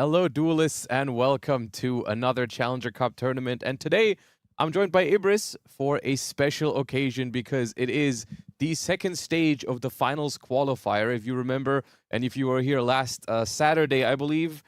Hello, duelists, and welcome to another Challenger Cup tournament. And today, I'm joined by Ibris for a special occasion because it is the second stage of the finals qualifier. If you remember, and if you were here last Saturday, I believe,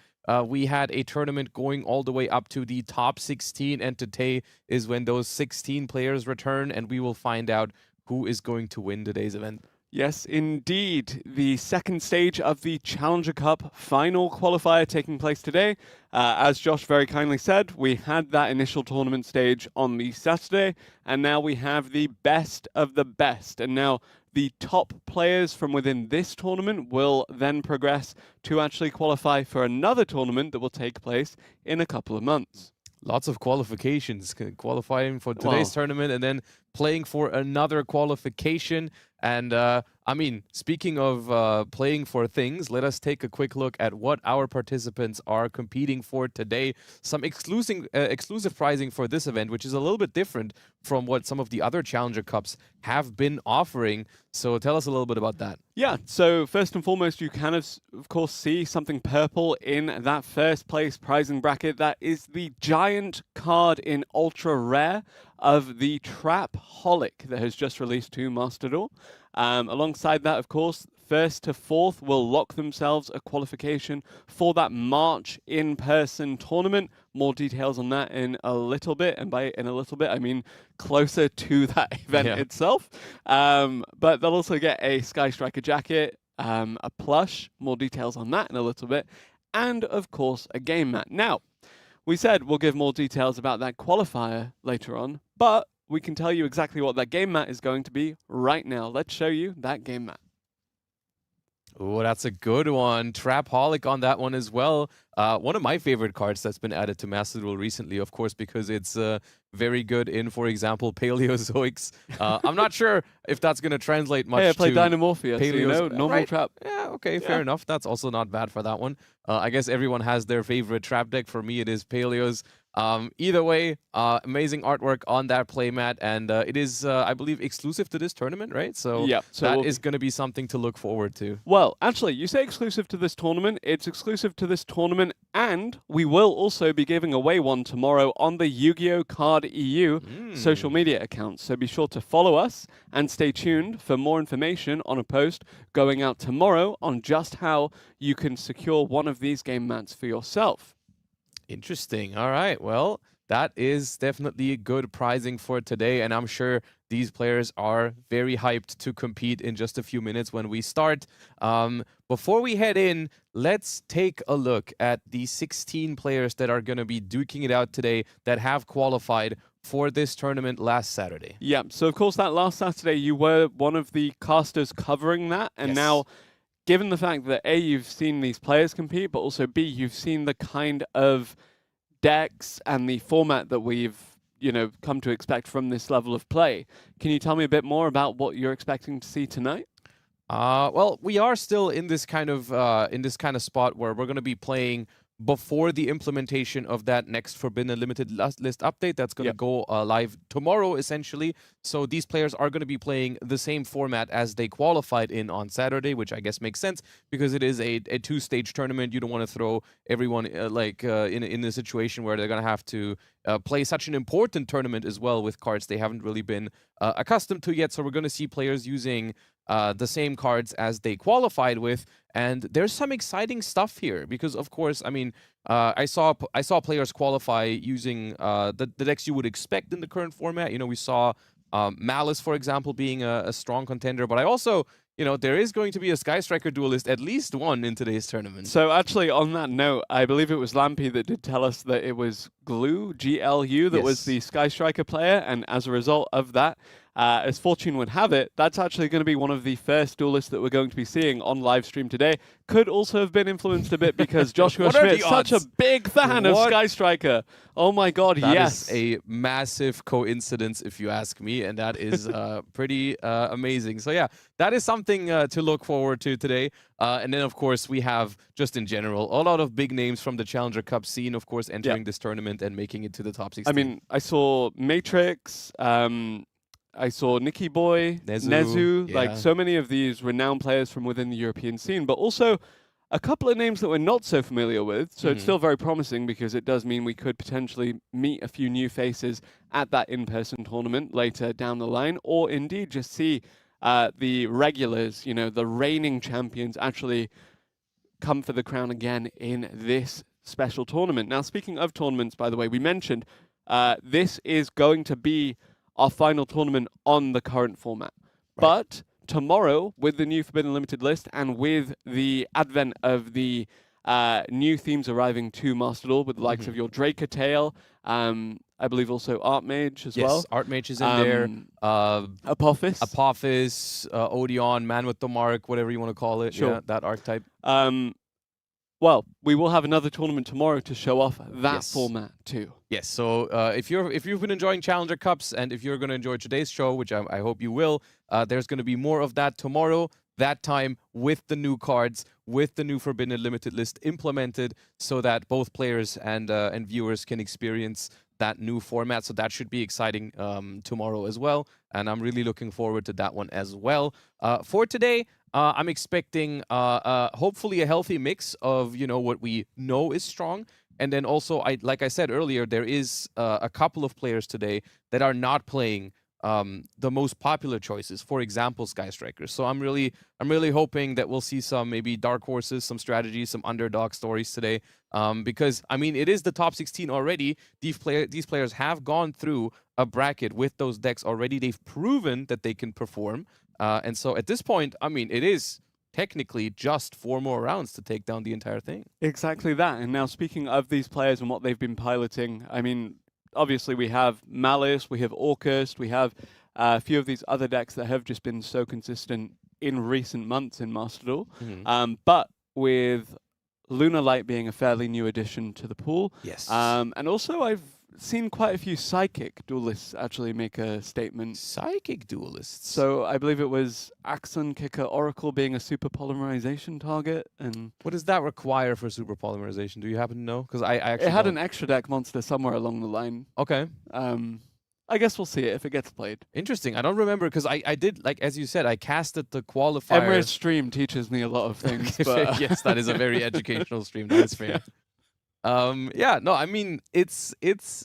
we had a tournament going all the way up to the top 16, and today is when those 16 players return, and we will find out who is going to win today's event. Yes, indeed. The second stage of the Challenger Cup final qualifier taking place today. As Josh very kindly said, we had that initial tournament stage on the Saturday, and now we have the best of the best. And now the top players from within this tournament will then progress to actually qualify for another tournament that will take place in a couple of months. Lots of qualifications, qualifying for today's tournament and then playing for another qualification. And I mean, speaking of playing for things, let us take a quick look at what our participants are competing for today. Some exclusive prizing for this event, which is a little bit different from what some of the other Challenger Cups have been offering. So tell us a little bit about that. Yeah, so first and foremost, you can, of course, see something purple in that first place prizing bracket. That is the giant card in Ultra Rare of the Trap-holic that has just released to Master Duel. Alongside that, of course, first to fourth will lock themselves a qualification for that March in-person tournament. More details on that in a little bit, and by in a little bit, I mean closer to that event itself. But they'll also get a Sky Striker jacket, a plush, more details on that in a little bit, and of course a game mat. Now, we said we'll give more details about that qualifier later on, but we can tell you exactly what that game mat is going to be right now. Let's show you that game mat. Oh, that's a good one. Trap-holic on that one as well. One of my favorite cards that's been added to Master Duel recently, of course, because it's very good in, for example, Paleozoics. I'm not sure if that's going to translate much to... Hey, I play Dynamorphia, so you know, normal right? trap. Yeah, okay, fair enough. That's also not bad for that one. I guess everyone has their favorite trap deck. For me, it is Paleos. Either way, amazing artwork on that playmat, and it is, I believe, exclusive to this tournament, right? So, that is going to be something to look forward to. Well, actually, you say exclusive to this tournament. It's exclusive to this tournament, and we will also be giving away one tomorrow on the Yu-Gi-Oh! Card EU social media account. So be sure to follow us and stay tuned for more information on a post going out tomorrow on just how you can secure one of these game mats for yourself. Interesting. All right. Well, that is definitely good prizing for today, and I'm sure these players are very hyped to compete in just a few minutes when we start. Before we head in, let's take a look at the 16 players that are going to be duking it out today that have qualified for this tournament last Saturday. Yeah, so of course that last Saturday you were one of the casters covering that, and now given the fact that A, you've seen these players compete, but also B, you've seen the kind of decks and the format that we've, come to expect from this level of play. Can you tell me a bit more about what you're expecting to see tonight? Well, we are still in this kind of spot where we're going to be playing before the implementation of that next Forbidden Limited list update that's going to go live tomorrow, essentially. So these players are going to be playing the same format as they qualified in on Saturday, which I guess makes sense because it is a two-stage tournament. You don't want to throw everyone in a situation where they're going to have to play such an important tournament as well with cards they haven't really been accustomed to yet. So we're going to see players using the same cards as they qualified with, and there's some exciting stuff here because, of course, I mean, I saw players qualify using the decks you would expect in the current format. We saw Malice, for example, being a strong contender, but I also, there is going to be a Sky Striker duelist, at least one in today's tournament. So actually, on that note, I believe it was Lampi that did tell us that it was Glue, G-L-U, that was the Sky Striker player, and as a result of that, as fortune would have it, that's actually going to be one of the first duelists that we're going to be seeing on Livestream today. Could also have been influenced a bit because Joshua Schmidt is such a big fan of Sky Striker. Oh my god, yes. That is a massive coincidence, if you ask me, and that is pretty amazing. So yeah, that is something to look forward to today. And then, of course, we have, just in general, a lot of big names from the Challenger Cup scene, of course, entering this tournament and making it to the top 16. I mean, I saw Matrix, I saw Nicky Boy, Nezu, like so many of these renowned players from within the European scene, but also a couple of names that we're not so familiar with, so it's still very promising because it does mean we could potentially meet a few new faces at that in-person tournament later down the line, or indeed just see the regulars, you know, the reigning champions actually come for the crown again in this special tournament. Now, speaking of tournaments, by the way, we mentioned this is going to be our final tournament on the current format. Right. But tomorrow, with the new Forbidden Limited list and with the advent of the new themes arriving to Master Duel with the likes of your Draker Tail, I believe also Archmage as well. Yes, Archmage is in there. Apophis, Odeon, Man with the Mark, whatever you want to call it. Sure. Yeah, that archetype. Well, we will have another tournament tomorrow to show off that format too. Yes. So if you've been enjoying Challenger Cups and if you're going to enjoy today's show, which I hope you will, there's going to be more of that tomorrow. That time with the new cards, with the new Forbidden Limited list implemented, so that both players and viewers can experience that new format. So that should be exciting tomorrow as well. And I'm really looking forward to that one as well. For today, I'm expecting hopefully a healthy mix of, you know, what we know is strong. And then also, like I said earlier, there is a couple of players today that are not playing the most popular choices. For example, Sky Strikers. So I'm really hoping that we'll see some maybe dark horses, some strategies, some underdog stories today. Because I mean, it is the top 16 already. These players have gone through a bracket with those decks already. They've proven that they can perform. And so at this point, I mean, it is technically just 4 more rounds to take down the entire thing. Exactly that. And now speaking of these players and what they've been piloting, I mean, obviously we have Malice, we have Orcust, we have a few of these other decks that have just been so consistent in recent months in Master Duel. But with Lunar Light being a fairly new addition to the pool. Yes. And also I've seen quite a few Psychic duelists actually make a statement. Psychic duelists? So I believe it was Axon Kicker Oracle being a super polymerization target. And what does that require for super polymerization? Do you happen to know? Because I actually it had an extra deck monster somewhere along the line. Okay. I guess we'll see it if it gets played. Interesting. I don't remember because I did, like, as you said, I casted the qualifier. Emre's stream teaches me a lot of things. But yes, that is a very educational stream. That's fair. Yeah, no, I mean, it's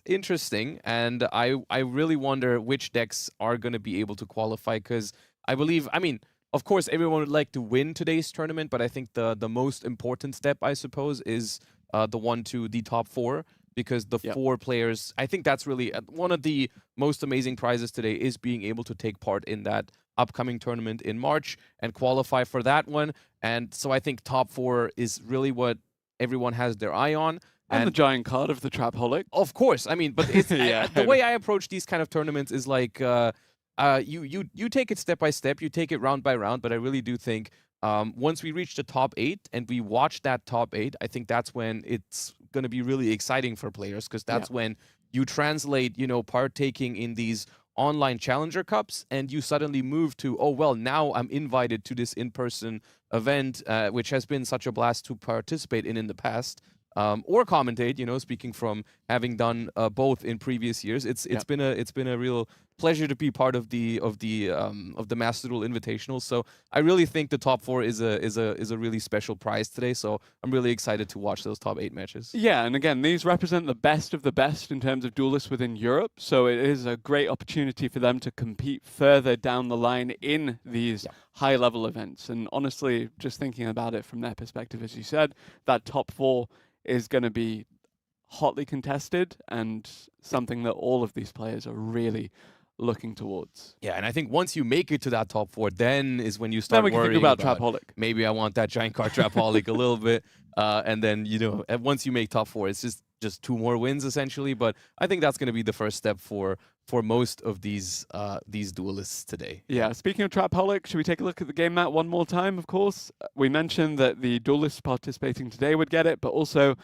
interesting, and I really wonder which decks are going to be able to qualify, because I believe, I mean, of course, everyone would like to win today's tournament, but I think the most important step, I suppose, is the one to the top 4, because the 4 players, I think that's really one of the most amazing prizes today, is being able to take part in that upcoming tournament in March and qualify for that one. And so I think top 4 is really what everyone has their eye on. And the giant card of the Trapaholic. Of course. I mean, but it's, the way I approach these kind of tournaments is like, you take it step by step, you take it round by round, but I really do think once we reach the top 8 and we watch that top 8, I think that's when it's going to be really exciting for players, because that's when you translate, you know, partaking in these online Challenger Cups, and you suddenly move to, oh, well, now I'm invited to this in-person event, which has been such a blast to participate in the past. Or commentate, you know, speaking from having done both in previous years, it's been a real pleasure to be part of the Master Duel Invitational. So I really think the top 4 is a really special prize today. So I'm really excited to watch those top 8 matches. Yeah, and again, these represent the best of the best in terms of duelists within Europe. So it is a great opportunity for them to compete further down the line in these high-level events. And honestly, just thinking about it from their perspective, as you said, that top 4 is going to be hotly contested and something that all of these players are really looking towards. Yeah, and I think once you make it to that top 4, then is when you start worrying think about Trapaholic. Maybe I want that giant card Trapaholic a little bit. And then, you know, once you make top 4, it's just 2 more wins essentially. But I think that's going to be the first step for most of these duelists today. Yeah, speaking of Trapaholic, should we take a look at the game mat one more time, of course? We mentioned that the duelists participating today would get it, but also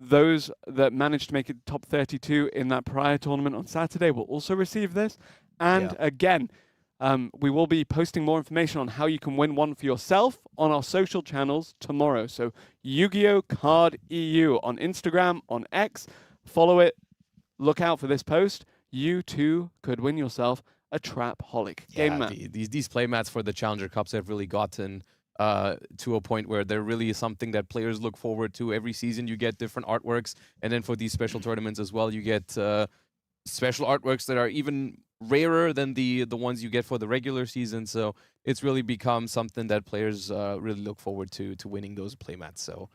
those that managed to make it top 32 in that prior tournament on Saturday will also receive this. And again, we will be posting more information on how you can win one for yourself on our social channels tomorrow. So Yu-Gi-Oh! Card EU on Instagram, on X. Follow it. Look out for this post. You too could win yourself a Trapaholic game mat. These play mats for the Challenger Cups have really gotten to a point where they're really something that players look forward to. Every season you get different artworks, and then for these special tournaments as well, you get special artworks that are even rarer than the ones you get for the regular season. So it's really become something that players really look forward to winning those playmats. So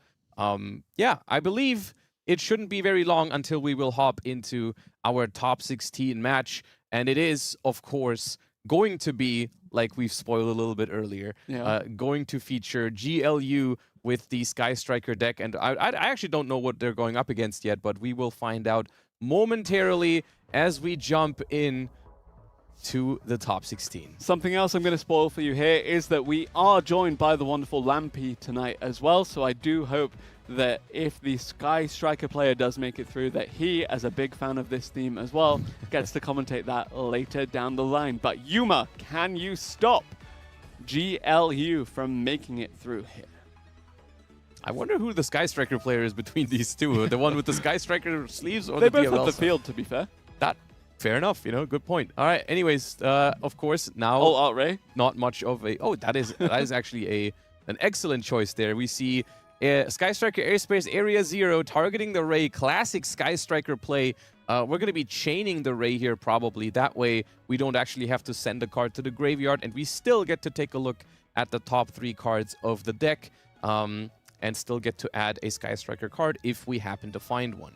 yeah, I believe it shouldn't be very long until we will hop into our top 16 match, and it is, of course, going to be, like we've spoiled a little bit earlier, going to feature GLU with the Sky Striker deck. And I actually don't know what they're going up against yet, but we will find out momentarily as we jump in to the top 16. Something else I'm going to spoil for you here is that we are joined by the wonderful Lampi tonight as well, so I do hope that if the Sky Striker player does make it through, that he, as a big fan of this theme as well, gets to commentate that later down the line. But Yuma, can you stop GLU from making it through here? I wonder who the Sky Striker player is between these two. The one with the Sky Striker sleeves or they the both DLL have the side? field, to be fair. That, fair enough, you know, good point. All right, anyways, of course, now All out Ray. not much of a... Oh, that is actually an excellent choice there. We see Sky Striker Airspace Area 0 targeting the Ray. Classic Sky Striker play. We're going to be chaining the Ray here probably. That way, we don't actually have to send a card to the graveyard, and we still get to take a look at the top 3 cards of the deck, and still get to add a Sky Striker card if we happen to find one.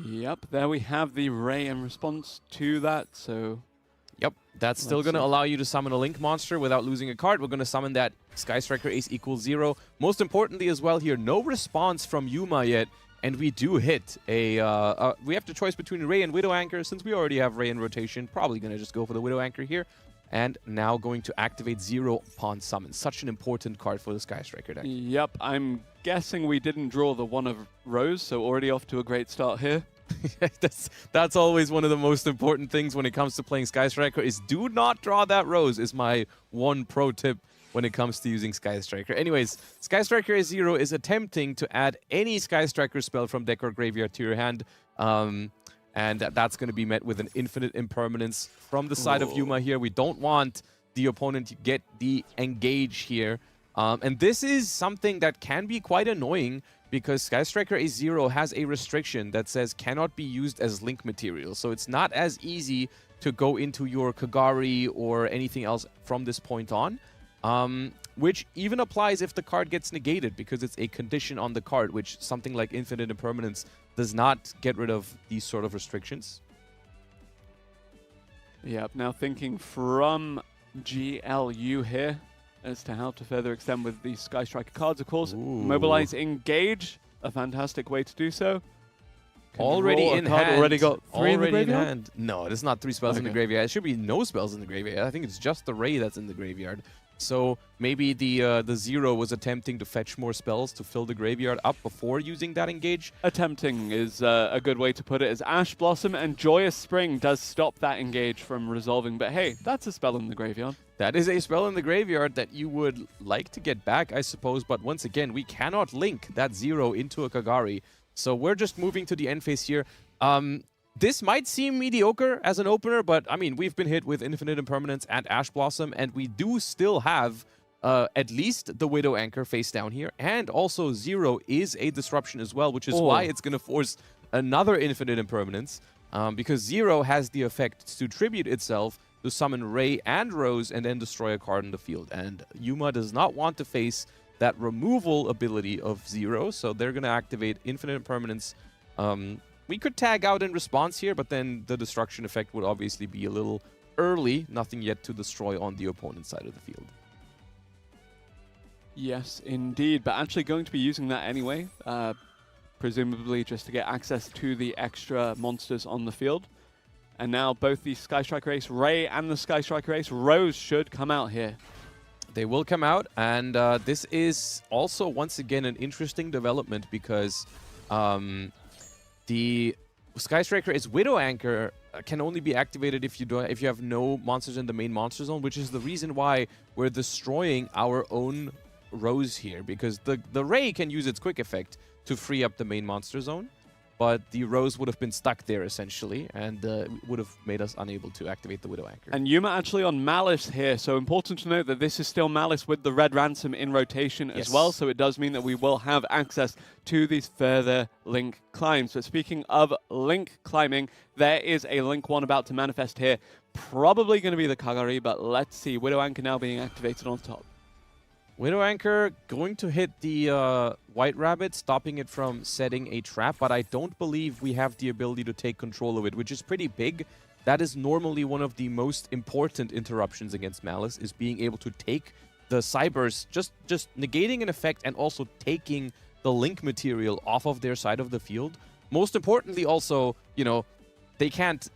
Yep, there we have the Ray in response to that, so... Yep, that's still going to allow you to summon a Link monster without losing a card. We're going to summon that Sky Striker Ace equals 0. Most importantly as well here, no response from Yuma yet, and we do hit a... we have the choice between Ray and Widow Anchor. Since we already have Ray in rotation, probably going to just go for the Widow Anchor here. And now going to activate 0 upon summon. Such an important card for the Sky Striker deck. Yep, I'm guessing we didn't draw the one of Rose, so already off to a great start here. That's always one of the most important things when it comes to playing Sky Striker, is do not draw that Rose, is my one pro tip when it comes to using Sky Striker. Anyways, Sky Striker 0 is attempting to add any Sky Striker spell from deck or graveyard to your hand. And that's going to be met with an infinite impermanence from the side of Yuma here. We don't want the opponent to get the engage here. And this is something that can be quite annoying because Sky Striker A0 has a restriction that says cannot be used as link material. So it's not as easy to go into your Kagari or anything else from this point on. Which even applies if the card gets negated because it's a condition on the card, which something like Infinite Impermanence does not get rid of these sort of restrictions. Yep, now thinking from GLU here as to how to further extend with the Sky Striker cards, of course. Ooh. Mobilize Engage, a fantastic way to do so. Already in hand. Already got 3 in the in graveyard? hand. No, there's not 3 spells in the graveyard. It should be no spells in the graveyard. I think it's just the Ray that's in the graveyard. So maybe the 0 was attempting to fetch more spells to fill the graveyard up before using that engage. Attempting is a good way to put it, as Ash Blossom and Joyous Spring does stop that engage from resolving. But hey, that's a spell in the graveyard. That is a spell in the graveyard that you would like to get back, I suppose. But once again, we cannot link that 0 into a Kagari. So we're just moving to the end phase here. This might seem mediocre as an opener, but I mean, we've been hit with Infinite Impermanence and Ash Blossom, and we do still have at least the Widow Anchor face down here. And also 0 is a disruption as well, which is why it's going to force another Infinite Impermanence, because 0 has the effect to tribute itself to summon Ray and Rose and then destroy a card in the field. And Yuma does not want to face that removal ability of 0, so they're going to activate Infinite Impermanence. We could tag out in response here, but then the destruction effect would obviously be a little early. Nothing yet to destroy on the opponent's side of the field. Yes, indeed. But actually going to be using that anyway, presumably just to get access to the extra monsters on the field. And now both the Sky Striker Ace Ray and the Sky Striker Ace Rose should come out here. They will come out, and this is also, once again, an interesting development because... the Sky Striker is Widow Anchor can only be activated if you have no monsters in the main monster zone, which is the reason why we're destroying our own Rose here, because the Ray can use its quick effect to free up the main monster zone. but the Rose would have been stuck there essentially, and would have made us unable to activate the Widow Anchor. And Yuma actually on Malice here, so important to note that this is still Malice with the Red Ransom in rotation as well, so it does mean that we will have access to these further Link climbs. But speaking of Link climbing, there is a Link 1 about to manifest here. Probably going to be the Kagari, but let's see. Widow Anchor now being activated on top. Widow Anchor going to hit the White Rabbit, stopping it from setting a trap, but I don't believe we have the ability to take control of it, which is pretty big. That is normally one of the most important interruptions against Malice, is being able to take the Cybers, just negating an effect and also taking the Link material off of their side of the field. Most importantly also, you know, they can't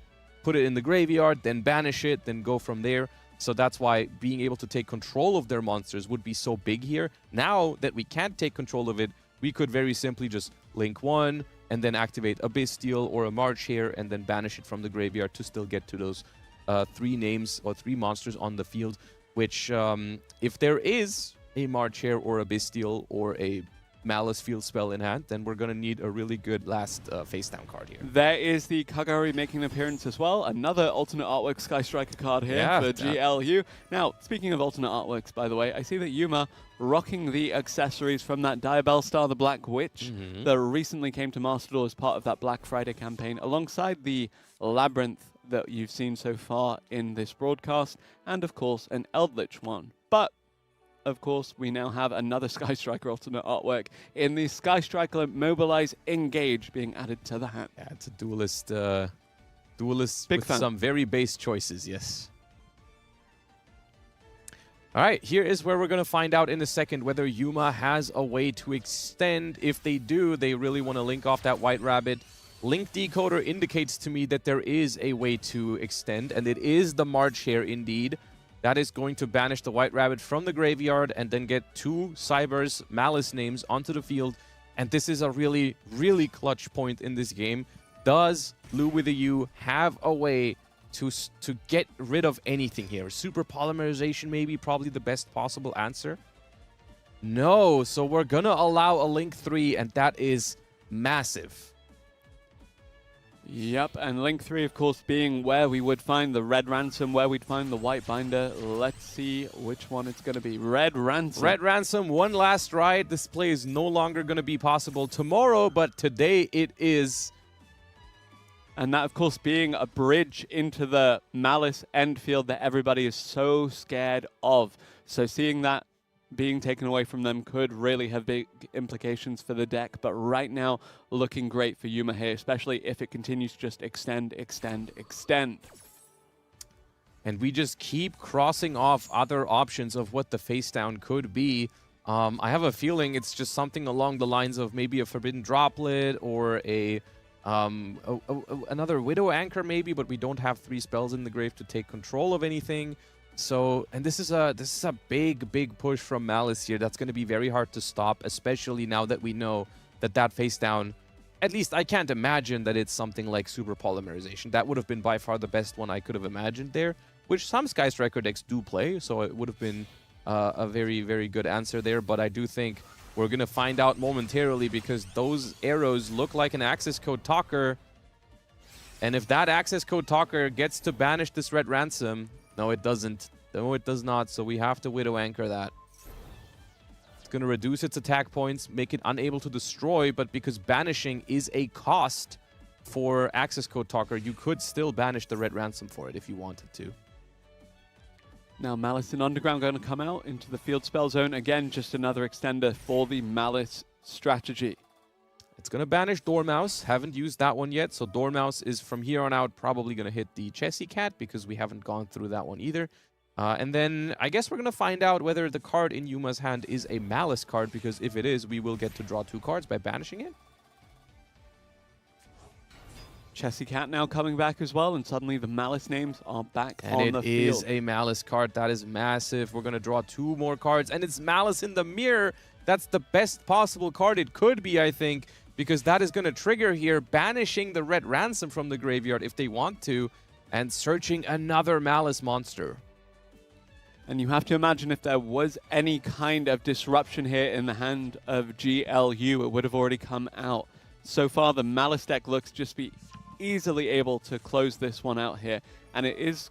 put it in the graveyard, then banish it, then go from there. So that's why being able to take control of their monsters would be so big here. Now that we can't take control of it, we could very simply just Link 1 and then activate a Bestial or a March here and then banish it from the graveyard to still get to those 3 names or 3 monsters on the field, which if there is a March here or a Bestial or a Malice field spell in hand, then we're going to need a really good last face down card here. There is the Kagari making an appearance as well. Another alternate artwork Sky Striker card here for GLU. Now, speaking of alternate artworks, by the way, I see that Yuma rocking the accessories from that Diabell Star, the Black Witch, that recently came to Master Duel as part of that Black Friday campaign, alongside the Labyrinth that you've seen so far in this broadcast, and of course an Eldritch one. But of course, we now have another Sky Striker alternate artwork in the Sky Striker Mobilize Engage being added to the hat. Yeah, it's a duelist, duelist Big with fan. some very base choices, yes. All right, here is where we're going to find out in a second whether Yuma has a way to extend. If they do, they really want to link off that White Rabbit. Link Decoder indicates to me that there is a way to extend, and it is the March here indeed. That is going to banish the White Rabbit from the graveyard and then get 2 Cybers Malice names onto the field. And this is a really, really clutch point in this game. Does Blue with a U have a way to get rid of anything here? Super Polymerization maybe, probably the best possible answer. No, so we're going to allow a Link 3, and that is massive. Yep, and Link 3, of course, being where we would find the Red Ransom, where we'd find the White Binder. Let's see which one it's going to be. Red Ransom. Red Ransom, one last ride. This play is no longer going to be possible tomorrow, but today it is. And that, of course, being a bridge into the Malice end field that everybody is so scared of. So seeing that being taken away from them could really have big implications for the deck, but right now looking great for Yuma here, especially if it continues to just extend. And we just keep crossing off other options of what the face down could be. I have a feeling it's just something along the lines of maybe a Forbidden Droplet or another Widow Anchor maybe, but we don't have 3 spells in the grave to take control of anything. So, and this is a big push from Malice here. That's going to be very hard to stop, especially now that we know that face down, at least I can't imagine that it's something like Super Polymerization. That would have been by far the best one I could have imagined there, which some Sky Striker decks do play, so it would have been a very, very good answer there. But I do think we're going to find out momentarily, because those arrows look like an access code talker. And if that access code talker gets to banish this Red Ransom... No, it doesn't. No, it does not. So we have to Widow Anchor that. It's going to reduce its attack points, make it unable to destroy, but because banishing is a cost for Access Code Talker, you could still banish the Red Ransom for it if you wanted to. Now Malice in Underground going to come out into the field spell zone. Again, just another extender for the Malice strategy. It's going to banish Dormouse. Haven't used that one yet, so Dormouse is from here on out probably going to hit the Chessy Cat, because we haven't gone through that one either. And then I guess we're going to find out whether the card in Yuma's hand is a Malice card, because if it is, we will get to draw 2 cards by banishing it. Chessy Cat now coming back as well, and suddenly the Malice names are back on the field. And it is a Malice card. That is massive. We're going to draw 2 more cards, and it's Malice in the Mirror. That's the best possible card it could be, I think, because that is going to trigger here, banishing the Red Ransom from the graveyard if they want to, and searching another Malice monster. And you have to imagine if there was any kind of disruption here in the hand of GLU, it would have already come out. so far the Malice deck looks just be easily able to close this one out here. And it is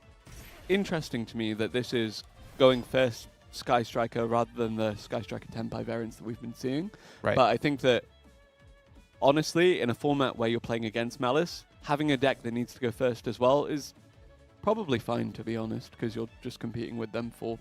interesting to me that this is going first Sky Striker rather than the Sky Striker Tenpai variants that we've been seeing. Right. But I think that, honestly, in a format where you're playing against Malice, having a deck that needs to go first as well is probably fine, to be honest, because you're just competing with them for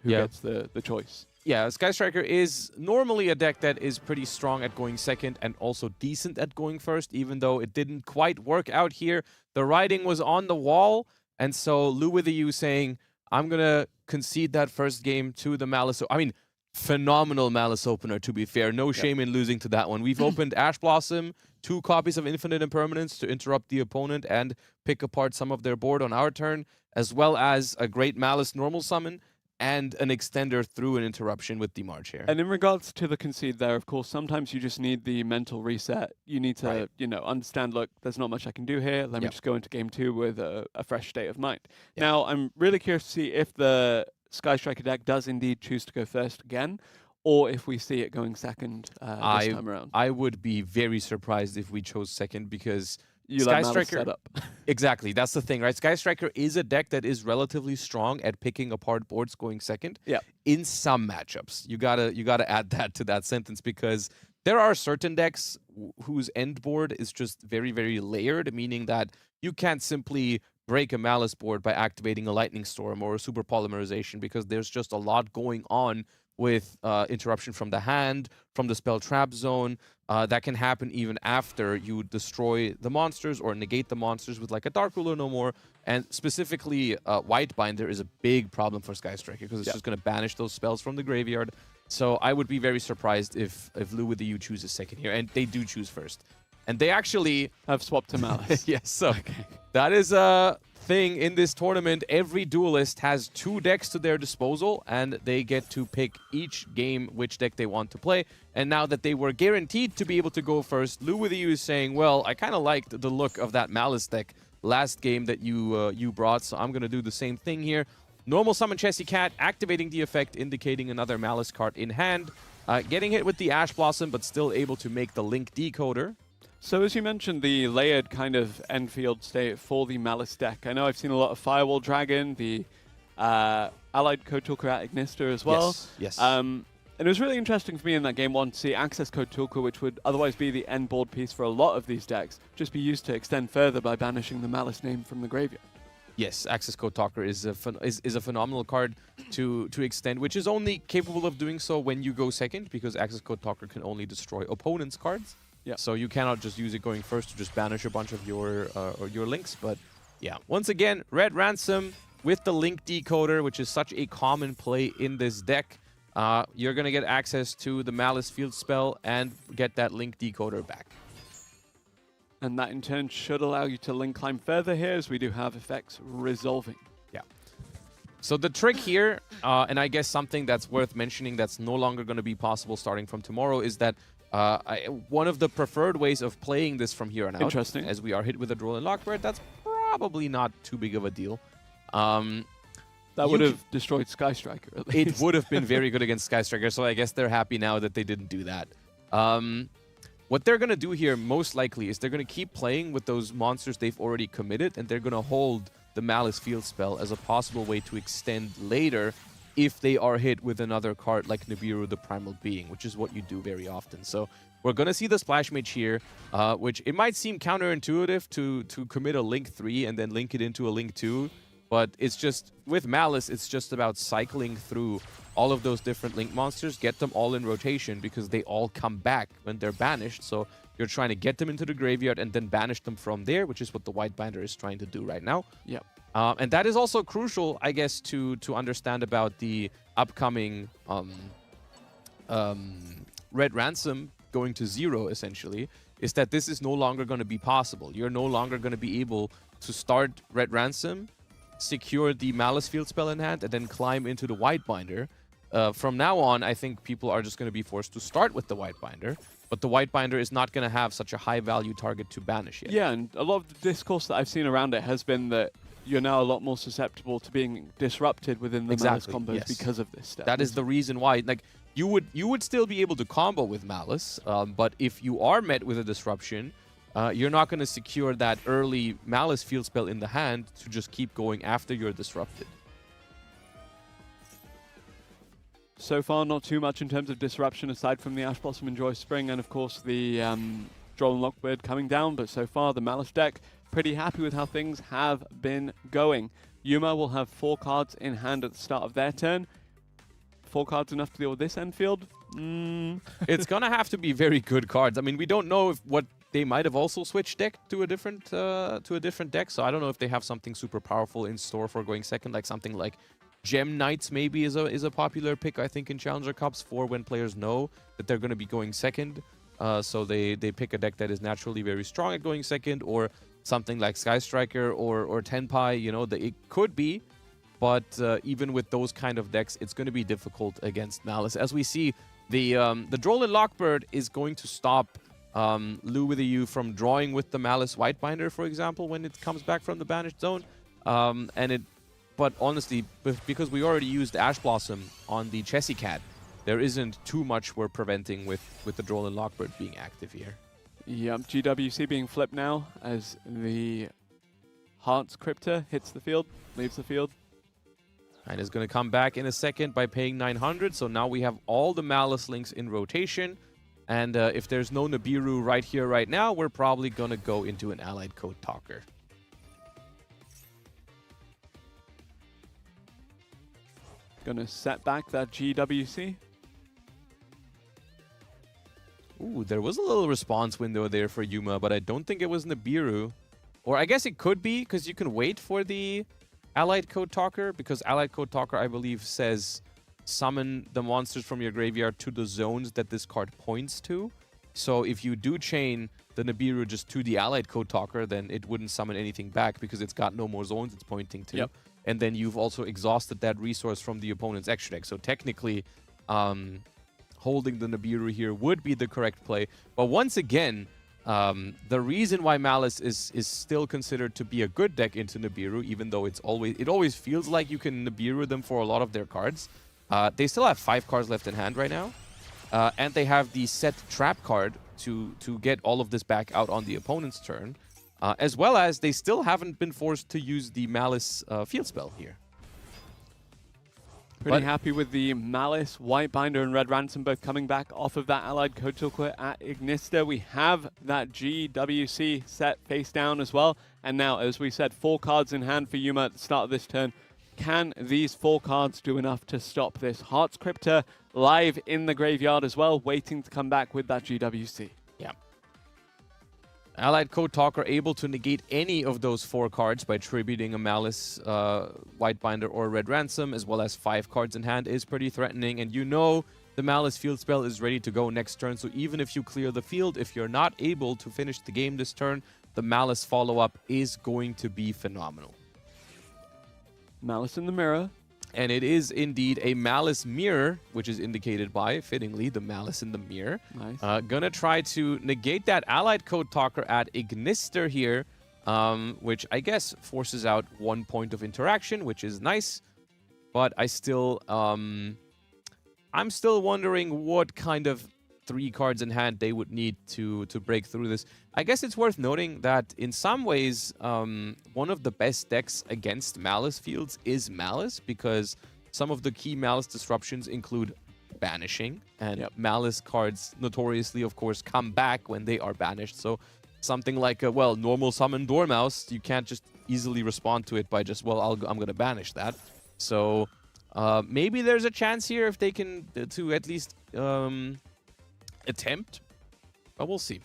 who gets the choice. Yeah, Sky Striker is normally a deck that is pretty strong at going second and also decent at going first, even though it didn't quite work out here. The writing was on the wall, and so Lou with the U saying, I'm going to concede that first game to the Malice. I mean, phenomenal Malice opener, to be fair. No shame in losing to that one. We've opened Ash Blossom, 2 copies of Infinite Impermanence to interrupt the opponent and pick apart some of their board on our turn, as well as a great Malice normal summon and an extender through an interruption with the March here. And in regards to the concede there, of course, sometimes you just need the mental reset. You need to, you know, understand, look, there's not much I can do here. Let me just go into game 2 with a fresh state of mind. Now, I'm really curious to see if the Sky Striker deck does indeed choose to go first again, or if we see it going second this time around. I would be very surprised if we chose second, because Sky Striker setup. Exactly, that's the thing, right? Sky Striker is a deck that is relatively strong at picking apart boards going second. Yeah. In some matchups, you gotta add that to that sentence, because there are certain decks whose end board is just very, very layered, meaning that you can't simply break a Malice board by activating a Lightning Storm or a Super Polymerization, because there's just a lot going on with interruption from the hand, from the spell trap zone. That can happen even after you destroy the monsters or negate the monsters with like a Dark Ruler no more. And specifically, White Binder is a big problem for Sky Striker, because it's just going to banish those spells from the graveyard. So I would be very surprised if Lou with the U chooses second here, and they do choose first. And they actually have swapped to Malice. yes, so that is a thing in this tournament. Every duelist has 2 decks to their disposal, and they get to pick each game which deck they want to play. And now that they were guaranteed to be able to go first, Lou with you is saying, well, I kind of liked the look of that Malice deck last game that you brought, so I'm going to do the same thing here. Normal summon Chessy Cat, activating the effect, indicating another Malice card in hand. Getting hit with the Ash Blossom, but still able to make the Link Decoder. So as you mentioned, the layered kind of end field state for the Malice deck. I know I've seen a lot of Firewall Dragon, the Allied Code Talker at Ignister as well. Yes. And it was really interesting for me in that game 1 to see Access Code Talker, which would otherwise be the end board piece for a lot of these decks, just be used to extend further by banishing the Malice name from the graveyard. Yes, Access Code Talker is a phenomenal card to extend, which is only capable of doing so when you go second, because Access Code Talker can only destroy opponents' cards. Yeah. So you cannot just use it going first to just banish a bunch of your links. But yeah, once again, Red Ransom with the Link Decoder, which is such a common play in this deck. You're going to get access to the Malice field spell and get that Link Decoder back. And that in turn should allow you to link climb further here, as we do have effects resolving. Yeah. So the trick here, and I guess something that's worth mentioning that's no longer going to be possible starting from tomorrow, is that one of the preferred ways of playing this from here on out, as we are hit with a Duel and Lockbird, that's probably not too big of a deal. That would have destroyed Sky Striker, at least. It would have been very good against Sky Striker, so I guess they're happy now that they didn't do that. What they're going to do here, most likely, is they're going to keep playing with those monsters they've already committed, and they're going to hold the Malice field spell as a possible way to extend later if they are hit with another card like Nibiru, the Primal Being, which is what you do very often. So we're going to see the Splash Mage here, which it might seem counterintuitive to commit a Link 3 and then link it into a Link 2, but it's just, with Malice, it's just about cycling through all of those different Link monsters, get them all in rotation, because they all come back when they're banished. So you're trying to get them into the graveyard and then banish them from there, which is what the White Binder is trying to do right now. Yeah. And that is also crucial, I guess, to understand about the upcoming Red Ransom going to 0, essentially, is that this is no longer going to be possible. You're no longer going to be able to start Red Ransom, secure the Malice field spell in hand, and then climb into the White Binder. From now on, I think people are just going to be forced to start with the White Binder, but the White Binder is not going to have such a high-value target to banish yet. Yeah, and a lot of the discourse that I've seen around it has been that you're now a lot more susceptible to being disrupted within the Malice combos because of this step. That is the reason why. Like you would still be able to combo with Malice, but if you are met with a disruption, you're not going to secure that early Malice field spell in the hand to just keep going after you're disrupted. So far, not too much in terms of disruption aside from the Ash Blossom and Joy Spring and, of course, the Droll and Lockbird coming down. But so far, the Malice deck, pretty happy with how things have been going. Yuma will have 4 cards in hand at the start of their turn. 4 cards enough to deal with this end field? It's going to have to be very good cards. I mean, we don't know if what they might have also switched deck to a different deck. So I don't know if they have something super powerful in store for going second, like something like Gem Knights maybe is a popular pick, I think, in Challenger Cups for when players know that they're going to be going second. So they pick a deck that is naturally very strong at going second, or something like Sky Striker or Tenpai, you know, it could be. But even with those kind of decks, it's going to be difficult against Malice. As we see, the Droll and Lockbird is going to stop Lou with a U from drawing with the Malice Whitebinder, for example, when it comes back from the banished zone. But honestly, because we already used Ash Blossom on the Chessy Cat, there isn't too much we're preventing with the Droll and Lockbird being active here. Yep, GWC being flipped now as the Hearts Crypta hits the field, leaves the field. And is going to come back in a second by paying 900. So now we have all the Malice links in rotation. And if there's no Nibiru right here, right now, we're probably going to go into an Allied Code Talker. Gonna set back that GWC. Ooh, there was a little response window there for Yuma, but I don't think it was Nibiru. Or I guess it could be, because you can wait for the Allied Code Talker, because Allied Code Talker, I believe, says summon the monsters from your graveyard to the zones that this card points to. So if you do chain the Nibiru just to the Allied Code Talker, then it wouldn't summon anything back because it's got no more zones it's pointing to. Yep. And then you've also exhausted that resource from the opponent's extra deck. So technically, holding the Nibiru here would be the correct play. But once again, the reason why Malice is still considered to be a good deck into Nibiru, even though it always feels like you can Nibiru them for a lot of their cards. They still have 5 cards left in hand right now. And they have the set trap card to get all of this back out on the opponent's turn. As well as they still haven't been forced to use the Malice field spell here. Pretty happy with the Malice, Whitebinder, and Red Ransom both coming back off of that Allied Code Talker at Ignista. We have that GWC set face down as well. And now, as we said, 4 cards in hand for Yuma at the start of this turn. Can these 4 cards do enough to stop this? Hearts Crypta live in the graveyard as well, waiting to come back with that GWC. Yeah. Allied Code Talker able to negate any of those 4 cards by tributing a Malice, Whitebinder, or Red Ransom, as well as 5 cards in hand is pretty threatening. And you know the Malice field spell is ready to go next turn, so even if you clear the field, if you're not able to finish the game this turn, the Malice follow-up is going to be phenomenal. Malice in the mirror. And it is indeed a Malice mirror, which is indicated by, fittingly, the Malice in the mirror. Nice. Gonna try to negate that Allied Code Talker at Ignister here, which I guess forces out 1 point of interaction, which is nice. But I still, I'm still wondering what kind of 3 cards in hand they would need to break through this. I guess it's worth noting that in some ways, one of the best decks against Malice fields is Malice, because some of the key Malice disruptions include banishing, and Malice cards notoriously, of course, come back when they are banished. So something like a, well, normal summon Dormouse, you can't just easily respond to it by just, well, I'm going to banish that. So maybe there's a chance here if they can to at least attempt, but we'll see.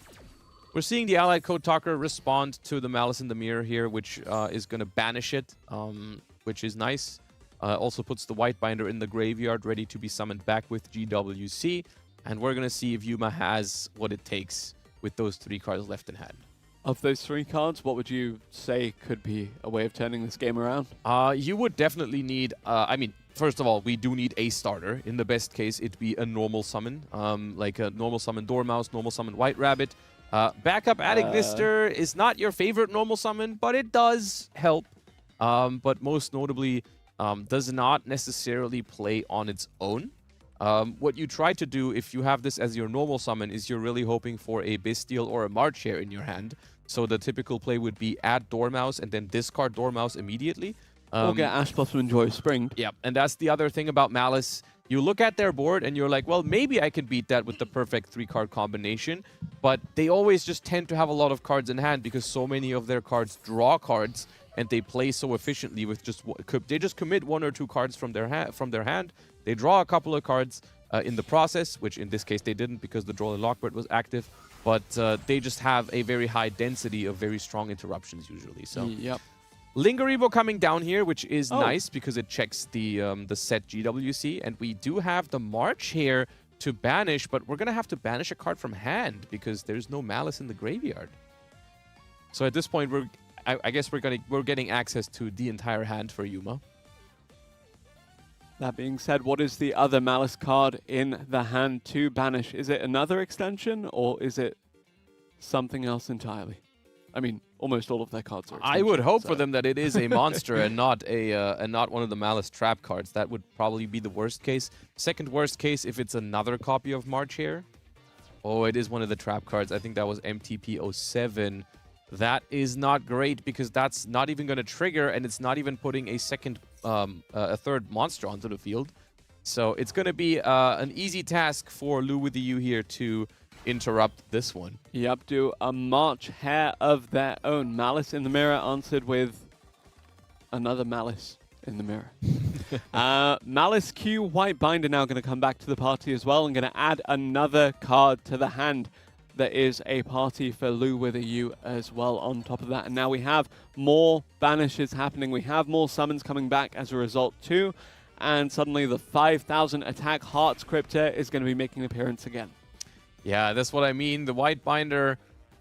We're seeing the Allied Code Talker respond to the Malice in the mirror here, which is going to banish it, which is nice. Also puts the Whitebinder in the graveyard, ready to be summoned back with GWC. And we're going to see if Yuma has what it takes with those 3 cards left in hand. Of those 3 cards, what would you say could be a way of turning this game around? You would definitely need, I mean, first of all, we do need a starter. In the best case, it'd be a normal summon, like a normal summon Dormouse, normal summon White Rabbit. Backup at Ignister is not your favorite normal summon, but it does help. but most notably does not necessarily play on its own. What you try to do if you have this as your normal summon is you're really hoping for a Bestial or a March Hare in your hand. So the typical play would be add Dormouse and then discard Dormouse immediately. Or get Ash Blossom and Joy Spring. Yeah, and that's the other thing about Malice. You look at their board and you're like, well, maybe I can beat that with the perfect 3-card combination. But they always just tend to have a lot of cards in hand because so many of their cards draw cards and they play so efficiently with just they just commit 1 or 2 cards from their hand. They draw a couple of cards in the process, which in this case they didn't because the Droll and Lockbird was active. But they just have a very high density of very strong interruptions usually. So. Yep. Lingeribo coming down here, which is nice because it checks the set GWC, and we do have the March Hare to banish, but we're gonna have to banish a card from hand because there's no Malice in the graveyard. So at this point, I guess we're getting access to the entire hand for Yuma. That being said, what is the other Malice card in the hand to banish? Is it another extension or is it something else entirely? I mean, almost all of their cards are. I would hope for them that it is a monster and not one of the Malice trap cards. That would probably be the worst case. Second worst case, if it's another copy of March Hare. Oh, it is one of the trap cards. I think that was MTP07. That is not great because that's not even going to trigger, and it's not even putting a third monster onto the field. So it's going to be an easy task for Lou with the U here to interrupt this one. Yep, do a March Hare of their own. Malice in the mirror answered with another Malice in the mirror. Malice Q White Binder now going to come back to the party as well and going to add another card to the hand. There is a party for Lou with a U as well on top of that. And now we have more banishes happening. We have more summons coming back as a result too. And suddenly the 5,000 attack Hearts Crypta is going to be making an appearance again. Yeah, that's what I mean. The White Binder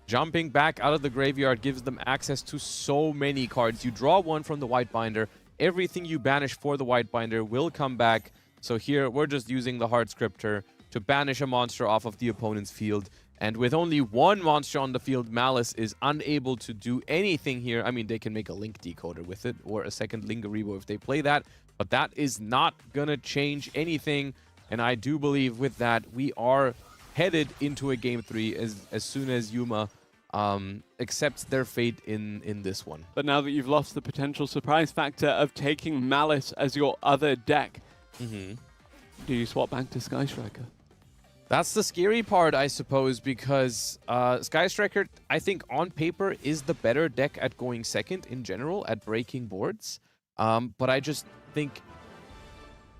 jumping back out of the graveyard gives them access to so many cards. You draw one from the White Binder. Everything you banish for the White Binder will come back. So here we're just using the Heart Scripter to banish a monster off of the opponent's field. And with only one monster on the field, Malice is unable to do anything here. I mean, they can make a Link Decoder with it or a second Lingeribo if they play that. But that is not going to change anything. And I do believe with that, we are headed into a Game 3 as soon as Yuma accepts their fate in this one. But now that you've lost the potential surprise factor of taking Malice as your other deck, do you swap back to Sky Striker? That's the scary part, I suppose, because Sky Striker, I think, on paper, is the better deck at going second in general, at breaking boards. But I just think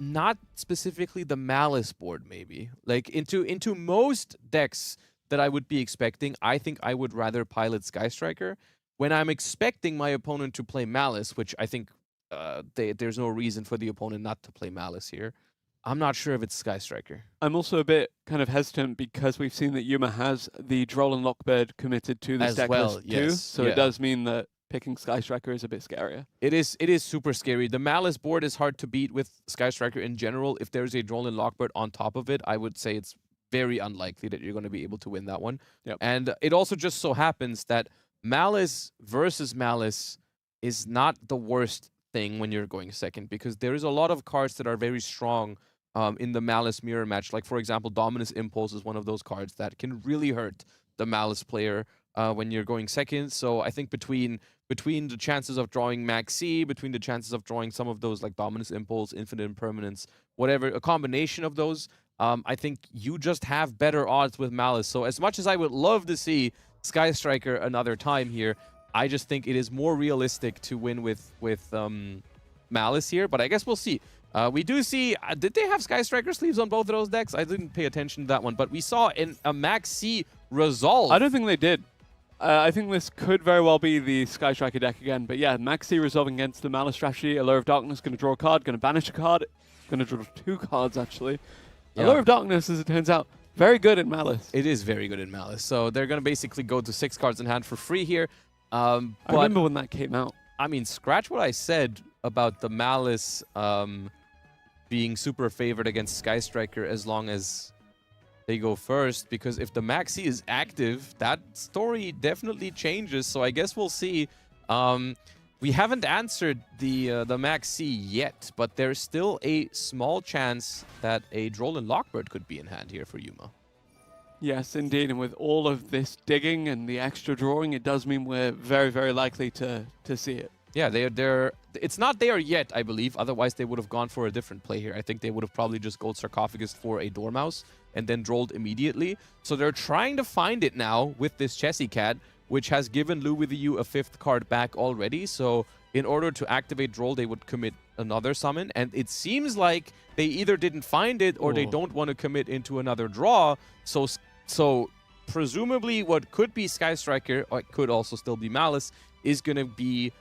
not specifically the Malice board, maybe. Like, into most decks that I would be expecting, I think I would rather pilot Sky Striker. When I'm expecting my opponent to play Malice, which I think there's no reason for the opponent not to play Malice here, I'm not sure if it's Sky Striker. I'm also a bit kind of hesitant because we've seen that Yuma has the Droll and Lockbird committed to this deck list too. So it does mean that picking Sky Striker is a bit scarier. It is super scary. The Malice board is hard to beat with Sky Striker in general. If there's a Droll and Lockbird on top of it, I would say it's very unlikely that you're going to be able to win that one. And it also just so happens that Malice versus Malice is not the worst thing when you're going second, because there is a lot of cards that are very strong in the Malice mirror match. Like, for example, Dominus Impulse is one of those cards that can really hurt the Malice player when you're going second. So I think between the chances of drawing Max C, between the chances of drawing some of those like Dominus Impulse, Infinite Impermanence, whatever, a combination of those, I think you just have better odds with Malice. So as much as I would love to see Sky Striker another time here, I just think it is more realistic to win with Malice here. But I guess we'll see. We do see, did they have Sky Striker sleeves on both of those decks? I didn't pay attention to that one, but we saw a Max C resolve. I don't think they did. I think this could very well be the Sky Striker deck again. But yeah, Max C resolving against the Malice strategy. Allure of Darkness, going to draw a card, going to banish a card, going to draw 2 cards actually. Yeah. Allure of Darkness, as it turns out, very good in Malice. It is very good in Malice. So they're going to basically go to 6 cards in hand for free here. I remember when that came out. I mean, scratch what I said about the Malice being super favored against Sky Striker as long as they go first, because if the Maxi is active, that story definitely changes. So I guess we'll see. We haven't answered the Max C yet, but there's still a small chance that a Droll and Lockbird could be in hand here for Yuma. Yes, indeed. And with all of this digging and the extra drawing, it does mean we're very, very likely to see it. Yeah, it's not there yet, I believe. Otherwise, they would have gone for a different play here. I think they would have probably just Gold Sarcophagus for a Dormouse and then Drolled immediately. So they're trying to find it now with this Chessy Cat, which has given Lu with the U a 5th card back already. So in order to activate Droll, they would commit another summon. And it seems like they either didn't find it or they don't want to commit into another draw. So presumably what could be Sky Striker, or it could also still be Malice, is going to be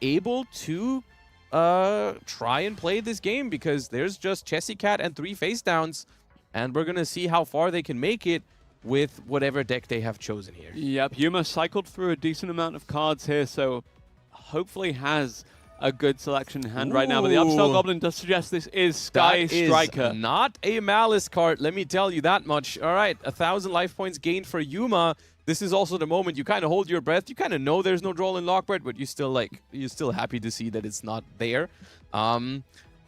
able to try and play this game, because there's just Chessy Cat and 3 face downs. And we're going to see how far they can make it with whatever deck they have chosen here. Yep, Yuma cycled through a decent amount of cards here, so hopefully has a good selection in hand right now. But the Upstart Goblin does suggest this is Sky Striker. Is not a Malice card, let me tell you that much. All right, 1,000 life points gained for Yuma. This is also the moment you kind of hold your breath. You kind of know there's no Droll and Lockbird, but you're still happy to see that it's not there.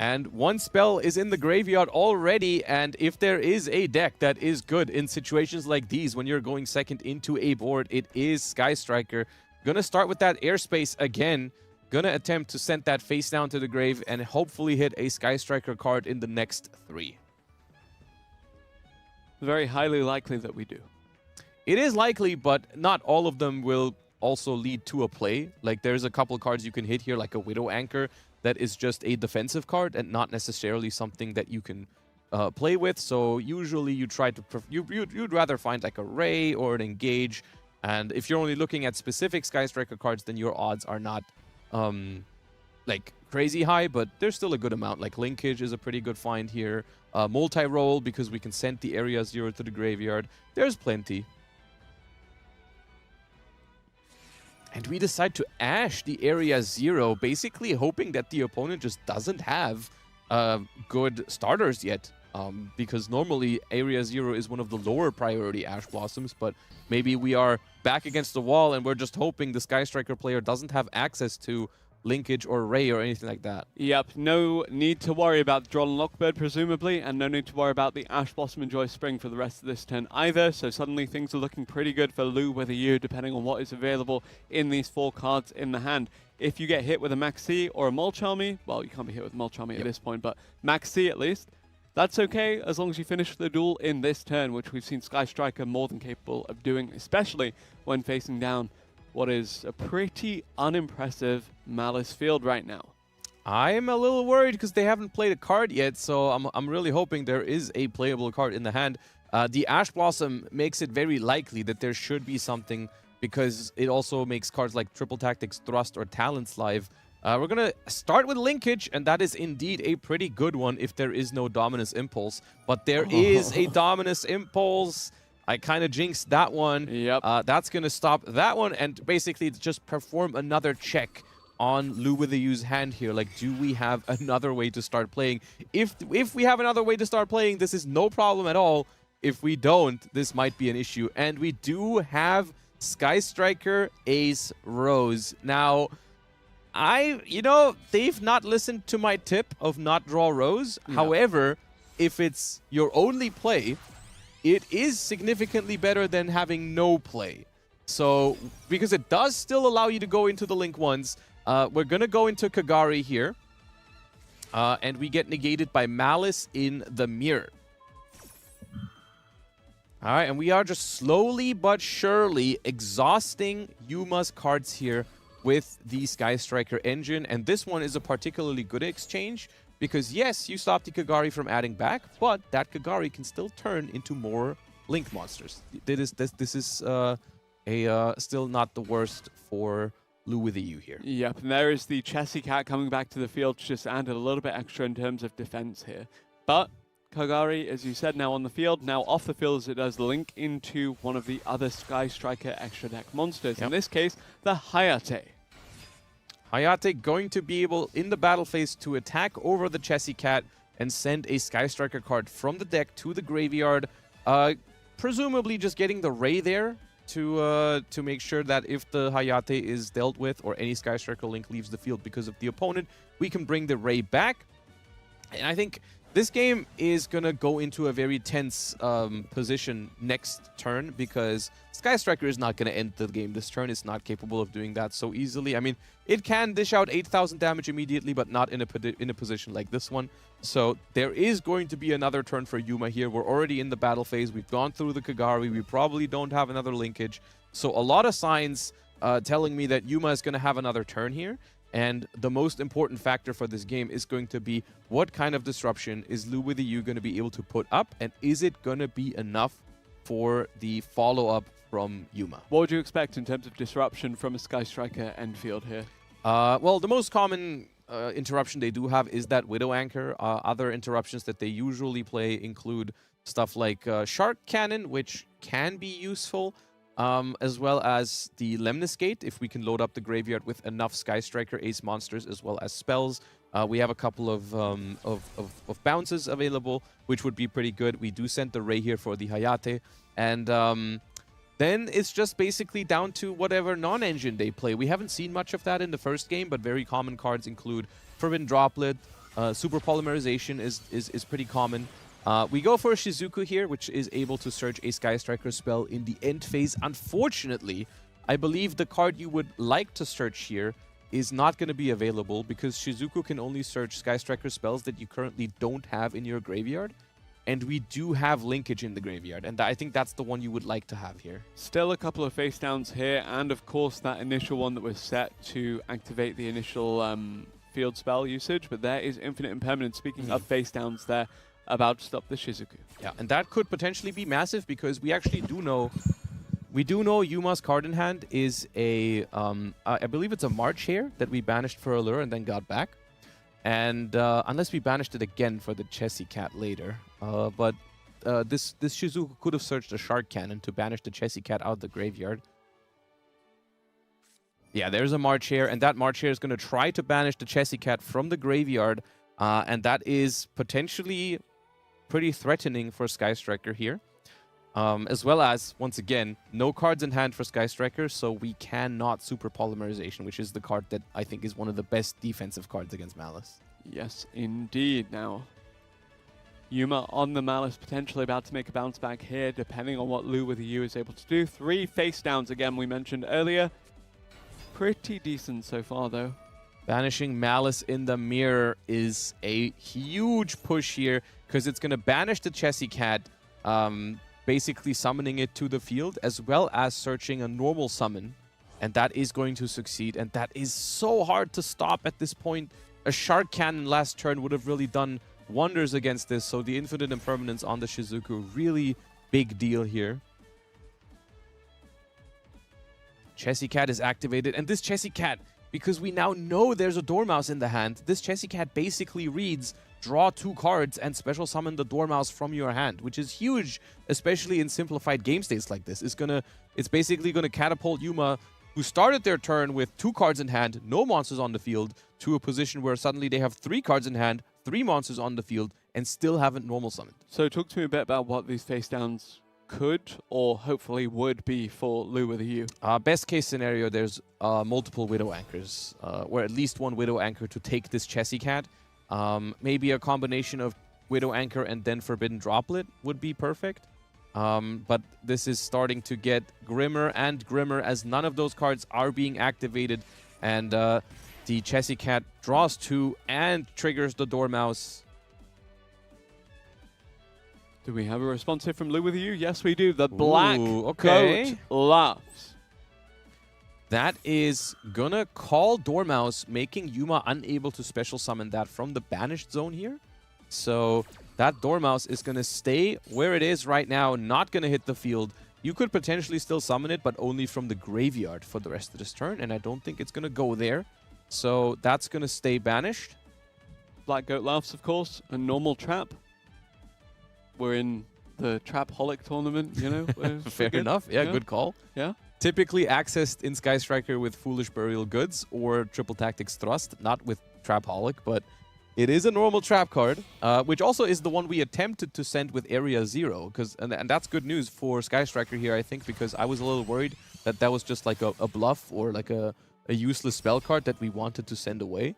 And one spell is in the graveyard already, and if there is a deck that is good in situations like these, when you're going second into a board, it is Sky Striker. Gonna start with that airspace again. Gonna attempt to send that face down to the grave and hopefully hit a Sky Striker card in the next 3. Very highly likely that we do. It is likely, but not all of them will also lead to a play. Like, there's a couple cards you can hit here, like a Widow Anchor, that is just a defensive card and not necessarily something that you can play with. So usually you try to you'd rather find like a Ray or an Engage. And if you're only looking at specific Sky Striker cards, then your odds are not like crazy high, but there's still a good amount. Like Linkage is a pretty good find here. Multi-roll, because we can send the area 0 to the graveyard. There's plenty. And we decide to Ash the area 0, basically hoping that the opponent just doesn't have good starters yet. Because normally area 0 is one of the lower priority Ash Blossoms, but maybe we are back against the wall and we're just hoping the Sky Striker player doesn't have access to Linkage or Ray or anything like that. Yep, no need to worry about Droll and Lockbird, presumably, and no need to worry about the Ash Blossom and Joy Spring for the rest of this turn either, so suddenly things are looking pretty good for Lu with a U, depending on what is available in these 4 cards in the hand. If you get hit with a Max C or a Mulcharmy, well, you can't be hit with Mulcharmy at this point, but Max C at least, that's okay as long as you finish the duel in this turn, which we've seen Sky Striker more than capable of doing, especially when facing down what is a pretty unimpressive Malice field right now. I'm a little worried because they haven't played a card yet, so I'm really hoping there is a playable card in the hand. The Ash Blossom makes it very likely that there should be something, because it also makes cards like Triple Tactics, Thrust, or Talents live. We're going to start with Linkage, and that is indeed a pretty good one if there is no Dominus Impulse. But there is a Dominus Impulse. I kind of jinxed that one. Yep. That's going to stop that one and basically just perform another check on Lu with the U's hand here. Like, do we have another way to start playing? If we have another way to start playing, this is no problem at all. If we don't, this might be an issue. And we do have Sky Striker, Ace, Rose. Now, they've not listened to my tip of not draw Rose. Yeah. However, if it's your only play, it is significantly better than having no play. So, because it does still allow you to go into the Link ones, we're going to go into Kagari here. And we get negated by Malice in the mirror. All right, and we are just slowly but surely exhausting Yuma's cards here with the Sky Striker engine. And this one is a particularly good exchange, because yes, you stop the Kagari from adding back, but that Kagari can still turn into more Link monsters. This is still not the worst for Lu with a U here. Yep, and there is the Chessy Cat coming back to the field to just add a little bit extra in terms of defense here. But Kagari, as you said, now on the field, now off the field as it does link into one of the other Sky Striker extra deck monsters. Yep. In this case, the Hayate. Hayate going to be able, in the battle phase, to attack over the Chessy Cat and send a Sky Striker card from the deck to the graveyard. Presumably just getting the Ray there to make sure that if the Hayate is dealt with or any Sky Striker Link leaves the field because of the opponent, we can bring the Ray back. And I think this game is going to go into a very tense position next turn because Sky Striker is not going to end the game this turn. It's not capable of doing that so easily. I mean, it can dish out 8,000 damage immediately, but not in a position like this one. So there is going to be another turn for Yuma here. We're already in the battle phase. We've gone through the Kagari. We probably don't have another linkage. So a lot of signs telling me that Yuma is going to have another turn here. And the most important factor for this game is going to be what kind of disruption is Lu with the U going to be able to put up, and is it going to be enough for the follow-up from Yuma? What would you expect in terms of disruption from a Sky Striker end field here? Well, the most common interruption they do have is that Widow Anchor. Other interruptions that they usually play include stuff like Shark Cannon, which can be useful. As well as the Lemnis Gate, if we can load up the graveyard with enough Sky Striker Ace monsters as well as spells. We have a couple of bounces available, which would be pretty good. We do send the Ray here for the Hayate. And then it's just basically down to whatever non-engine they play. We haven't seen much of that in the first game, but very common cards include Forbidden Droplet. Super Polymerization is pretty common. We go for a Shizuku here, which is able to search a Sky Striker spell in the end phase. Unfortunately, I believe the card you would like to search here is not going to be available because Shizuku can only search Sky Striker spells that you currently don't have in your graveyard. And we do have linkage in the graveyard, and I think that's the one you would like to have here. Still a couple of face downs here, and of course that initial one that was set to activate the initial field spell usage, but there is Infinite Impermanence. Speaking of face downs there, about to stop the Shizuku. Yeah, and that could potentially be massive because we actually do know... We do know Yuma's card in hand is a... I believe it's a March Hare that we banished for Allure and then got back. And unless we banished it again for the Chessy Cat later. But this Shizuku could have searched a Shark Cannon to banish the Chessy Cat out of the graveyard. Yeah, there's a March Hare, and that March Hare is going to try to banish the Chessy Cat from the graveyard. And that is potentially pretty threatening for Sky Striker here. As well as, once again, no cards in hand for Sky Striker, so we cannot Super Polymerization, which is the card that I think is one of the best defensive cards against Malice. Yes, indeed. Now, Yuma on the Malice, potentially about to make a bounce back here, depending on what Lu with the U is able to do. 3 face downs again, we mentioned earlier. Pretty decent so far, though. Banishing Malice in the mirror is a huge push here because it's going to banish the Chessy Cat, basically summoning it to the field, as well as searching a normal summon. And that is going to succeed, and that is so hard to stop at this point. A Shark Cannon last turn would have really done wonders against this, so the Infinite Impermanence on the Shizuku, really big deal here. Chessy Cat is activated, and this Chessy Cat, because we now know there's a Dormouse in the hand, this Chessy Cat basically reads, draw 2 cards and special summon the Dormouse from your hand, which is huge, especially in simplified game states like this. It's basically going to catapult Yuma, who started their turn with 2 cards in hand, no monsters on the field, to a position where suddenly they have 3 cards in hand, 3 monsters on the field, and still haven't normal summoned. So talk to me a bit about what these face downs could or hopefully would be for Lu with a U. Best case scenario, there's multiple Widow Anchors, or at least 1 Widow Anchor to take this Chessy Cat. Maybe a combination of Widow Anchor and then Forbidden Droplet would be perfect. But this is starting to get grimmer and grimmer as none of those cards are being activated. And the Chessy Cat draws 2 and triggers the Dormouse. Do we have a response here from Lu with a U? Yes, we do. The black okay. goat laughs. That is gonna call Dormouse, making Yuma unable to special summon that from the banished zone here. So that Dormouse is gonna stay where it is right now, not gonna hit the field. You could potentially still summon it, but only from the graveyard for the rest of this turn, and I don't think it's gonna go there. So that's gonna stay banished. Black goat laughs, of course, a normal trap. We're in the Trap-holic tournament, you know. Fair enough. Yeah, good call. Yeah. Typically accessed in Sky Striker with Foolish Burial Goods or Triple Tactics Thrust, not with Trap-holic, but It is a normal trap card, which also is the one we attempted to send with Area 0, and that's good news for Sky Striker here, I think, because I was a little worried that that was just like a bluff or like a useless spell card that we wanted to send away.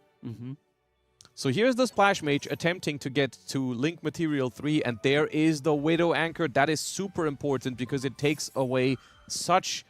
So here's the Splash Mage attempting to get to Link Material 3, and there is the Widow Anchor. That is super important because it takes away such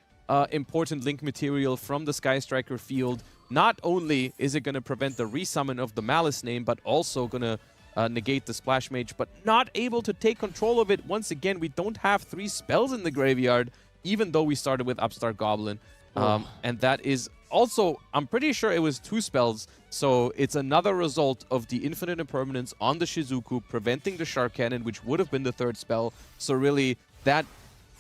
important Link Material from the Sky Striker field. Not only is it going to prevent the resummon of the Malice name, but also going to negate the Splash Mage, but not able to take control of it. Once again, we don't have 3 spells in the graveyard, even though we started with Upstart Goblin. And that is also, I'm pretty sure it was 2 spells, so it's another result of the Infinite Impermanence on the Shizuku, preventing the Shark Cannon, which would have been the 3rd spell. So really, that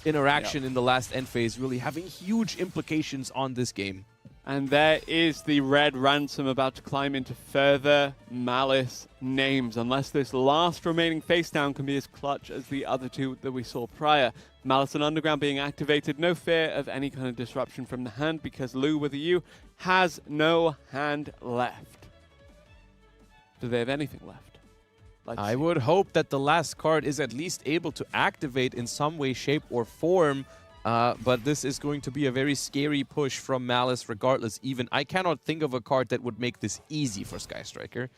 interaction in the last end phase really having huge implications on this game. And there is the Red Ransom about to climb into further Malice names, unless this last remaining face down can be as clutch as the other 2 that we saw prior. Malice and Underground being activated, no fear of any kind of disruption from the hand because Lou with a U has no hand left. Do they have anything left? I would hope that the last card is at least able to activate in some way, shape, or form. But this is going to be a very scary push from Malice regardless. Even I cannot think of a card that would make this easy for Sky Striker,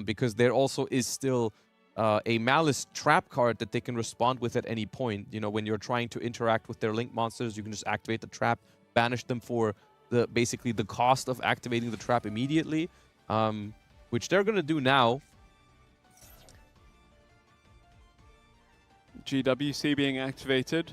because there also is still a Malice trap card that they can respond with at any point. You know, when you're trying to interact with their Link monsters, you can just activate the trap, banish them for basically the cost of activating the trap immediately, which they're going to do now. GWC being activated.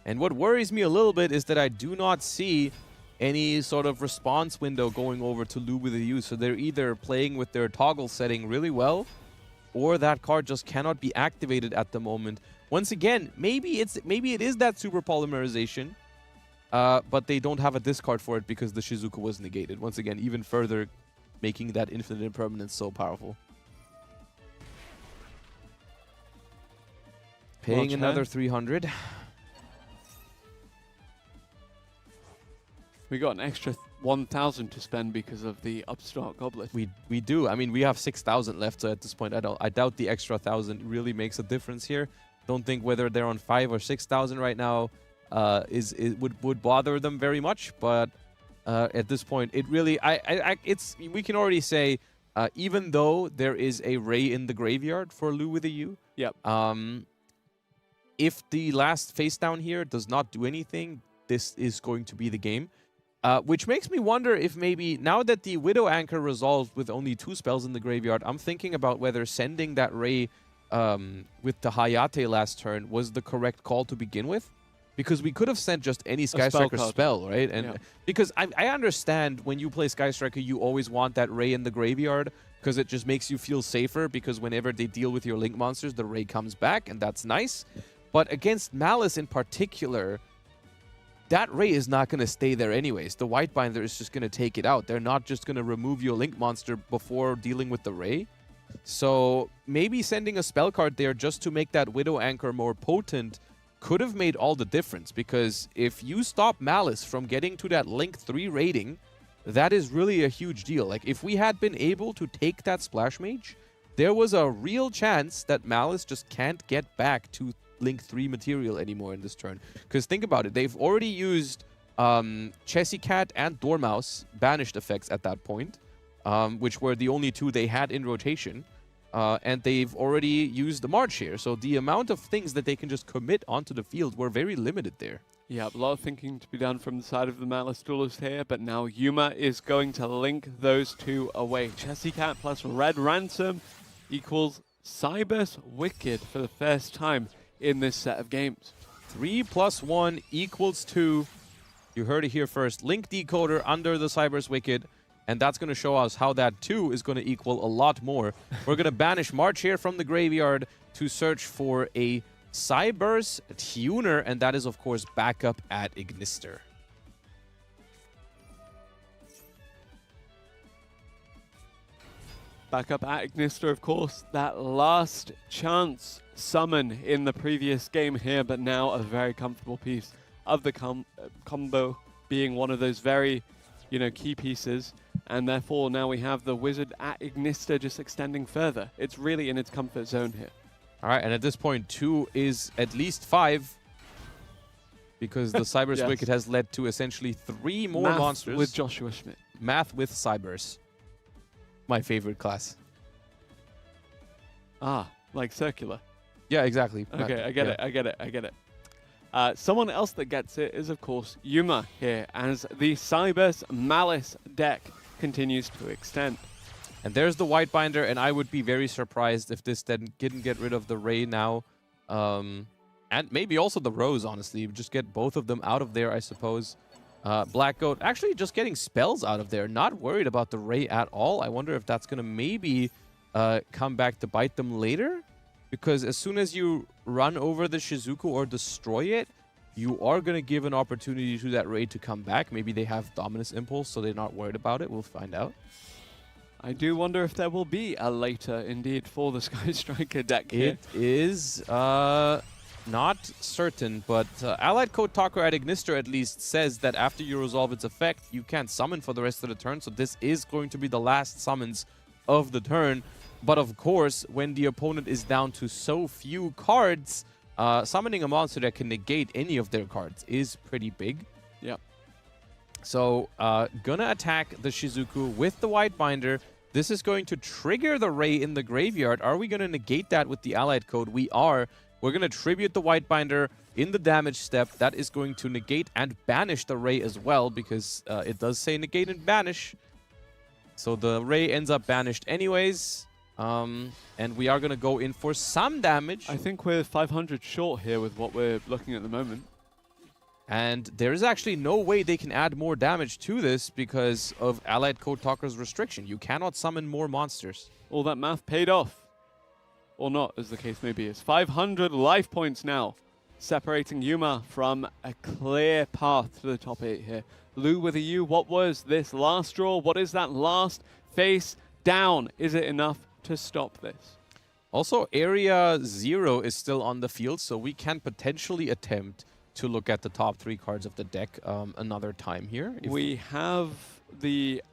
And what worries me a little bit is that I do not see any sort of response window going over to Lou with a U. So they're either playing with their toggle setting really well, or that card just cannot be activated at the moment. Once again, maybe it is that super polymerization, but they don't have a discard for it because the Shizuku was negated. Once again, even further making that Infinite Impermanence so powerful. Paying another 300. We got an extra 1,000 to spend because of the Upstart Goblet. We do. I mean, we have 6,000 left, so at this point, I doubt the extra 1,000 really makes a difference here. Don't think whether they're on 5,000 or 6,000 right now would bother them very much. But at this point, it really we can already say even though there is a Ray in the graveyard for Lou with a U. Yep. If the last face down here does not do anything, this is going to be the game. Which makes me wonder if maybe, now that the Widow Anchor resolved with only 2 spells in the graveyard, I'm thinking about whether sending that Ray with the Hayate last turn was the correct call to begin with. Because we could have sent just any Sky Striker spell, right? And because I understand when you play Sky Striker, you always want that Ray in the graveyard, because it just makes you feel safer, because whenever they deal with your Link monsters, the Ray comes back, and that's nice. But against Malice in particular, that Ray is not going to stay there anyways. The White Binder is just going to take it out. They're not just going to remove your Link monster before dealing with the Ray. So maybe sending a spell card there just to make that Widow Anchor more potent could have made all the difference. Because if you stop Malice from getting to that Link 3 rating, that is really a huge deal. Like, if we had been able to take that Splash Mage, there was a real chance that Malice just can't get back to Link 3 material anymore in this turn. Because think about it, they've already used Chessy Cat and Dormouse banished effects at that point, which were the only 2 they had in rotation. And they've already used the March here. So the amount of things that they can just commit onto the field were very limited there. Yeah, a lot of thinking to be done from the side of the Malice duelist here, but now Yuma is going to link those 2 away. Chessy Cat plus Red Ransom equals Cybers Wicked for the first time in this set of games. 3 + 1 = 2. You heard it here first. Link Decoder under the Cybers Wicked, and that's going to show us how that 2 is going to equal a lot more. We're going to banish March here from the graveyard to search for a Cybers Tuner, and that is, of course, backup at Ignister. Backup at Ignister, of course, that last chance summon in the previous game here, but now a very comfortable piece of the combo, being one of those very, key pieces. and therefore now we have the Wizard at Ignister just extending further. It's really in its comfort zone here. All right, and at this point, 2 is at least 5. Because the Cybers Yes. Wicked has led to essentially 3 more Math monsters. with Joshua Schmidt. Math with Cybers. My favorite class. Ah, like circular. Yeah, exactly. Okay, I get it. Someone else that gets it is, of course, Yuma here, as the Cybers Malice deck continues to extend. And there's the White Binder, and I would be very surprised if this didn't get rid of the Ray now. And maybe also the Rose, honestly. Just get both of them out of there, I suppose. Black Goat actually just getting spells out of there. Not worried about the Ray at all. I wonder if that's going to maybe come back to bite them later. Because as soon as you run over the Shizuku or destroy it, you are going to give an opportunity to that Ray to come back. Maybe they have Dominus Impulse, so they're not worried about it. We'll find out. I do wonder if there will be a later, indeed, for the Sky Striker deck here. It is not certain, but Allied Code Talker at Ignister at least says that after you resolve its effect, you can't summon for the rest of the turn. So this is going to be the last summons of the turn. But of course, when the opponent is down to so few cards, summoning a monster that can negate any of their cards is pretty big. Yep. So gonna attack the Shizuku with the White Binder. This is going to trigger the Ray in the graveyard. Are we going to negate that with the Allied Code? We are. We're going to tribute the White Binder in the damage step. That is going to negate and banish the Ray as well, because it does say negate and banish. So the Ray ends up banished anyways. And we are going to go in for some damage. I think we're 500 short here with what we're looking at the moment. And there is actually no way they can add more damage to this because of Allied Code Talker's restriction. You cannot summon more monsters. All that math paid off. Or not, as the case may be. It's 500 life points now, separating Yuma from a clear path to the top 8 here. Lou with a U, what was this last draw? What is that last face down? Is it enough to stop this? Also, Area 0 is still on the field, so we can potentially attempt to look at the top 3 cards of the deck another time here. We have the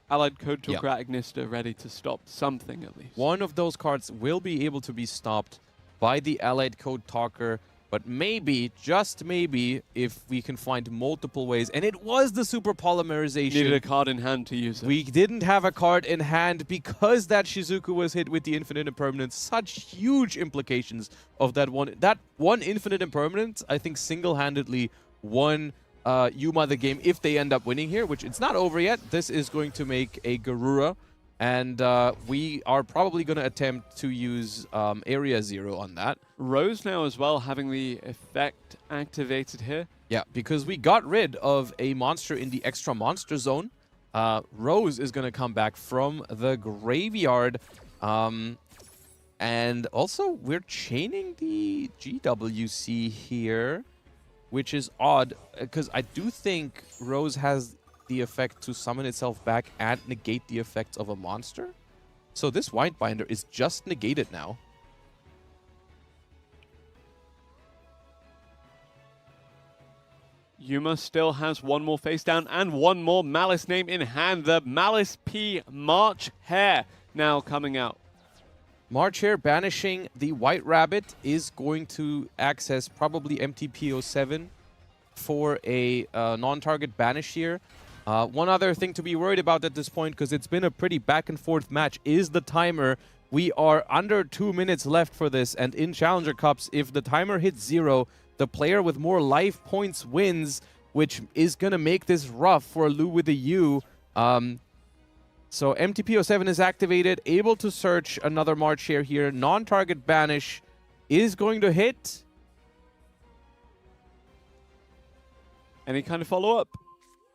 Allied Code Talker at Ignister ready to stop something at least. One of those cards will be able to be stopped by the Allied Code Talker, but maybe, just maybe, if we can find multiple ways. And it was the Super Polymerization. Needed a card in hand to use it. We didn't have a card in hand because that Shizuku was hit with the Infinite Impermanence. Such huge implications of that one. That one Infinite Impermanence, I think, single-handedly won Yuma the game if they end up winning here, which it's not over yet. This is going to make a Garura, and we are probably going to attempt to use Area 0 on that. Rose now as well having the effect activated here. Yeah, because we got rid of a monster in the extra monster zone. Rose is going to come back from the graveyard. And also, we're chaining the GWC here, which is odd, because I do think Rose has the effect to summon itself back and negate the effects of a monster. So this White Binder is just negated now. Yuma still has one more face down and one more Malice name in hand. The Malice P March Hare now coming out. March Hare banishing the White Rabbit is going to access probably MTP07 for a non-target banish here. One other thing to be worried about at this point, because it's been a pretty back-and-forth match, is the timer. We are under 2 minutes left for this, and in Challenger Cups, if the timer hits 0, the player with more life points wins, which is going to make this rough for Lou with a U. So MTP07 is activated, able to search another March Hare here. Non-target banish is going to hit. Any kind of follow-up?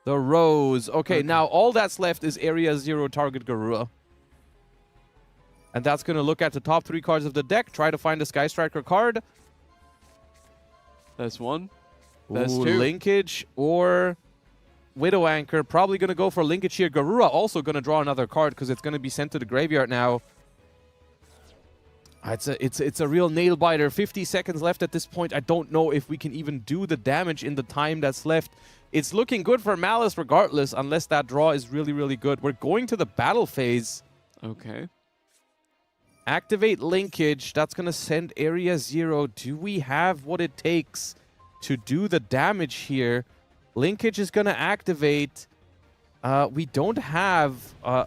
The Rose. Okay, now all that's left is Area 0 target Garura. And that's going to look at the top 3 cards of the deck, try to find a Sky Striker card. There's one. There's two. Linkage or Widow Anchor. Probably going to go for Linkage here. Garura also going to draw another card because it's going to be sent to the graveyard now. It's a real nail biter. 50 seconds left at this point. I don't know if we can even do the damage in the time that's left. it's looking good for Malice regardless, unless that draw is really, really good. We're going to the battle phase. Okay. Activate linkage. That's going to send area 0. Do we have what it takes to do the damage here? Linkage is going to activate. We don't have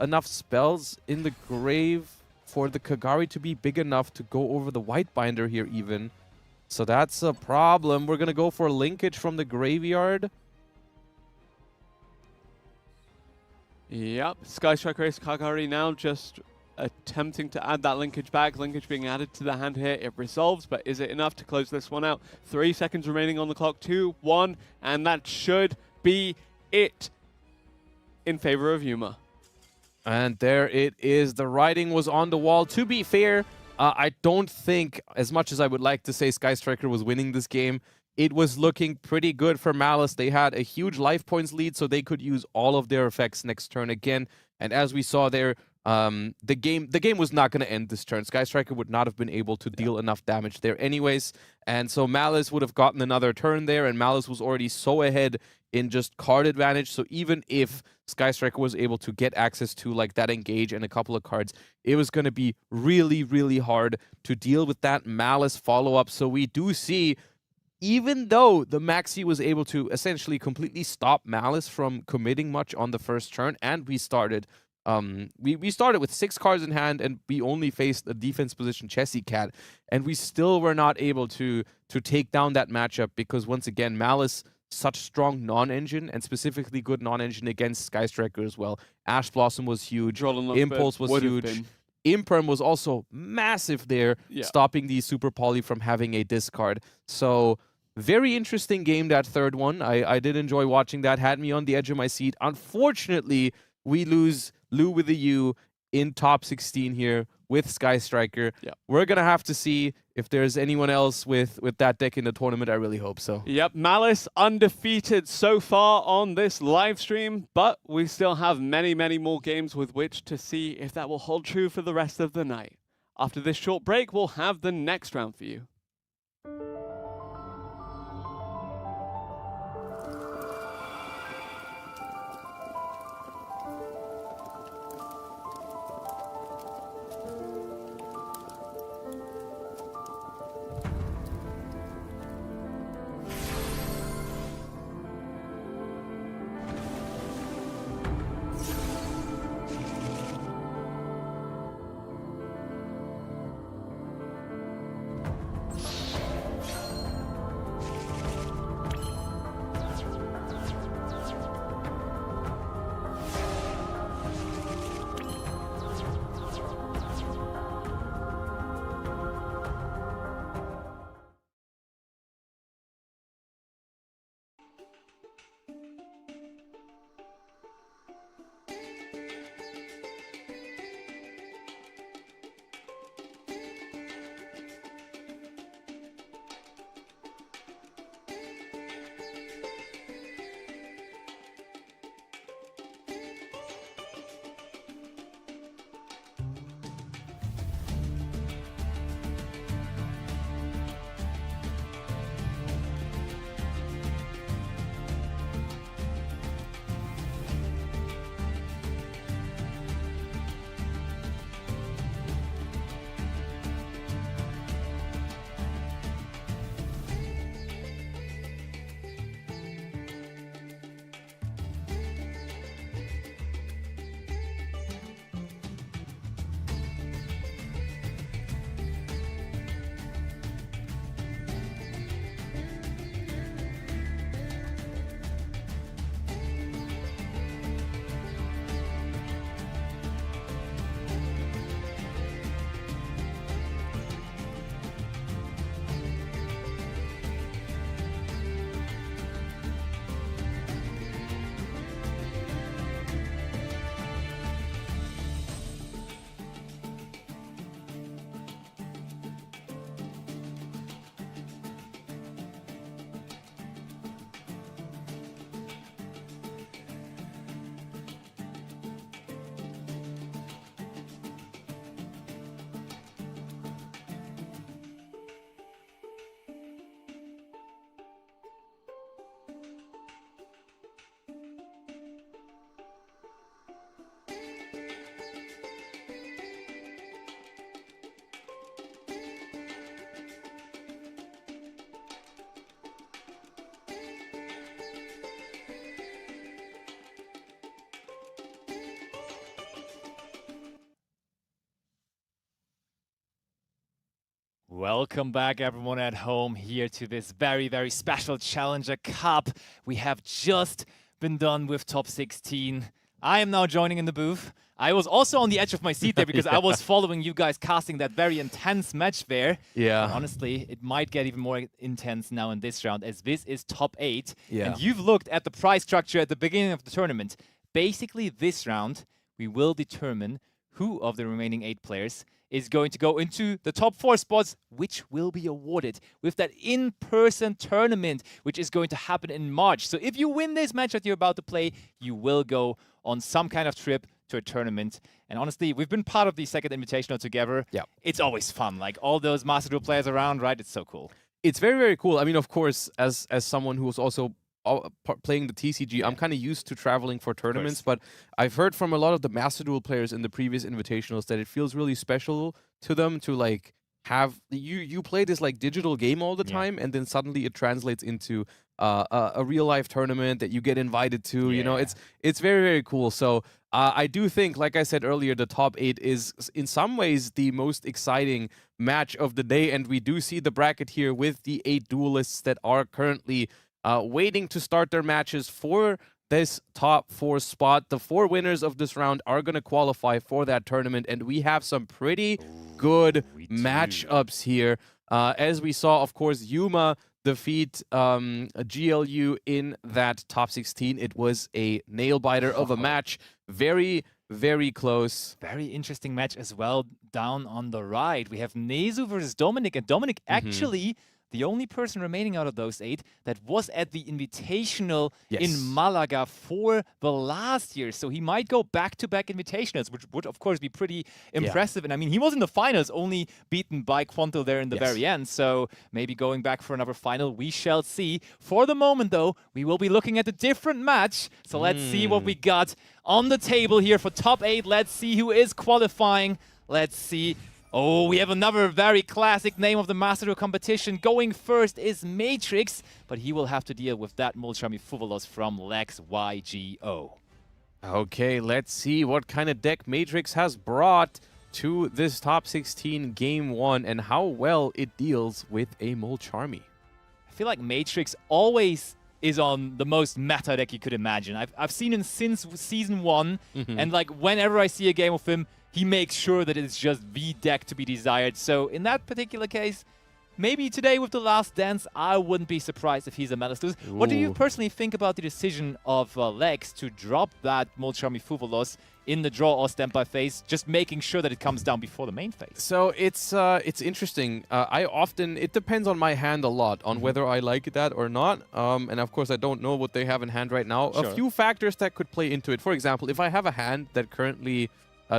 enough spells in the grave for the Kagari to be big enough to go over the white binder here even. So that's a problem. We're going to go for linkage from the graveyard. Yep. Sky Striker Ace Kagari now just attempting to add that linkage back. Linkage being added to the hand here. It resolves, but is it enough to close this one out? 3 seconds remaining on the clock. 2, 1, and that should be it in favor of Yuma. And there it is. The writing was on the wall. To be fair, I don't think, as much as I would like to say Sky Striker was winning this game, it was looking pretty good for Malice. They had a huge life points lead, so they could use all of their effects next turn again. And as we saw there, the game was not going to end this turn. Sky Striker would not have been able to deal enough damage there anyways. And so Malice would have gotten another turn there, and Malice was already so ahead in just card advantage. So even if Sky Striker was able to get access to like that engage and a couple of cards, it was going to be really, really hard to deal with that Malice follow-up. So we do see, even though the Maxi was able to essentially completely stop Malice from committing much on the first turn, and we started we started with 6 cards in hand, and we only faced a defense position Chessy Cat, and we still were not able to take down that matchup because, once again, Malice, such strong non-engine, and specifically good non-engine against Sky Striker as well. Ash Blossom was huge. Impulse was huge. Imperm was also massive there, stopping the Super Poly from having a discard. So, very interesting game, that third one. I did enjoy watching that. Had me on the edge of my seat. Unfortunately, we lose Lou with a U in top 16 here with Sky Striker. We're going to have to see if there's anyone else with that deck in the tournament. I really hope so. Yep, Malice undefeated so far on this live stream, but we still have many, many more games with which to see if that will hold true for the rest of the night. After this short break, we'll have the next round for you. Welcome back, everyone at home, here to this very, very special Challenger Cup. We have just been done with top 16. I am now joining in the booth. I was also on the edge of my seat there because I was following you guys casting that very intense match there. Yeah. And honestly, it might get even more intense now in this round, as this is top 8. Yeah. And you've looked at the prize structure at the beginning of the tournament. Basically, this round, we will determine who of the remaining 8 players is going to go into the top 4 spots, which will be awarded with that in-person tournament, which is going to happen in March. So if you win this match that you're about to play, you will go on some kind of trip to a tournament. And honestly, we've been part of the second invitational together. Yeah. It's always fun. Like all those Master Duel players around, right? It's so cool. It's very, very cool. I mean, of course, as someone who was also playing the TCG, I'm kind of used to traveling for tournaments, but I've heard from a lot of the Master Duel players in the previous invitationals that it feels really special to them to like have you play this like digital game all the time, and then suddenly it translates into a real life tournament that you get invited to. You know, it's very, very cool. So I do think, like I said earlier, the top 8 is in some ways the most exciting match of the day, and we do see the bracket here with the 8 duelists that are currently waiting to start their matches for this top 4 spot. The 4 winners of this round are going to qualify for that tournament, and we have some pretty good matchups here. As we saw, of course, Yuma defeat GLU in that top 16. It was a nail-biter of a match. Very, very close. Very interesting match as well. Down on the right, we have Nezu versus Dominic, and Dominic actually the only person remaining out of those 8 that was at the Invitational in Malaga for the last year. So he might go back-to-back Invitationals, which would, of course, be pretty impressive. And I mean, he was in the finals, only beaten by Quanto there in the very end. So maybe going back for another final, we shall see. For the moment, though, we will be looking at a different match. So let's see what we got on the table here for top 8. Let's see who is qualifying. Let's see. Oh, we have another very classic name of the Master Duel competition. Going first is Matrix, but he will have to deal with that Mulchami Fuvalos from Lex YGO. Okay, let's see what kind of deck Matrix has brought to this top 16 game 1 and how well it deals with a Mulcharmy. I feel like Matrix always is on the most meta deck you could imagine. I've seen him since season 1, and like whenever I see a game of him, he makes sure that it's just the deck to be desired. So in that particular case, maybe today with The Last Dance, I wouldn't be surprised if he's a Malice. What do you personally think about the decision of Lex to drop that Mulcharmy Fuvalos in the draw or standby phase, just making sure that it comes down before the main phase? So it's interesting. It depends on my hand a lot, on whether I like that or not. And of course, I don't know what they have in hand right now. Sure. A few factors that could play into it. For example, if I have a hand that currently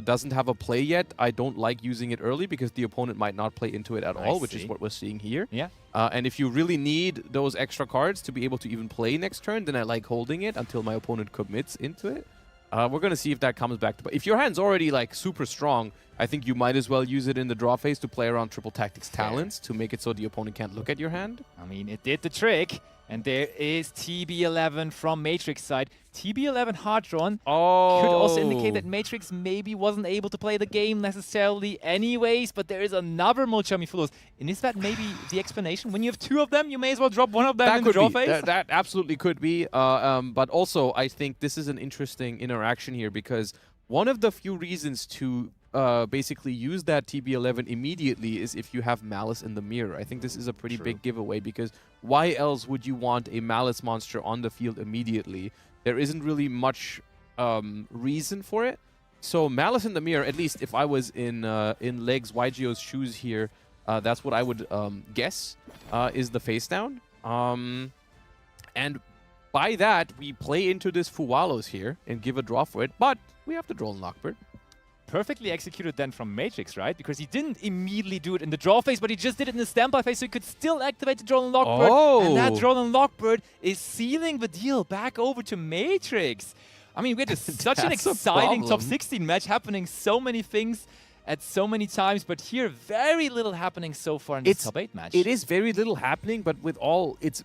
doesn't have a play yet, I don't like using it early because the opponent might not play into it at all, which is what we're seeing here. Yeah. And if you really need those extra cards to be able to even play next turn, then I like holding it until my opponent commits into it. We're going to see if that comes back. But if your hand's already like super strong, I think you might as well use it in the draw phase to play around Triple Tactics Talents to make it so the opponent can't look at your hand. I mean, it did the trick. And there is TB11 from Matrix side. TB11 hard drawn could also indicate that Matrix maybe wasn't able to play the game necessarily anyways, but there is another Mulcharmy Fuvalos. And is that maybe the explanation? When you have 2 of them, you may as well drop 1 of them in the draw phase? That absolutely could be. But also, I think this is an interesting interaction here because one of the few reasons to basically use that TB11 immediately is if you have Malice in the mirror. I think this is a pretty big giveaway because why else would you want a Malice monster on the field immediately? There isn't really much reason for it. So Malice in the mirror, at least if I was in Legs YGO's shoes here, that's what I would guess is the face down. And by that, we play into this Fuvalos here and give a draw for it, but we have to draw in Lockbird. Perfectly executed then from Matrix, right? Because he didn't immediately do it in the draw phase, but he just did it in the standby phase, so he could still activate the Droll and Lockbird. And that Droll and Lockbird is sealing the deal back over to Matrix. I mean, we had such an exciting top 16 match happening, so many things at so many times, but here very little happening so far in this top 8 match. It is very little happening, but with all it's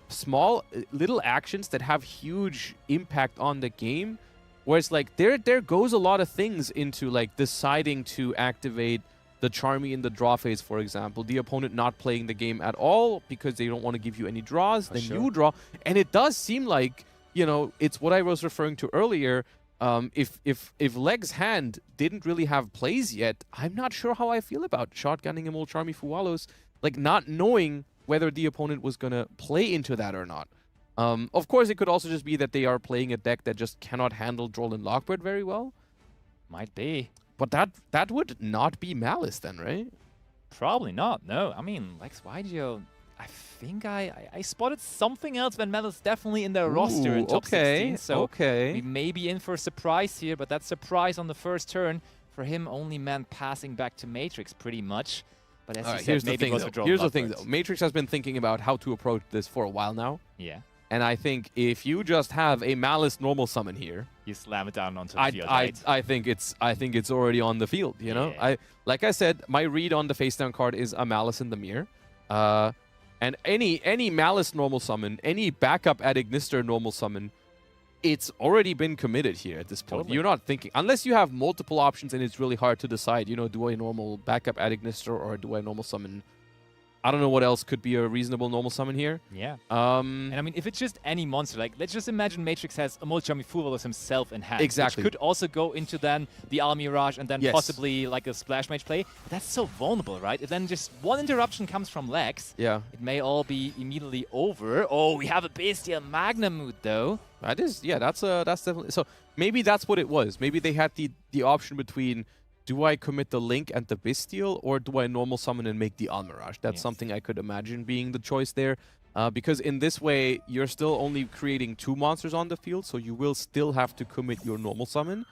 small little actions that have huge impact on the game. Whereas like there goes a lot of things into like deciding to activate the Charmy in the draw phase, for example, the opponent not playing the game at all because they don't want to give you any draws, then you draw. And it does seem like, you know, it's what I was referring to earlier. If Leg's hand didn't really have plays yet, I'm not sure how I feel about shotgunning a Molcharmy Fuwalos, like not knowing whether the opponent was going to play into that or not. Of course, it could also just be that they are playing a deck that just cannot handle Droll and Lockbird very well. Might be. But that would not be Malice then, right? Probably not, no. I mean, Lex Waigio, I think I spotted something else when Malice definitely in their roster in top 16. So we may be in for a surprise here, but that surprise on the first turn, for him, only meant passing back to Matrix pretty much. But as you said, maybe it was a draw. Here's the thing, though. Matrix has been thinking about how to approach this for a while now. Yeah. And I think if you just have a Malice normal summon here, you slam it down onto the field, right? I think it's already on the field, you know? Like I said, my read on the face down card is a Malice in the mirror. And any Malice normal summon, any backup ad Ignister normal summon, it's already been committed here at this point. Totally. You're not thinking, unless you have multiple options and it's really hard to decide, you know, do I normal backup ad Ignister or do I normal summon? I don't know what else could be a reasonable normal summon here. Yeah. And I mean, if it's just any monster, like let's just imagine Matrix has a Molcharmy Fuwalos himself in hand. Exactly. Which could also go into then the Almirage and then possibly like a Splash Mage play. But that's so vulnerable, right? If then just one interruption comes from Lex, it may all be immediately over. Oh, we have a Bestial Magnamute though. That is, yeah, that's definitely, so maybe that's what it was. Maybe they had the option between, do I commit the Link and the Bestial, or do I normal summon and make the Almirage? That's something I could imagine being the choice there. Because in this way, you're still only creating 2 monsters on the field, so you will still have to commit your normal summon.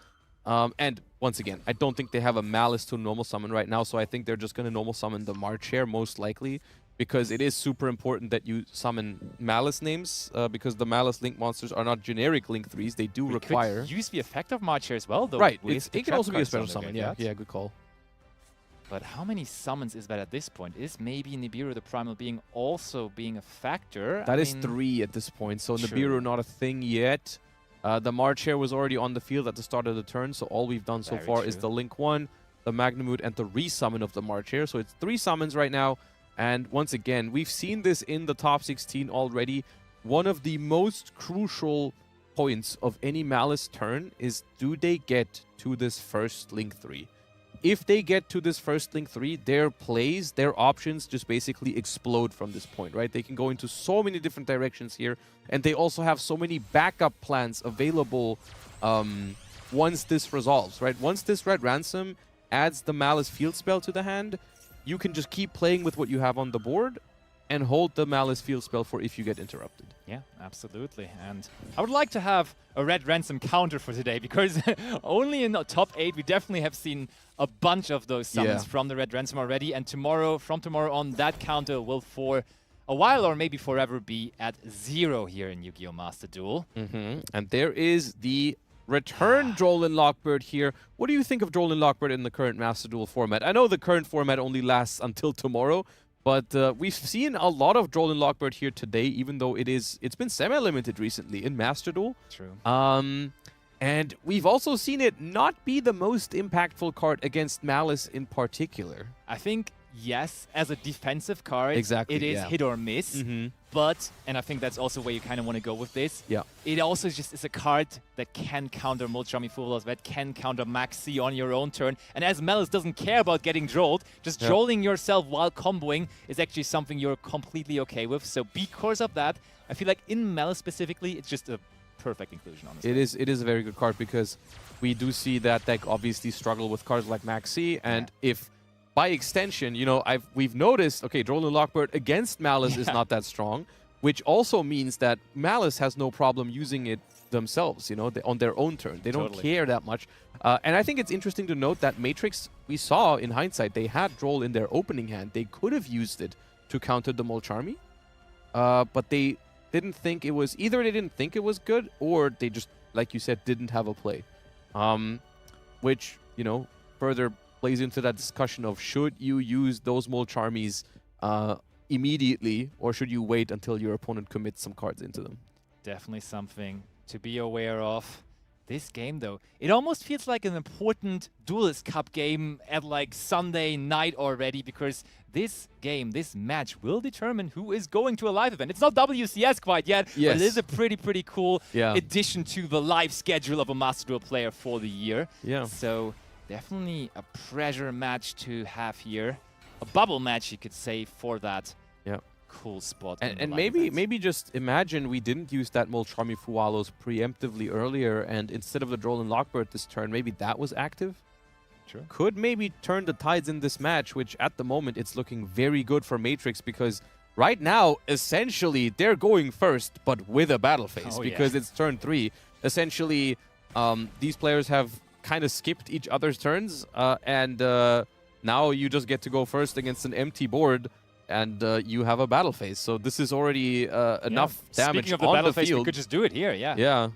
And once again, I don't think they have a Malice to normal summon right now, so I think they're just going to normal summon the March Hare, most likely. Because it is super important that you summon Malice names, because the Malice Link monsters are not generic Link 3s. They do require... Could use the effect of March Hare as well, though. Right, it can also be a special summon, yeah, good call. But how many summons is that at this point? Is maybe Nibiru, the Primal Being, also being a factor? That is 3 at this point, so Nibiru not a thing yet. The March Hare was already on the field at the start of the turn, so all we've done so far is the Link 1, the Magnamute, and the resummon of the March Hare. So it's 3 summons right now. And once again, we've seen this in the top 16 already. One of the most crucial points of any Malice turn is, do they get to this first Link 3? If they get to this first Link 3, their plays, their options just basically explode from this point, right? They can go into so many different directions here, and they also have so many backup plans available once this resolves, right? Once this Red Ransom adds the Malice field spell to the hand, you can just keep playing with what you have on the board and hold the Malice field spell for if you get interrupted. Yeah, absolutely. And I would like to have a Red Ransom counter for today, because only in the top 8 we definitely have seen a bunch of those summons from the Red Ransom already. And tomorrow, from tomorrow on, that counter will for a while or maybe forever be at 0 here in Yu-Gi-Oh! Master Duel. And there is the return Droll and Lockbird here. What do you think of Droll and Lockbird in the current Master Duel format? I know the current format only lasts until tomorrow, but we've seen a lot of Droll and Lockbird here today, even though it's been semi-limited recently in Master Duel. True. And we've also seen it not be the most impactful card against Malice in particular. I think, yes, as a defensive card, it is hit or miss. But, and I think that's also where you kind of want to go with this, it also just is a card that can counter Molcharmy Fuwalos, that can counter Maxi on your own turn. And as Malice doesn't care about getting drolled, just drolling yourself while comboing is actually something you're completely okay with. So because of that, I feel like in Malice specifically, it's just a perfect inclusion, honestly. It is a very good card, because we do see that deck obviously struggle with cards like Maxi, and if by extension, you know, we've noticed, okay, Droll and Lockbird against Malice is not that strong, which also means that Malice has no problem using it themselves, you know, on their own turn. They don't care that much. And I think it's interesting to note that Matrix, we saw in hindsight, they had Droll in their opening hand. They could have used it to counter the Molcharmy, but they didn't think it was, either they didn't think it was good, or they just, like you said, didn't have a play. Which, you know, further plays into that discussion of, should you use those Molcharmies immediately, or should you wait until your opponent commits some cards into them? Definitely something to be aware of. This game, though, it almost feels like an important Duelist Cup game at like Sunday night already, because this game, this match will determine who is going to a live event. It's not WCS quite yet, but it is a pretty cool addition to the live schedule of a Master Duel player for the year. So definitely a pressure match to have here. A bubble match, you could say, for that cool spot. And maybe just imagine we didn't use that Moltrami Fualos preemptively earlier, and instead of the Droll and Lockbird this turn, maybe that was active. True. Could maybe turn the tides in this match, which at the moment it's looking very good for Matrix, because right now, essentially, they're going first, but with a battle phase, because it's turn 3. Essentially, these players have kind of skipped each other's turns, and now you just get to go first against an empty board, and you have a battle phase. So this is already enough damage Speaking of the on battle the phase, field. we could just do it here, Yeah.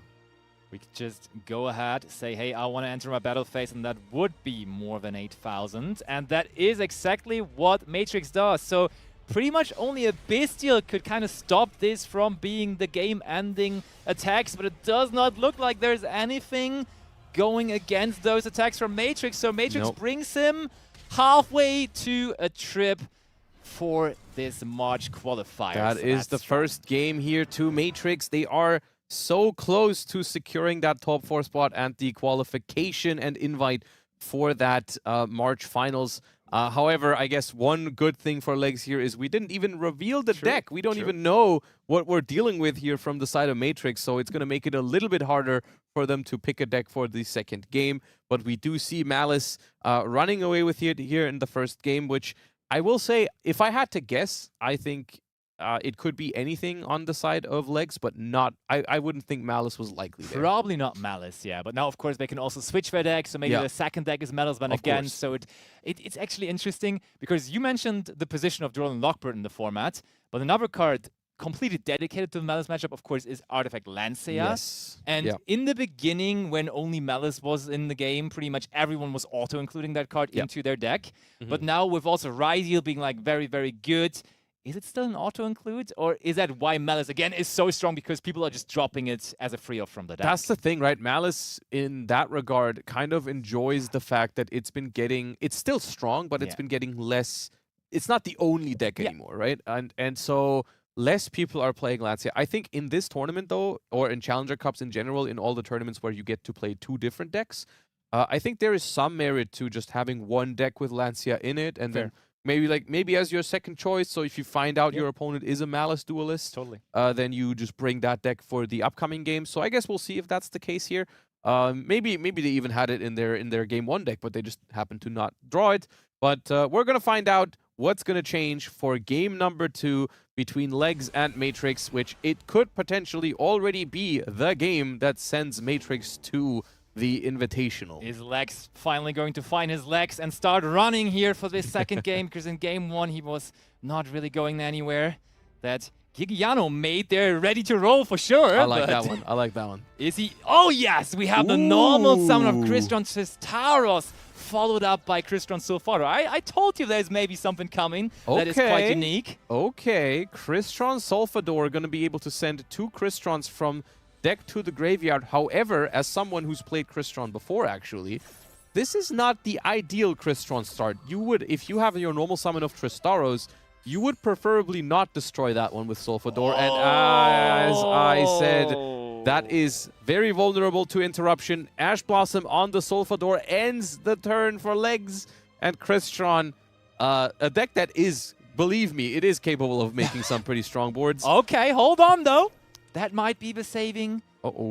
We could just go ahead, say, hey, I want to enter my battle phase, and that would be more than 8,000. And that is exactly what Matrix does. So pretty much only a Bestial could kind of stop this from being the game-ending attacks, but it does not look like there's anything going against those attacks from Matrix. So Matrix brings him halfway to a trip for this March qualifier. That is the first game here to Matrix. They are so close to securing that top 4 spot and the qualification and invite for that March finals. However, I guess one good thing for Legs here is we didn't even reveal the deck. We don't even know what we're dealing with here from the side of Matrix, so it's going to make it a little bit harder for them to pick a deck for the second game. But we do see Malice running away with it here in the first game, which I will say, if I had to guess, I think it could be anything on the side of Legs, but not. I wouldn't think Malice was likely there. Probably not Malice, yeah. But now, of course, they can also switch their deck, so maybe the second deck is Malice then again. So it's actually interesting, because you mentioned the position of Droll and Lockbird in the format, but another card completely dedicated to the Malice matchup, of course, is Artifact Lancea. And in the beginning, when only Malice was in the game, pretty much everyone was auto-including that card into their deck. But now with also Ryzeal being like very, very good, is it still an auto-include? Or is that why Malice, again, is so strong, because people are just dropping it as a free-off from the deck? That's the thing, right? Malice, in that regard, kind of enjoys the fact that it's been getting... It's still strong, but it's been getting less... It's not the only deck anymore, right? And so less people are playing Lancea. I think in this tournament, though, or in Challenger Cups in general, in all the tournaments where you get to play 2 different decks, I think there is some merit to just having one deck with Lancea in it, and then maybe as your second choice. So if you find out your opponent is a Malice duelist, then you just bring that deck for the upcoming game. So I guess we'll see if that's the case here. Maybe they even had it in their game 1 deck, but they just happened to not draw it. But we're gonna find out what's gonna change for game number 2 between Legs and Matrix, which it could potentially already be the game that sends Matrix to the Invitational. Is Legs finally going to find his legs and start running here for this second game? Because in game 1 he was not really going anywhere. That Gigiano made there, ready to roll for sure. I like that one. I like that one. Is he? Oh yes, we have the normal summon of Crystron Sistaros, followed up by Crystron Sulfaro. I told you there's maybe something coming that is quite unique. Okay, Crystron Sulfador going to be able to send 2 Crystrons from deck to the graveyard. However, as someone who's played Crystron before, actually, this is not the ideal Crystron start. You would, if you have your normal summon of Tristaros, you would preferably not destroy that one with Sulfador. And as I said, that is very vulnerable to interruption. Ash Blossom on the Sulfador ends the turn for Legs and Crystron. A deck that is, believe me, it is capable of making some pretty strong boards. Okay, hold on though. That might be the saving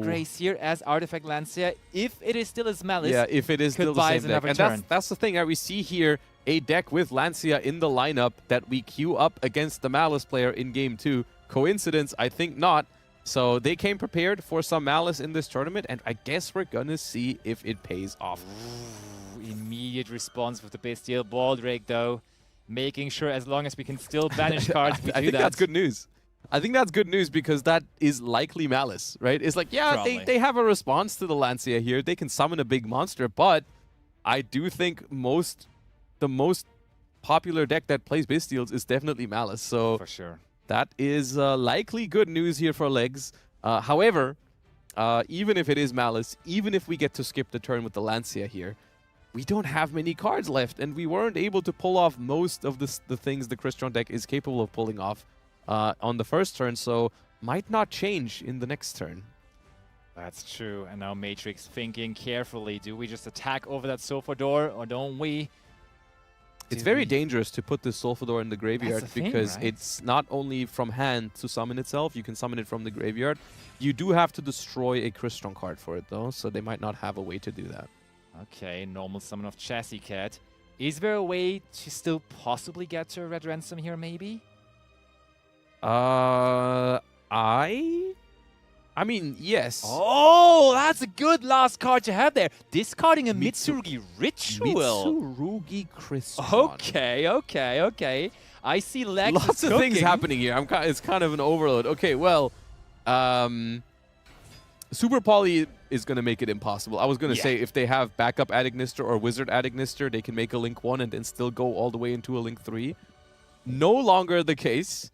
grace here as Artifact Lancea, if it is still as Malice. Yeah, if it is still the same deck. And that's the thing, we see here a deck with Lancea in the lineup that we queue up against the Malice player in game 2. Coincidence? I think not. So they came prepared for some Malice in this tournament, and I guess we're gonna see if it pays off. Ooh, immediate response with the Bestial Baldrake though, making sure as long as we can still banish cards, we I think that's good news. I think that's good news, because that is likely Malice, right? It's like, yeah, they have a response to the Lancea here. They can summon a big monster, but I do think the most popular deck that plays Bestials is definitely Malice. So for sure, that is likely good news here for Legs. However, even if it is Malice, even if we get to skip the turn with the Lancia here, we don't have many cards left, and we weren't able to pull off most of the things the Crystron deck is capable of pulling off on the first turn, so might not change in the next turn. That's true. And now Matrix thinking carefully. Do we just attack over that sofa door, or don't we? It's very dangerous to put this Sulfador in the graveyard because right? it's not only from hand to summon itself, you can summon it from the graveyard. You do have to destroy a Crystron card for it, though, so they might not have a way to do that. Okay, normal summon of Chassis Cat. Is there a way to still possibly get to a Red Ransom here, maybe? I mean, yes. Oh, that's a good last card to have there. Discarding a Mitsurugi Ritual. Mitsurugi Crystron. Okay. I see Lex Lots of things happening here. It's kind of an overload. Okay, well, Super Poly is going to make it impossible. I was going to say if they have backup Adignister or Wizard Adignister, they can make a Link 1 and then still go all the way into a Link 3. No longer the case.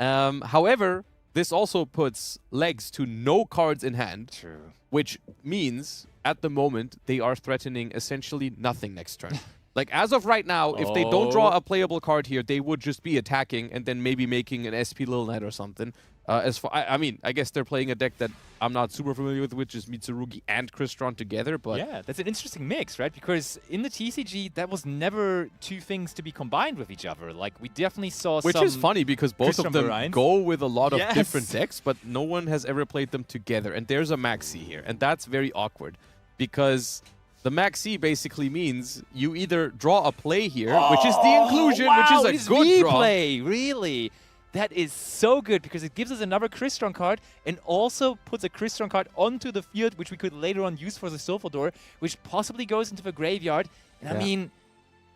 However, this also puts legs to no cards in hand. True. Which means, at the moment, they are threatening essentially nothing next turn. Like, as of right now, if they don't draw a playable card here, they would just be attacking and then maybe making an SP Lil Knight or something. I mean, I guess they're playing a deck that I'm not super familiar with, which is Mitsurugi and Crystron together, but... Yeah, that's an interesting mix, right? Because in the TCG, that was never two things to be combined with each other. Like, we definitely saw Which is funny, because both of them variants go with a lot of different decks, but no one has ever played them together. And there's a Maxi here, and that's very awkward, because... The Maxi basically means you either draw a play here, which is the inclusion, which is a good draw. Play, really. That is so good because it gives us another Crystron card and also puts a Crystron card onto the field, which we could later on use for the Sulfador, which possibly goes into the graveyard. And I mean,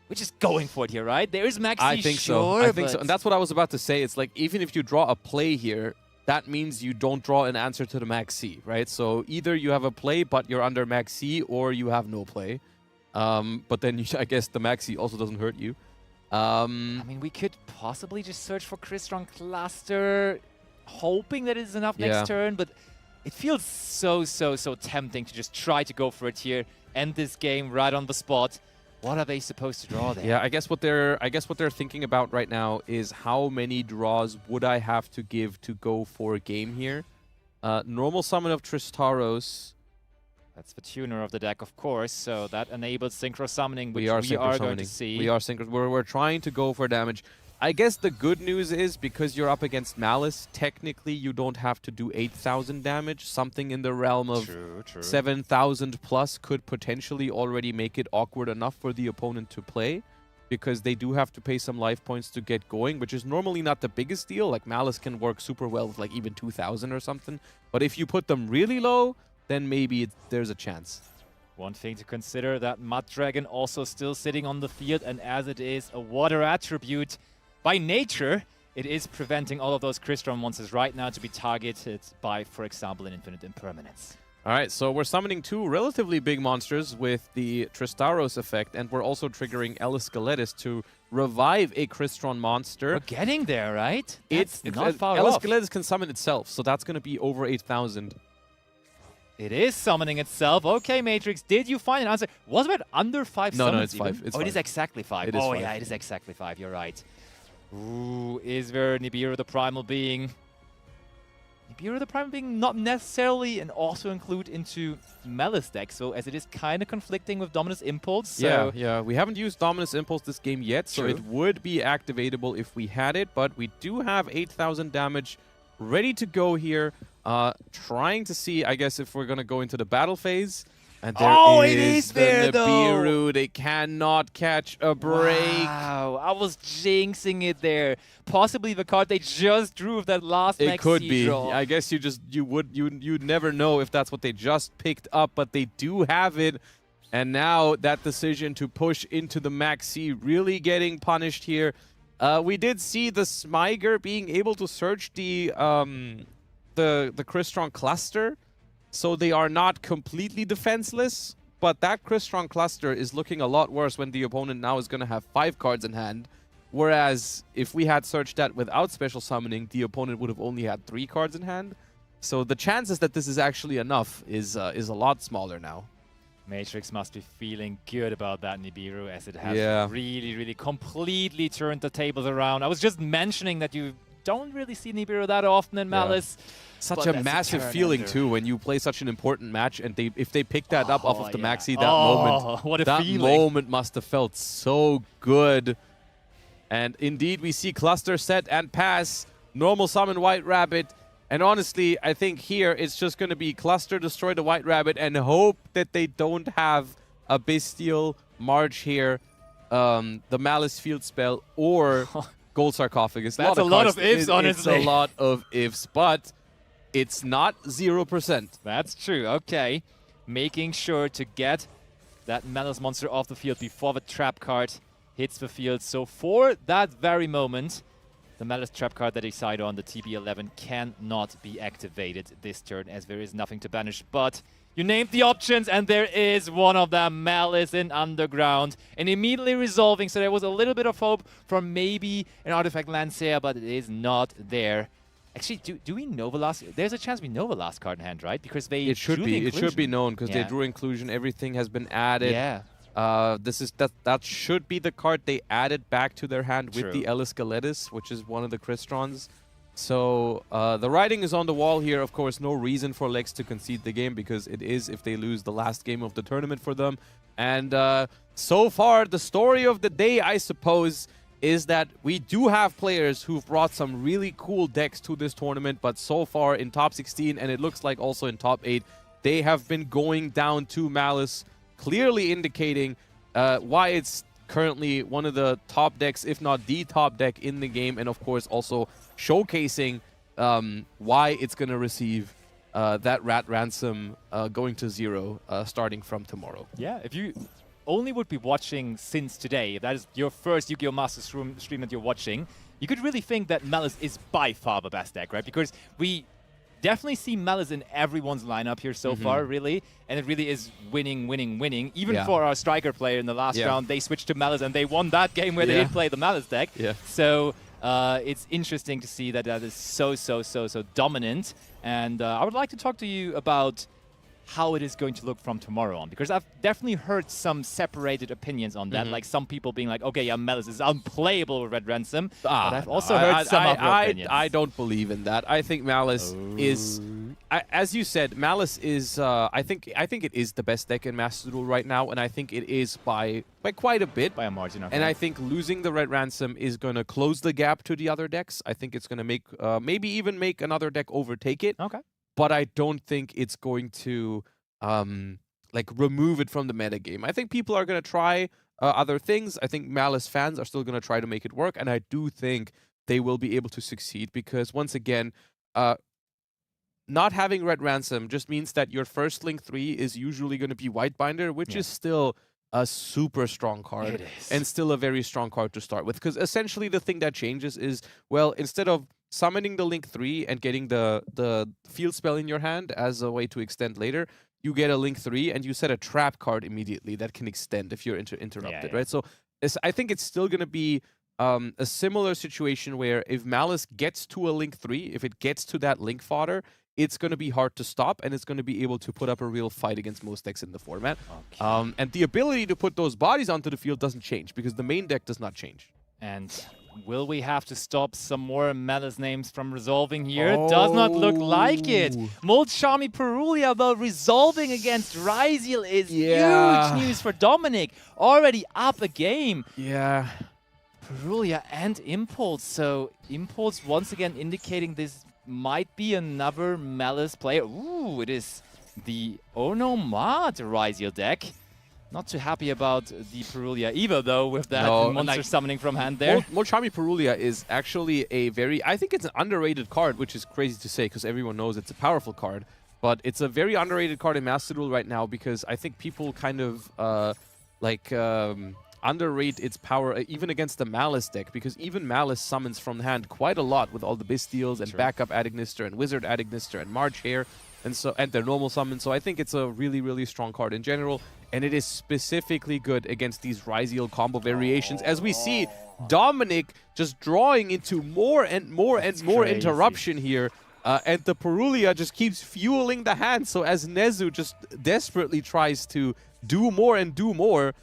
we're just going for it here, right? There is Maxi, I think so. I think so. And that's what I was about to say. It's like, even if you draw a play here, that means you don't draw an answer to the Max C, right? So either you have a play, but you're under Max C, or you have no play. But then I guess the Max C also doesn't hurt you. I mean, we could possibly just search for Crystron Cluster, hoping that it's enough next turn, but it feels so tempting to just try to go for it here, end this game right on the spot. What are they supposed to draw there? Yeah, I guess what they're thinking about right now is how many draws would I have to give to go for a game here. Normal summon of Tristaros. That's the tuner of the deck, of course, so that enables synchro summoning, which we are going to see. We are synchro. We're trying to go for damage. I guess the good news is, because you're up against Malice, technically you don't have to do 8,000 damage. Something in the realm of 7,000 plus could potentially already make it awkward enough for the opponent to play, because they do have to pay some life points to get going, which is normally not the biggest deal. Like, Malice can work super well with like even 2,000 or something. But if you put them really low, then maybe there's a chance. One thing to consider, that Mud Dragon also still sitting on the field, and as it is a water attribute, by nature, it is preventing all of those Crystron monsters right now to be targeted by, for example, an Infinite Impermanence. All right, so we're summoning two relatively big monsters with the Tristaros effect, and we're also triggering Eliscaletus to revive a Crystron monster. We're getting there, right? It's not far off. Eliscaletus can summon itself, so that's going to be over 8,000. It is summoning itself. Okay, Matrix, did you find an answer? Was it under 5 summons? No, it's 5. It's 5. It is exactly 5. It is 5. Yeah, it is exactly 5. You're right. Ooh, is there Nibiru the Primal Being? Nibiru the Primal Being not necessarily and also include into Malice deck, so as it is kind of conflicting with Dominus Impulse. So yeah. We haven't used Dominus Impulse this game yet, so it would be activatable if we had it, but we do have 8,000 damage ready to go here. Trying to see, I guess, if we're going to go into the battle phase. And there is the Nibiru. They cannot catch a break. Wow, I was jinxing it there. Possibly the card they just drew with that last Maxi It could be. draw. I guess you'd never know if that's what they just picked up, but they do have it. And now that decision to push into the Maxi really getting punished here. We did see the Smyger being able to search the Crystron cluster. So they are not completely defenseless, but that Crystron cluster is looking a lot worse when the opponent now is going to have 5 cards in hand. Whereas if we had searched that without special summoning, the opponent would have only had 3 cards in hand. So the chances that this is actually enough is a lot smaller now. Matrix must be feeling good about that Nibiru, as it has really, really completely turned the tables around. I was just mentioning that you don't really see Nibiru that often in Malice. Such a massive feeling too when you play such an important match, and if they pick that up off of the maxi, that moment must have felt so good. And indeed, we see cluster set and pass, normal summon White Rabbit. And honestly, I think here it's just going to be cluster, destroy the White Rabbit, and hope that they don't have a Bestial March here, the Malice Field Spell, or Gold Sarcophagus. That's a lot of ifs, honestly. It's a lot of ifs, but it's not 0%. That's true. Okay. Making sure to get that Malice monster off the field before the trap card hits the field. So for that very moment, the Malice trap card that they decide on, the TB11, cannot be activated this turn, as there is nothing to banish. But you named the options, and there is one of them, Malice in Underground, and immediately resolving. So there was a little bit of hope for maybe an Artifact Lancea, but it is not there. Actually, do we know the last? There's a chance we know the last card in hand, right? Because they it should be known because they drew inclusion. Everything has been added. Yeah. That should be the card they added back to their hand with the Eliscaletis, which is one of the Cristrons. So the writing is on the wall here. Of course, no reason for Lex to concede the game, because it is if they lose the last game of the tournament for them. And so far, the story of the day, I suppose, is that we do have players who've brought some really cool decks to this tournament, but so far in top 16, and it looks like also in top 8, they have been going down to Malice, clearly indicating why it's currently one of the top decks, if not the top deck in the game, and of course also showcasing why it's going to receive that Rat Ransom going to 0 starting from tomorrow. Yeah, if you only would be watching since today, if that is your first Yu-Gi-Oh! Master stream that you're watching, you could really think that Malice is by far the best deck, right? Because we definitely see Malice in everyone's lineup here so far, really. And it really is winning, winning, winning. Even for our striker player in the last round, they switched to Malice and they won that game where they didn't play the Malice deck. So it's interesting to see that that is so dominant. And I would like to talk to you about how it is going to look from tomorrow on, because I've definitely heard some separated opinions on that, like some people being like, okay, yeah, Malice is unplayable with Red Ransom, but I've also heard some other opinions. I don't believe in that. I think Malice is, as you said, Malice is, I think it is the best deck in Master Duel right now, and I think it is by quite a bit. By a margin, okay. And I think losing the Red Ransom is going to close the gap to the other decks. I think it's going to make, maybe even make another deck overtake it. Okay. But I don't think it's going to like remove it from the metagame. I think people are going to try other things. I think Malice fans are still going to try to make it work, and I do think they will be able to succeed, because once again, not having Red Ransom just means that your first Link 3 is usually going to be Whitebinder, which is still a super strong card and still a very strong card to start with, because essentially the thing that changes is, well, instead of summoning the Link 3 and getting the field spell in your hand as a way to extend later, you get a Link 3 and you set a trap card immediately that can extend if you're interrupted, right? So I think it's still going to be a similar situation where if Malice gets to a Link 3, if it gets to that Link fodder, it's going to be hard to stop, and it's going to be able to put up a real fight against most decks in the format. And the ability to put those bodies onto the field doesn't change, because the main deck does not change. And will we have to stop some more Malice names from resolving here? Does not look like it. Molchami Perulia, though, resolving against Ryziel is huge news for Dominic. Already up a game. Yeah. Perulia and Impulse. So Impulse once again indicating this might be another Malice player. Ooh, it is the Onomad Ryziel deck. Not too happy about the Perulia either, though, with that monster summoning from hand there. Molchami Perulia is actually a very, I think it's an underrated card, which is crazy to say because everyone knows it's a powerful card. But it's a very underrated card in Master Duel right now, because I think people kind of underrate its power even against the Malice deck, because even Malice summons from hand quite a lot with all the Bestials and backup Adignister and Wizard Adignister and March here. And their normal summon. So I think it's a really, really strong card in general. And it is specifically good against these Ryziel combo variations. As we see Dominic just drawing into more and more and more interruption here. And the Perulia just keeps fueling the hand. So as Nezu just desperately tries to do more and do more,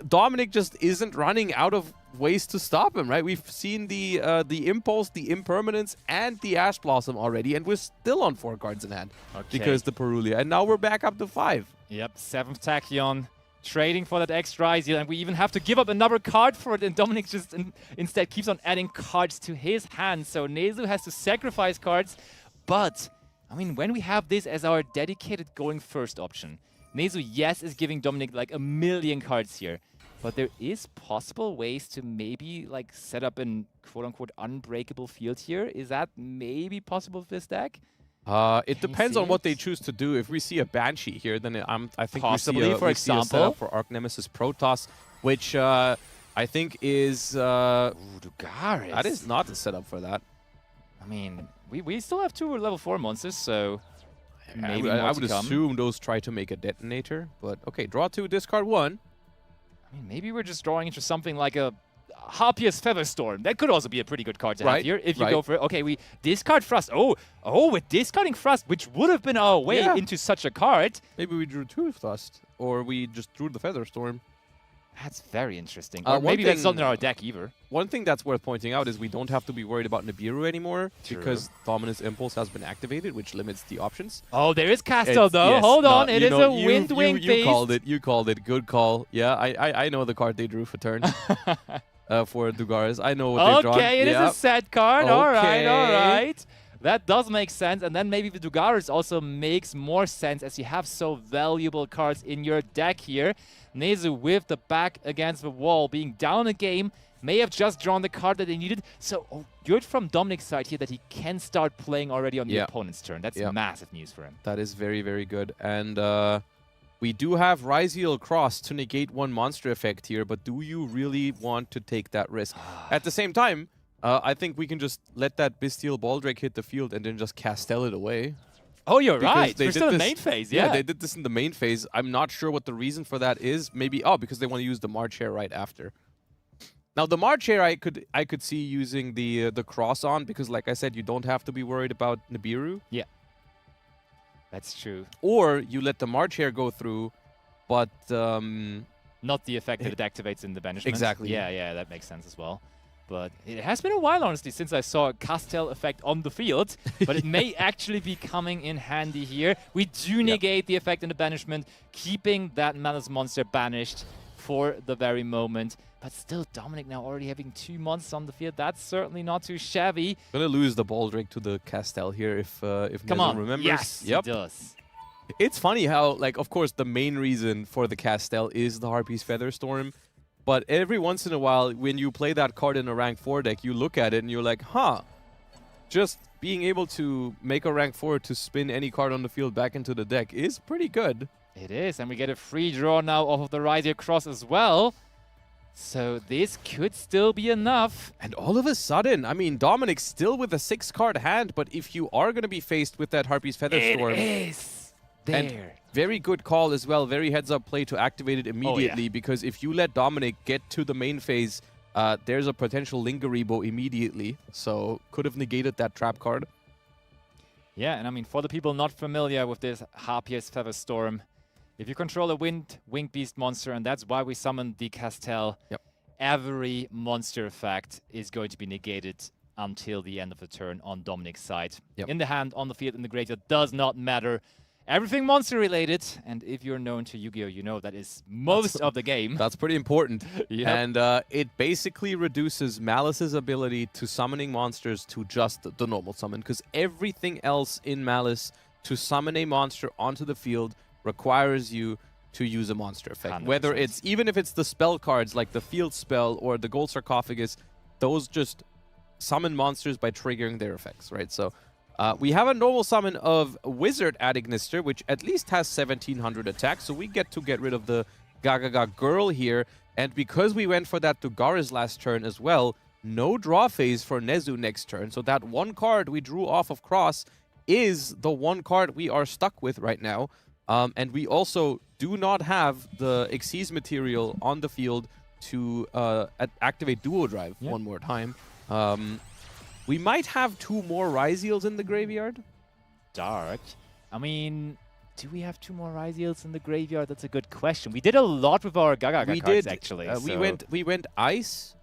Dominic just isn't running out of ways to stop him, right? We've seen the Impulse, the Impermanence, and the Ash Blossom already, and we're still on 4 cards in hand because the Perulia. And now we're back up to 5. Yep, 7th Tachyon. Trading for that extra Isil, and we even have to give up another card for it, and Dominic just instead keeps on adding cards to his hand, so Nezu has to sacrifice cards. But, I mean, when we have this as our dedicated going first option, Nezu, yes, is giving Dominic like 1,000,000 cards here, but there is possible ways to maybe like set up an quote-unquote unbreakable field here. Is that maybe possible with this deck? It depends on what they choose to do. If we see a Banshee here, then I think possibly, we see for example, a setup for Arc Nemesis Protoss, which I think is... Dugaris. That is not the setup for that. I mean, we still have 2 level 4 monsters, so maybe I would more to assume those try to make a detonator, but okay, draw 2, discard 1. I mean, maybe we're just drawing into something like a Harpious Featherstorm. That could also be a pretty good card to have here if you go for it. Okay, we discard Thrust. Oh, we're discarding Thrust, which would have been our way into such a card. Maybe we drew 2 Thrust, or we just drew the Featherstorm. That's very interesting. Or maybe that's not in our deck either. One thing that's worth pointing out is we don't have to be worried about Nibiru anymore because Dominus Impulse has been activated, which limits the options. Oh, there is Castle though. Yes, hold on, it is a Wind Wing base. You called it. You called it. Good call. Yeah, I know the card they drew for turn. For Dugaris. I know what they've drawn. Okay, it is a set card. All right. That does make sense. And then maybe the Dugaris also makes more sense as you have so valuable cards in your deck here. Nezu with the back against the wall, being down a game, may have just drawn the card that they needed. So good from Dominic's side here that he can start playing already on the opponent's turn. That's massive news for him. That is very, very good. And we do have Ryziel Cross to negate 1 monster effect here, but do you really want to take that risk? At the same time, I think we can just let that Bestial Baldrake hit the field and then just Castell it away. Oh, you're because right. They We're still in the main phase, yeah. They did this in the main phase. I'm not sure what the reason for that is. Maybe, because they want to use the March Hare right after. Now, the March Hare I could see using the Cross on because, like I said, you don't have to be worried about Nibiru. Yeah. That's true. Or you let the March Hare go through, but... not the effect that it activates in the banishment. Exactly. Yeah, that makes sense as well. But it has been a while, honestly, since I saw a Castell effect on the field. But it may actually be coming in handy here. We do negate the effect in the banishment, keeping that Malice monster banished for the very moment. But still, Dominic now already having 2 monsters on the field. That's certainly not too shabby. Gonna lose the Baldrake to the Castell here if Nezu remembers. Yes, he does. It's funny how, like, of course, the main reason for the Castell is the Harpy's Featherstorm. But every once in a while, when you play that card in a rank 4 deck, you look at it and you're like, just being able to make a rank 4 to spin any card on the field back into the deck is pretty good. It is, and we get a free draw now off of the Ryziel Cross as well. So this could still be enough. And all of a sudden, I mean, Dominic's still with a 6-card hand, but if you are going to be faced with that Harpy's Featherstorm... It is there. And very good call as well, very heads-up play to activate it immediately, because if you let Dominic get to the main phase, there's a potential Lingeribo immediately, so could have negated that trap card. Yeah, and I mean, for the people not familiar with this Harpious Featherstorm, if you control a Wing Beast monster, and that's why we summoned the Castell, every monster effect is going to be negated until the end of the turn on Dominic's side. In the hand, on the field, in the graveyard, does not matter. Everything monster related, and if you're known to Yu-Gi-Oh, you know that is most of the game. That's pretty important. And it basically reduces Malice's ability to summoning monsters to just the normal summon, because everything else in Malice to summon a monster onto the field requires you to use a monster effect. 100%. Whether it's, even if it's the spell cards like the Field Spell or the Gold Sarcophagus, those just summon monsters by triggering their effects, right? So we have a normal summon of Wizard at Ignister, which at least has 1700 attack, so we get to get rid of the Gagaga Girl here. And because we went for that Dugaris last turn as well, no draw phase for Nezu next turn. So that 1 card we drew off of Cross is the 1 card we are stuck with right now. And we also do not have the Xyz material on the field to activate Duo Drive one more time. We might have 2 more Ryzeals in the graveyard. Dark. I mean, do we have 2 more Ryzeals in the graveyard? That's a good question. We did a lot with our Gaga cards, actually. We went Ice.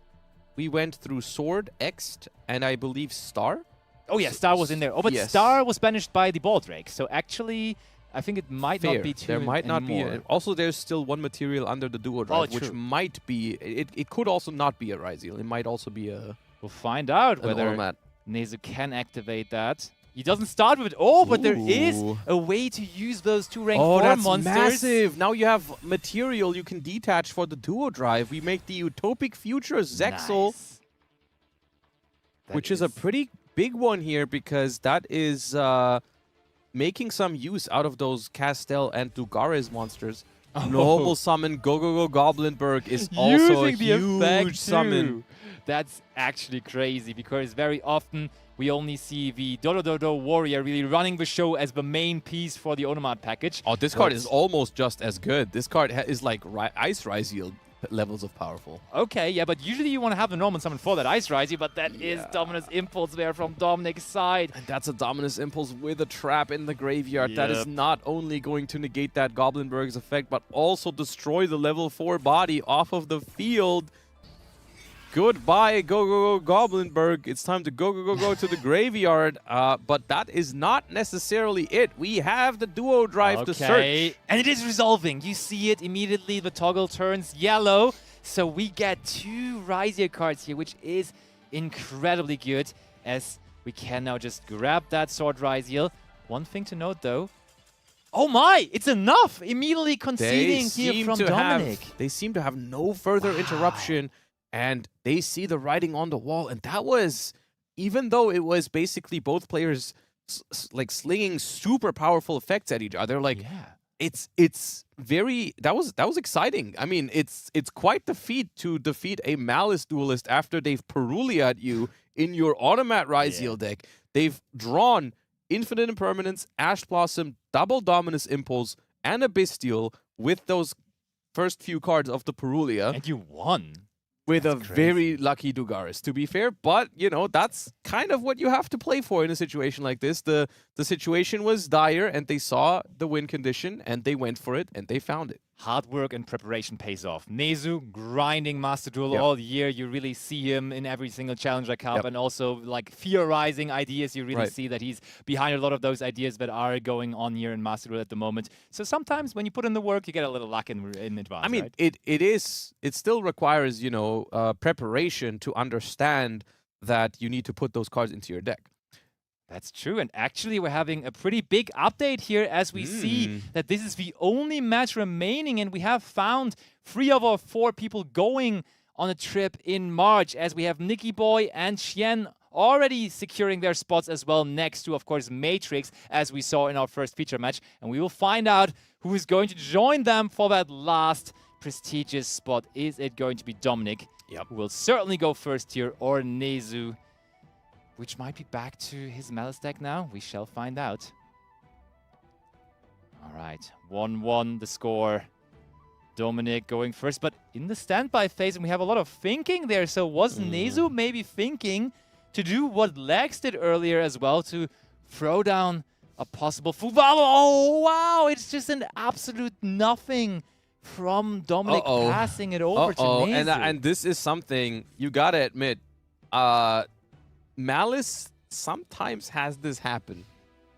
We went through Sword, X'd, and I believe Star. Oh yeah, Star was in there. Oh, but yes. Star was banished by the Baldrake. So actually, I think it might Fair. not be 2 There might not anymore. be. Also, there's still 1 material under the Duo Drive, which true. might be. It could also not be a Ryzeal. It might also be a. We'll find out whether Nezu can activate that. He doesn't start with it. Oh, but there is a way to use those 2 rank 4 that's monsters. Massive. Now you have material you can detach for the Duo Drive. We make the Utopic Future Zexal, Nice. which is a pretty big one here because that is making some use out of those Castel and Dugares monsters. Normal summon Go Goblinberg is also a huge summon. That's actually crazy because very often we only see the Dodo Warrior really running the show as the main piece for the Onomat package. Oh, this card is almost just as good. This card is like Ice Ryzeal levels of powerful. Okay, yeah, but usually you want to have the normal summon for that Ice Ryzeal, but that is Dominus Impulse there from Dominic's side. And that's a Dominus Impulse with a trap in the graveyard. That is not only going to negate that Goblinberg's effect, but also destroy the level 4 body off of the field. Goodbye, go Goblinberg. It's time to go to the graveyard. But that is not necessarily it. We have the Duo Drive to search. And it is resolving. You see it immediately. The toggle turns yellow. So we get 2 Ryzeal cards here, which is incredibly good, as we can now just grab that Sword Ryzeal. One thing to note, though. Oh my! It's enough! Immediately conceding here from Dominic. They seem to have no further interruption. And they see the writing on the wall. And that was, even though it was basically both players like slinging super powerful effects at each other, like it's very, that was exciting. I mean, it's quite the feat to defeat a Malice duelist after they've Perulia'd you in your Automat Ryzeal deck. They've drawn Infinite Impermanence, Ash Blossom, Double Dominus Impulse, and a Bestial with those first few cards of the Perulia. And you won. With a very lucky Dugares, to be fair. But, you know, that's kind of what you have to play for in a situation like this. The situation was dire, and they saw the win condition, and they went for it, and they found it. Hard work and preparation pays off. Nezu grinding Master Duel all year. You really see him in every single Challenger Cup, and also like theorizing ideas. You really see that he's behind a lot of those ideas that are going on here in Master Duel at the moment. So sometimes when you put in the work, you get a little luck in advance. I mean, it still requires, you know, preparation to understand that you need to put those cards into your deck. That's true, and actually we're having a pretty big update here as we see that this is the only match remaining, and we have found 3 of our 4 people going on a trip in March, as we have Nicky Boy and Xian already securing their spots as well, next to, of course, Matrix, as we saw in our first feature match, and we will find out who is going to join them for that last prestigious spot. Is it going to be Dominic, who will certainly go first here, or Nezu, which might be back to his Malice deck now? We shall find out. All right, 1-1 the score. Dominic going first, but in the standby phase, and we have a lot of thinking there. So was Nezu maybe thinking to do what Lex did earlier as well, to throw down a possible Fuvalo? Oh, wow, it's just an absolute nothing from Dominic passing it over to Nezu. And this is something you gotta admit. Malice sometimes has this happen.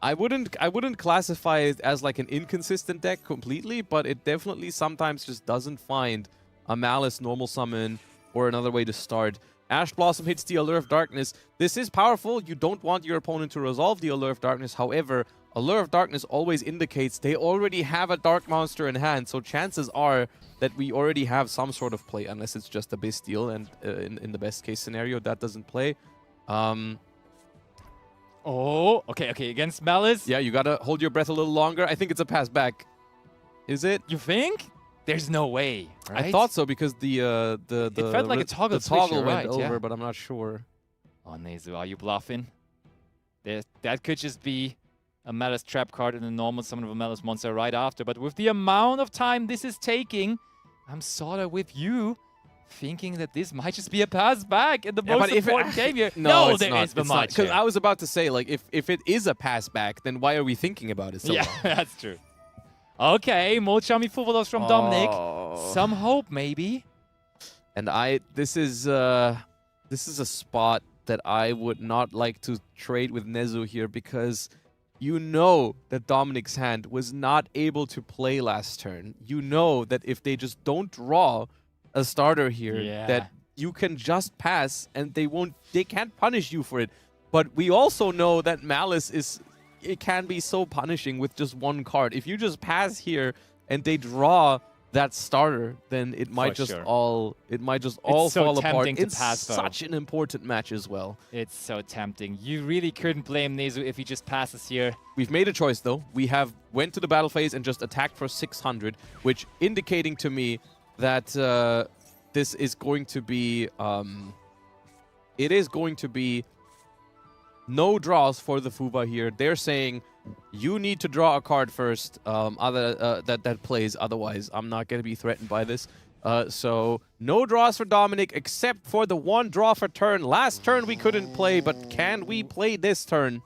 I wouldn't classify it as like an inconsistent deck completely, but it definitely sometimes just doesn't find a Malice normal summon or another way to start. Ash Blossom hits the Allure of Darkness. This is powerful. You don't want your opponent to resolve the Allure of Darkness. However, Allure of Darkness always indicates they already have a dark monster in hand, so chances are that we already have some sort of play, unless it's just a Bestial, and in the best case scenario, that doesn't play. Okay, against Malice. Yeah, you gotta hold your breath a little longer. I think it's a pass back. Is it? You think? There's no way, right? I thought so because the it felt like a toggle went over, but I'm not sure. Oh, Nezu, are you bluffing? That could just be a Malice trap card and a normal summon of a Malice monster right after. But with the amount of time this is taking, I'm sort of with you. thinking that this might just be a pass back in the Yeah, most but if important game here. No, there is the match. Because I was about to say, like, if it is a pass back, then why are we thinking about it so Yeah, long? that's true. Okay, more chummy footballers from Dominic. Oh. Some hope, maybe. And this is a spot that I would not like to trade with Nezu here, because you know that Dominic's hand was not able to play last turn. You know that if they just don't draw a starter here, that you can just pass and they can't punish you for it. But we also know that Malice it can be so punishing with just one card. If you just pass here and they draw that starter, then it might just all fall apart. It's such an important match as well. It's so tempting. You really couldn't blame Nezu if he just passes here. We've made a choice though. We have went to the battle phase and just attacked for 600, which indicating to me that this is going to be it is going to be no draws for the Fuba here. They're saying you need to draw a card first that plays, otherwise I'm not going to be threatened by this. So no draws for Dominic except for the one draw for turn. Last turn we couldn't play, but can we play this turn?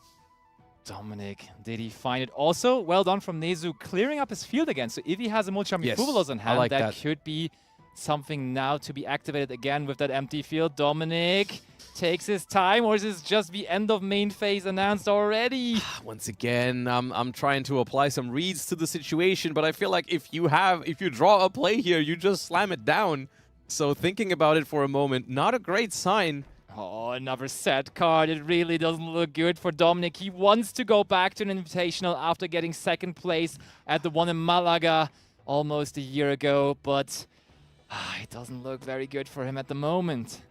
Dominic, did he find it? Also, well done from Nezu chlearing up his field again. So if he has a Mulchami Fubalos on hand, that could be something now to be activated again with that empty field. Dominic takes his time, or is this just the end of main phase announced already? Once again, I'm trying to apply some reads to the situation, but I feel like if you draw a play here, you just slam it down. So thinking about it for a moment, not a great sign. Oh, another sad card. It really doesn't look good for Dominic. He wants to go back to an Invitational after getting second place at the one in Malaga almost a year ago, but it doesn't look very good for him at the moment.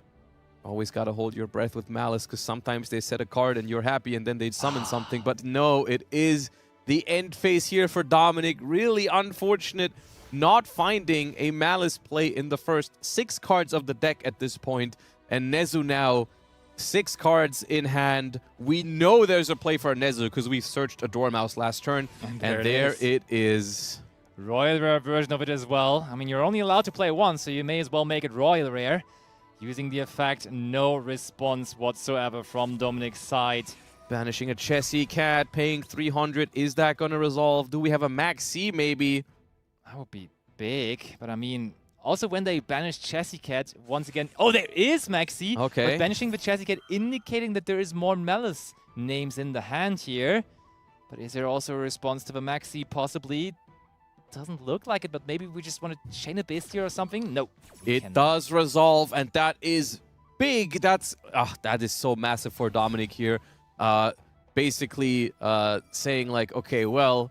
Always got to hold your breath with Malice, because sometimes they set a card and you're happy and then they summon something. But no, it is the end phase here for Dominic. Really unfortunate not finding a Malice play in the first 6 cards of the deck at this point. And Nezu now 6 cards in hand. We know there's a play for Nezu because we searched a Dormouse last turn. And there it is. Royal Rare version of it as well. I mean, you're only allowed to play once, so you may as well make it Royal Rare. Using the effect, no response whatsoever from Dominic's side. Banishing a Chessie Cat, paying 300. Is that going to resolve? Do we have a Max C maybe? That would be big, but I mean, also when they banish Chessie Cat, once again, oh, there is Max C. Okay. But banishing the Chessie Cat, indicating that there is more Malice names in the hand here. But is there also a response to the Max C? Possibly. Doesn't look like it, but maybe we just want to chain a beast here or something. No, it does resolve, and that is big. That is so massive for Dominic here. Basically saying like, okay, well,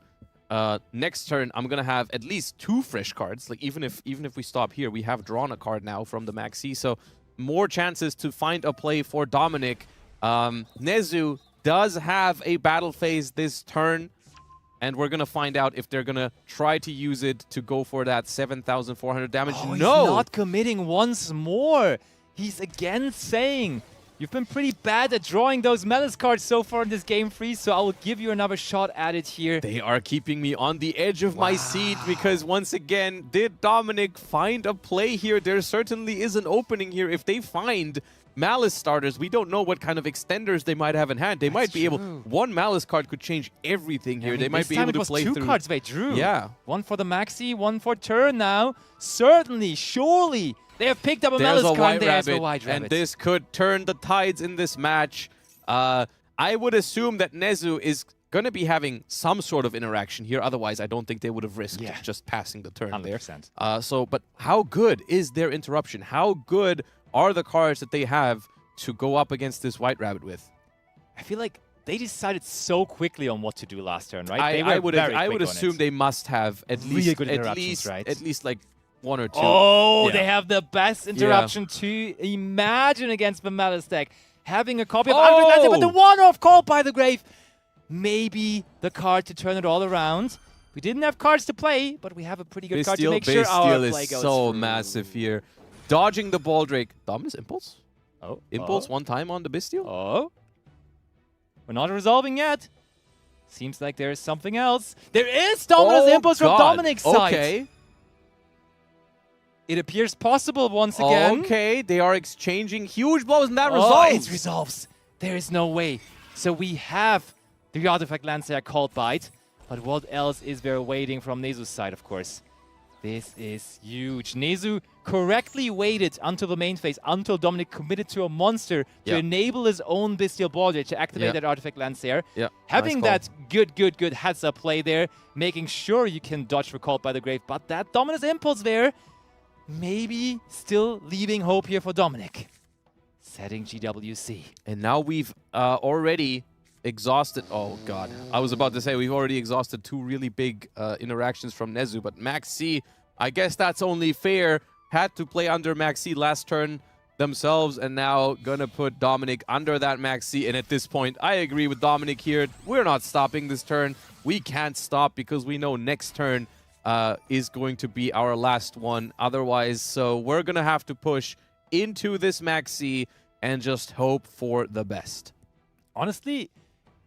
next turn I'm gonna have at least 2 fresh cards. Like even if we stop here, we have drawn a card now from the Maxi, so more chances to find a play for Dominic. Nezu does have a battle phase this turn. And we're going to find out if they're going to try to use it to go for that 7,400 damage. Oh, no! He's not committing once more. He's again saying, you've been pretty bad at drawing those Malice cards so far in this game, Freeze, so I will give you another shot at it here. They are keeping me on the edge of my seat because once again, did Dominic find a play here? There certainly is an opening here. If they find Malice starters, we don't know what kind of extenders they might have in hand. They might be able... One Malice card could change everything here. They might be able to play through... 2 cards they drew. Yeah. One for the Maxi, one for turn now. Certainly, surely, they have picked up a Malice card. There's a White Rabbit. And this could turn the tides in this match. I would assume that Nezu is going to be having some sort of interaction here. Otherwise, I don't think they would have risked just passing the turn. 100%. But how good is their interruption? How good are the cards that they have to go up against this White Rabbit with? I feel like they decided so quickly on what to do last turn, right? I would assume they must have at least like 1 or 2. Oh, they have the best interruption to imagine against the Malice deck. Having a copy of Unrelenting, but the one-off Call by the Grave. Maybe the card to turn it all around. We didn't have cards to play, but we have a pretty good card to make sure our play goes so through. massive here. Dodging the Baldrake. Dominus Impulse? Oh. Impulse one time on the Bestial? Oh. We're not resolving yet. Seems like there is something else. There is Dominus Impulse from Dominic's side. Okay. It appears possible once again. Okay, they are exchanging huge blows, and that Oh, resolves. it resolves. There is no way. So we have the Artifact Lancer called Bite, but what else is there waiting from Nezu's side, of course? This is huge. Nezu correctly waited until the main phase, until Dominic committed to a monster to enable his own Bestial Border to activate that Artifact Lancer. Having nice that good heads-up play there, making sure you can dodge Recalled by the Grave, but that Dominus Impulse there, maybe still leaving hope here for Dominic. Setting GWC. And now we've already exhausted... Oh, God. I was about to say we've already exhausted 2 really big interactions from Nezu, but Max C, I guess that's only fair. Had to play under Max C last turn themselves, and now gonna put Dominic under that Max C. And at this point, I agree with Dominic here. We're not stopping this turn. We can't stop because we know next turn is going to be our last one otherwise. So we're gonna have to push into this Max C and just hope for the best. Honestly,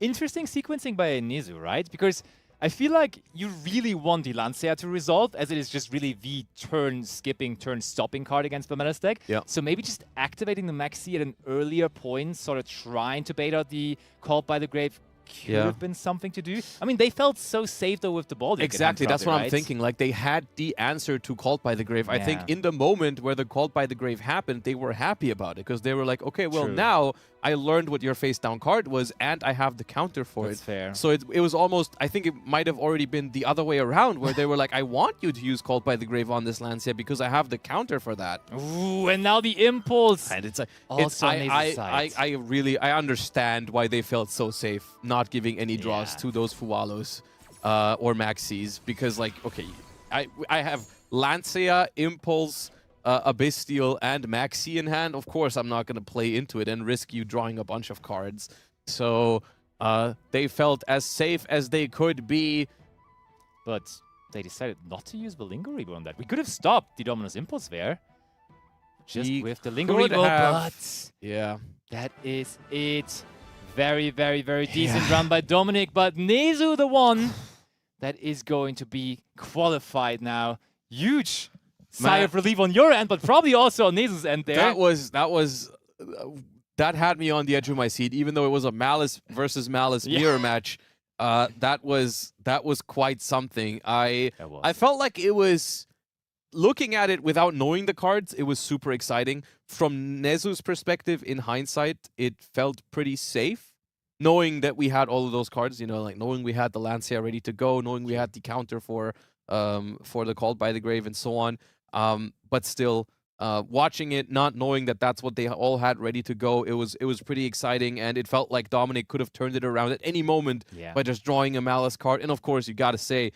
interesting sequencing by Nezu, right? Because I feel like you really want the Lancea to resolve, as it is just really the turn-skipping, turn-stopping card against the Malice deck. So maybe just activating the Maxi at an earlier point, sort of trying to bait out the Called by the Grave, could have been something to do. I mean, they felt so safe, though, with the ball. Exactly, that's what I'm thinking. Like, they had the answer to Called by the Grave. I think in the moment where the Called by the Grave happened, they were happy about it, because they were like, okay, well, now I learned what your face-down card was, and I have the counter for That's it. Fair. So it was almost, I think it might have already been the other way around, where they were like, I want you to use Called by the Grave on this Lancea because I have the counter for that. Ooh, and now the Impulse. And it's like, I understand why they felt so safe not giving any draws to those Fualos or Maxis, because, like, okay, I have Lancea, Impulse, Abystial, and Maxi in hand. Of course, I'm not going to play into it and risk you drawing a bunch of cards. So they felt as safe as they could be. But they decided not to use the Linger Reaper on that. We could have stopped the Dominus Impulse there. Just with the Linger Reaper, but that is it. Very, very, very decent run by Dominic, but Nezu the one that is going to be qualified now. Huge sigh of relief on your end, but probably also on Nezu's end there. That had me on the edge of my seat, even though it was a Malice versus Malice mirror match. That was quite something. I felt like it was, looking at it without knowing the cards, it was super exciting. From Nezu's perspective, in hindsight, it felt pretty safe, knowing that we had all of those cards. You know, like knowing we had the Lancea ready to go, knowing we had the counter for the Called by the Grave and so on. But still, watching it, not knowing that that's what they all had ready to go, it was pretty exciting, and it felt like Dominic could have turned it around at any moment by just drawing a Malice card. And of course, you got to say,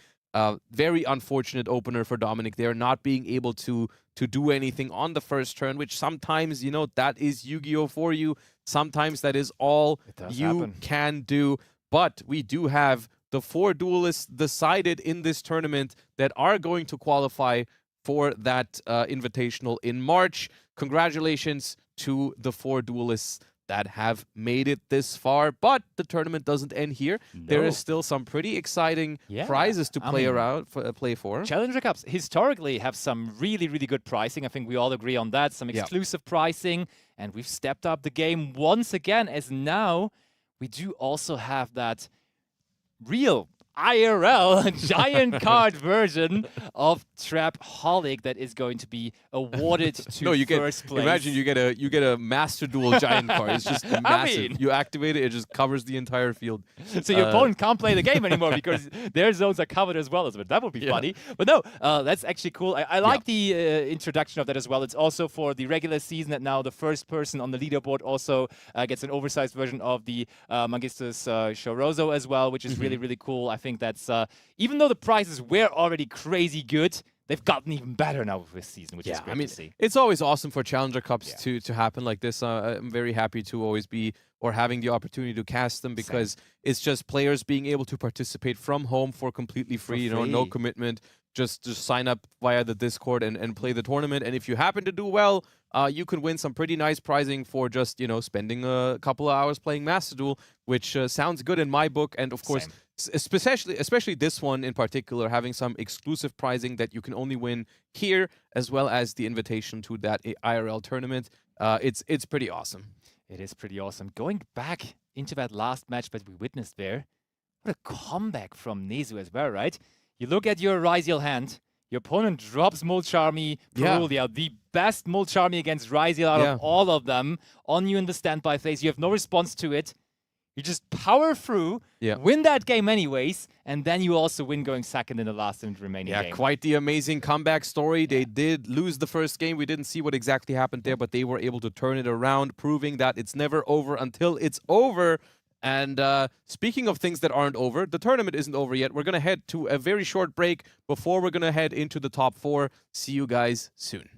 very unfortunate opener for Dominic there, not being able to do anything on the first turn, which sometimes, you know, that is Yu-Gi-Oh! For you. Sometimes that is all you can do. But we do have the 4 duelists decided in this tournament that are going to qualify for that invitational in March. Congratulations to the 4 duelists that have made it this far, but the tournament doesn't end here. No. There is still some pretty exciting prizes to play for. Challenger Cups historically have some really, really good pricing. I think we all agree on that. Some exclusive pricing, and we've stepped up the game once again, as now we do also have that real IRL giant card version of Trapaholic that is going to be awarded to first place. Imagine you get a Master Duel giant card. It's just massive. I mean, you activate it, it just covers the entire field. So your opponent can't play the game anymore because their zones are covered as well. That would be funny. But no, that's actually cool. I like the introduction of that as well. It's also for the regular season that now the first person on the leaderboard also gets an oversized version of the Magistus Shorozo as well, which is really, really cool. I think that's, even though the prizes were already crazy good, they've gotten even better now with this season, which is great to see. It's always awesome for Challenger Cups to happen like this. I'm very happy to always be, or having the opportunity to cast them, because it's just players being able to participate from home for completely free, you know, no commitment. just sign up via the Discord and play the tournament. And if you happen to do well, you can win some pretty nice prizing for just, spending a couple of hours playing Master Duel, which sounds good in my book. And of course, especially this one in particular, having some exclusive prizing that you can only win here, as well as the invitation to that IRL tournament. It's pretty awesome. It is pretty awesome. Going back into that last match that we witnessed there, what a comeback from Nezu as well, right? You look at your Ryziel hand, your opponent drops Molcharmi, Perulia, the best Molcharmi against Ryziel out of all of them, on you in the standby phase. You have no response to it. You just power through, win that game anyways, and then you also win going second in the last remaining game. Yeah, quite the amazing comeback story. They did lose the first game. We didn't see what exactly happened there, but they were able to turn it around, proving that it's never over until it's over. And speaking of things that aren't over, the tournament isn't over yet. We're going to head to a very short break before we're going to head into the top 4. See you guys soon.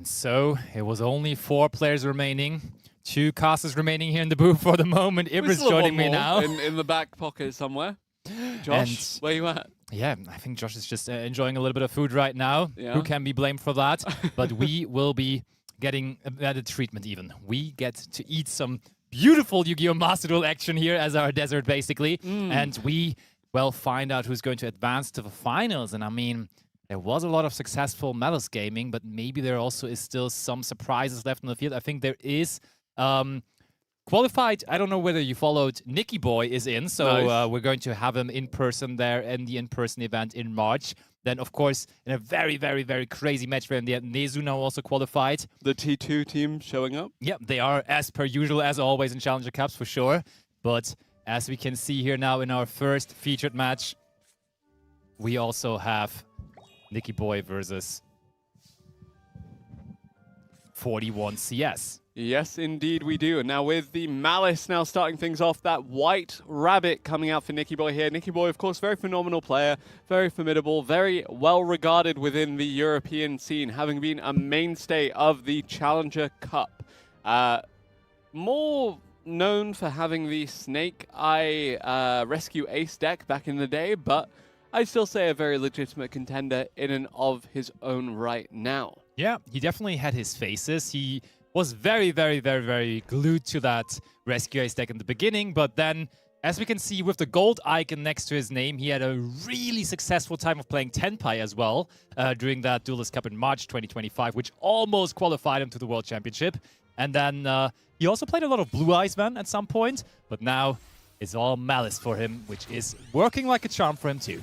And so it was only 4 players remaining. 2 casters remaining here in the booth for the moment. Ibra's joining me now. In the back pocket somewhere. Josh, where you at? Yeah, I think Josh is just enjoying a little bit of food right now. Yeah. Who can be blamed for that? But we will be getting added treatment even. We get to eat some beautiful Yu-Gi-Oh! Master Duel action here as our dessert, basically. And we, well, find out who's going to advance to the finals. And I mean, there was a lot of successful Malice gaming, but maybe there also is still some surprises left in the field. I think there is... Qualified, I don't know whether you followed, Nicky Boy is in, so nice. We're going to have him in person there in the in-person event in March. Then, of course, in a very, very, very crazy match for him, Nezu now also qualified. The T2 team showing up? Yep, they are, as per usual, as always, in Challenger Cups for sure. But as we can see here now in our first featured match, we also have Nicky Boy versus 41 CS. Yes, indeed we do. And now with the Malice now starting things off, that White Rabbit coming out for Nicky Boy here. Nicky Boy, of course, very phenomenal player, very formidable, very well regarded within the European scene, having been a mainstay of the Challenger Cup. More known for having the Snake Eye Rescue Ace deck back in the day, but I'd still say a very legitimate contender in and of his own right now. Yeah, he definitely had his faces. He was very, very, very, very glued to that Rescue Ace deck in the beginning, but then, as we can see with the gold icon next to his name, he had a really successful time of playing Tenpai as well during that Duelist Cup in March 2025, which almost qualified him to the World Championship. And then he also played a lot of Blue Eyes Man at some point, but now it's all Malice for him, which is working like a charm for him too.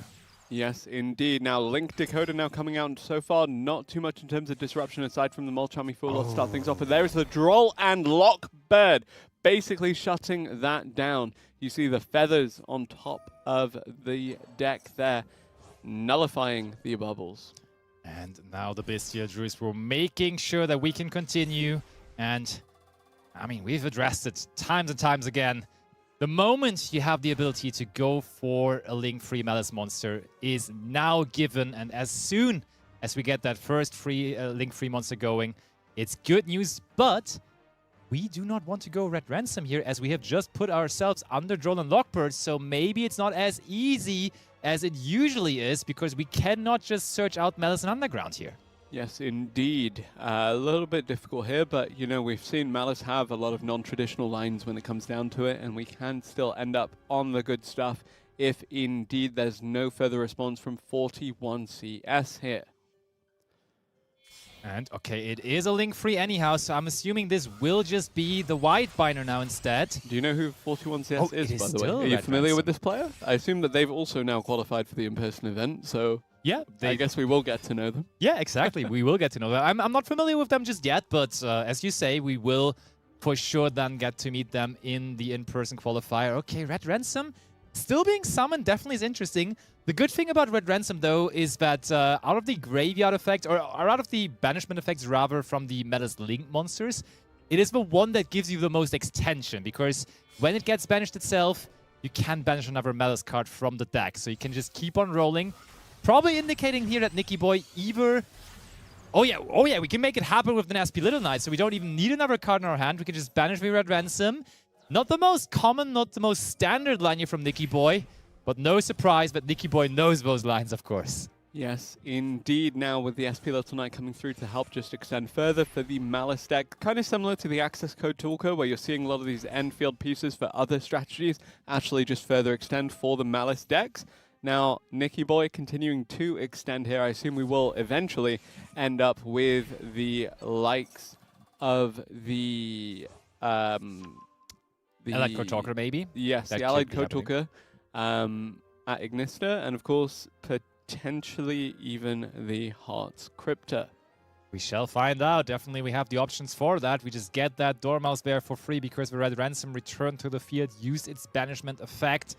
Yes, indeed. Now, Link Dakota now coming out so far. Not too much in terms of disruption aside from the Molchami Fool. Let's start things off. But there is the Droll and Lockbird basically shutting that down. You see the feathers on top of the deck there, nullifying the bubbles. And now the Bestia Druids were making sure that we can continue. And, I mean, we've addressed it times and times again. The moment you have the ability to go for a link-free Malice monster is now given, and as soon as we get that first free link-free monster going, it's good news, but we do not want to go Red Ransom here as we have just put ourselves under Droll and Lockbird, so maybe it's not as easy as it usually is because we cannot just search out Malice and Underground here. Yes, indeed. A little bit difficult here, but, you know, we've seen Malice have a lot of non-traditional lines when it comes down to it, and we can still end up on the good stuff if indeed there's no further response from 41 CS here. And, okay, it is a link-free anyhow, so I'm assuming this will just be the white binder now instead. Do you know who 41 CS is, by the way? Are you Red familiar Ransom. with this player? I assume that they've also now qualified for the in-person event, so... Yeah, I guess we will get to know them. Yeah, exactly. We will get to know them. I'm not familiar with them just yet, but as you say, we will for sure then get to meet them in the in-person qualifier. Okay, Red Ransom still being summoned definitely is interesting. The good thing about Red Ransom, though, is that out of the graveyard effect, or out of the banishment effects rather from the Malice Link monsters, it is the one that gives you the most extension, because when it gets banished itself, you can banish another Malice card from the deck, so you can just keep on rolling. Probably indicating here that Nicky Boy either... Oh yeah, we can make it happen with the Nasty Little Knight, so we don't even need another card in our hand. We can just banish the Red Ransom. Not the most common, not the most standard line here from Nicky Boy, but no surprise that Nicky Boy knows those lines, of course. Yes, indeed. Now with the SP Little Knight coming through to help just extend further for the Malice deck, kind of similar to the access code toolkit where you're seeing a lot of these end field pieces for other strategies actually just further extend for the Malice decks. Now, Nicky Boy continuing to extend here. I assume we will eventually end up with the likes of the Allied Code Talker, maybe? Yes, That the Allied could be Code Talker at Ignister, and of course, potentially even the Hearts Crypta. We shall find out. Definitely we have the options for that. We just get that Dormouse Bear for free because the Red Ransom returned to the field, used its banishment effect.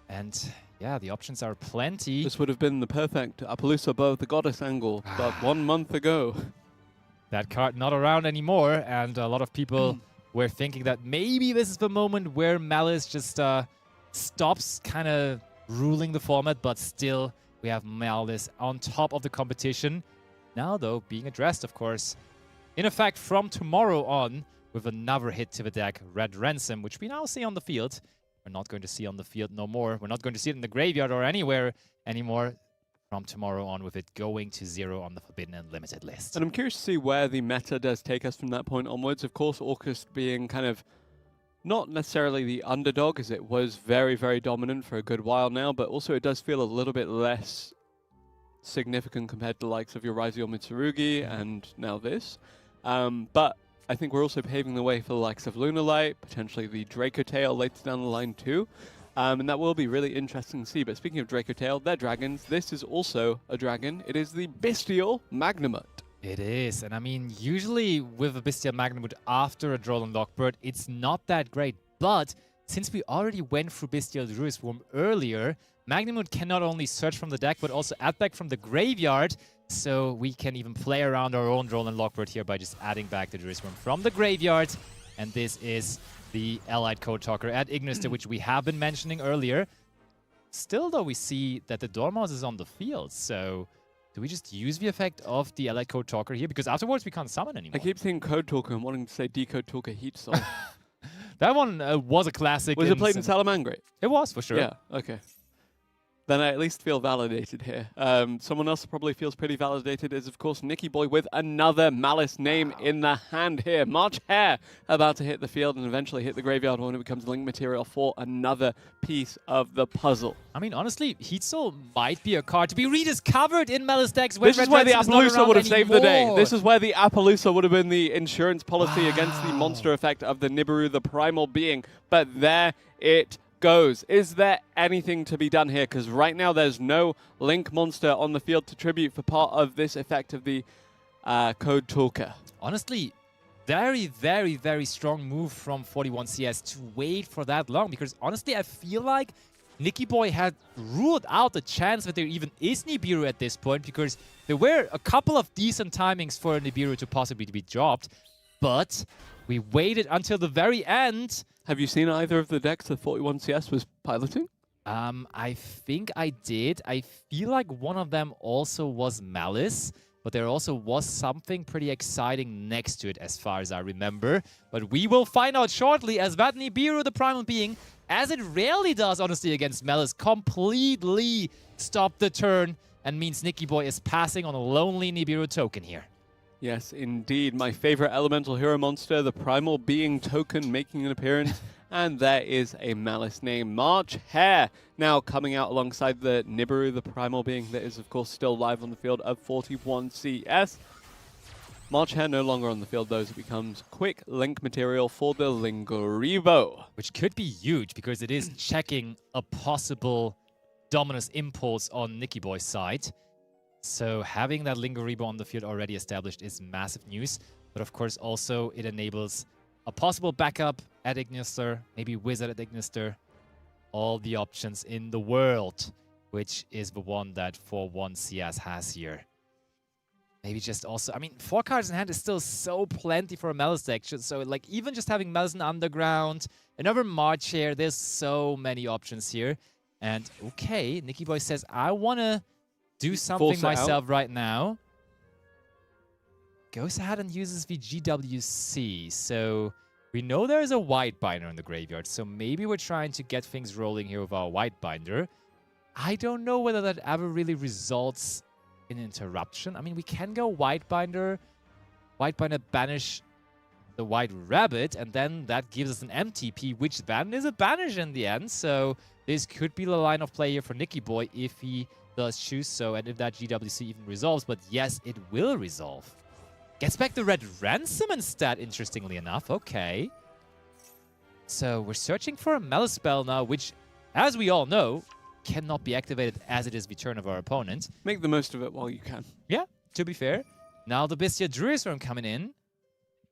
And yeah, the options are plenty. This would have been the perfect Appaloosa above the Goddess angle, but 1 month ago. That card not around anymore, and a lot of people were thinking that maybe this is the moment where Malice just stops kind of ruling the format, but still we have Malice on top of the competition. Now, though, being addressed, of course. in effect from tomorrow on with another hit to the deck, Red Ransom, which we now see on the field. We're not going to see on the field no more. We're not going to see it in the graveyard or anywhere anymore from tomorrow on, with it going to 0 on the Forbidden and Limited list. And I'm curious to see where the meta does take us from that point onwards. Of course, Orcust being kind of not necessarily the underdog, as it was very, very dominant for a good while now, but also it does feel a little bit less significant compared to the likes of your Raizio Mitsurugi and now this. But I think we're also paving the way for the likes of Lunalight, potentially the Draco Tail later down the line too. And that will be really interesting to see. But speaking of Draco Tail, they're dragons. This is also a dragon. It is the Bestial Magnamut. It is. And I mean, usually with a Bestial Magnamut after a Drolan Lockbird, it's not that great. But since we already went through Bestial Druid Swarm earlier, Magnamut can not only search from the deck, but also add back from the graveyard. So we can even play around our own Drolan Lockbird here by just adding back the Druid Swarm from the graveyard. And this is the Allied Code Talker at Ignister, which we have been mentioning earlier. Still, though, we see that the Dormouse is on the field. So do we just use the effect of the Allied Code Talker here? Because afterwards, we can't summon anymore. I keep saying Code Talker and wanting to say Decode Talker Heat Soul. That one was a classic. Was it played in Salamangreat? It was, for sure. Yeah, okay. Then I at least feel validated here. Someone else probably feels pretty validated is, of course, Nicky Boy with another Malice name in the hand here. March Hare about to hit the field and eventually hit the graveyard when it becomes link material for another piece of the puzzle. I mean, honestly, Heat Soul might be a card to be rediscovered in Malice decks. This is where the Appaloosa would have saved the day. This is where the Appaloosa would have been the insurance policy against the monster effect of the Nibiru, the primal being. But there it goes. Is there anything to be done here? Because right now there's no Link monster on the field to tribute for part of this effect of the Code Talker. Honestly, very, very, very strong move from 41CS to wait for that long. Because honestly, I feel like Nicky Boy had ruled out the chance that there even is Nibiru at this point. Because there were a couple of decent timings for Nibiru to possibly be dropped. But we waited until the very end. Have you seen either of the decks that 41CS was piloting? I think I did. I feel like one of them also was Malice, but there also was something pretty exciting next to it as far as I remember. But we will find out shortly, as that Nibiru, the primal being, as it rarely does, honestly, against Malice, completely stopped the turn and means Nicky Boy is passing on a lonely Nibiru token here. Yes, indeed. My favorite elemental hero monster, the primal being token, making an appearance. And there is a Malice name, March Hare, now coming out alongside the Nibiru, the primal being that is, of course, still live on the field of 41CS. March Hare no longer on the field, though, as it becomes quick link material for the Linguribo. Which could be huge, because it is checking a possible Dominus Impulse on Nicky Boy's side. So having that Linguribo on the field already established is massive news. But of course also it enables a possible backup at Ignister, maybe Wizard at Ignister. All the options in the world, which is the one that 41CS has here. Maybe just also, I mean, 4 cards in hand is still so plenty for a Malice deck. So like even just having Malice in Underground, another March here, there's so many options here. And okay, Nicky Boy says, I want to do something myself right now. Goes ahead and uses the GWC. So we know there's a White Binder in the graveyard. So maybe we're trying to get things rolling here with our White Binder. I don't know whether that ever really results in interruption. I mean, we can go White Binder banish the White Rabbit, and then that gives us an MTP, which then is a banish in the end. So this could be the line of play here for Nicky Boy if he does choose so, and if that GWC even resolves. But yes, it will resolve. Gets back the Red Ransom instead, interestingly enough. Okay. So we're searching for a Malice spell now, which, as we all know, cannot be activated as it is the turn of our opponent. Make the most of it while you can. Yeah, to be fair. Now the Bestia Druid Swarm coming in.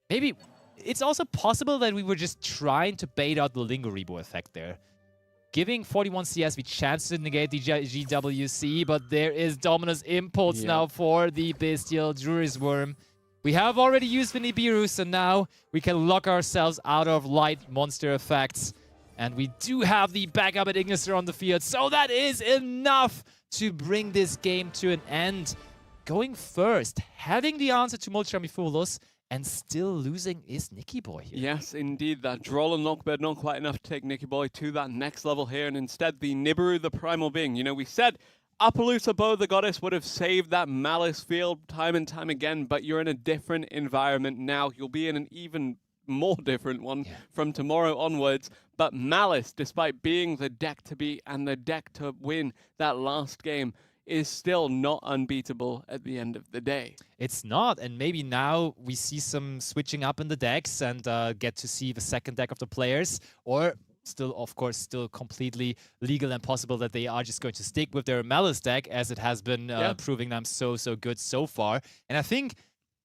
Maybe it's also possible that we were just trying to bait out the Linguribo effect there. Giving 41CS the chance to negate the GWC, but there is Dominus Impulse now for the Bestial Druid Worm. We have already used the Nibiru, so now we can lock ourselves out of light monster effects. And we do have the backup at Ignister on the field, so that is enough to bring this game to an end. Going first, having the answer to Multiramifulus, And still losing is Nicky Boy here. Yes, indeed. That Droll and Lockbird not quite enough to take Nicky Boy to that next level here. And instead, the Nibiru, the Primal Being. You know, we said Appaloosa Bow, the Goddess, would have saved that Malice field time and time again, but you're in a different environment now. You'll be in an even more different one from tomorrow onwards. But Malice, despite being the deck to beat and the deck to win that last game, is still not unbeatable at the end of the day. It's not, and maybe now we see some switching up in the decks and get to see the second deck of the players, or still, of course, still completely legal and possible that they are just going to stick with their Malice deck, as it has been proving them so good so far. And I think,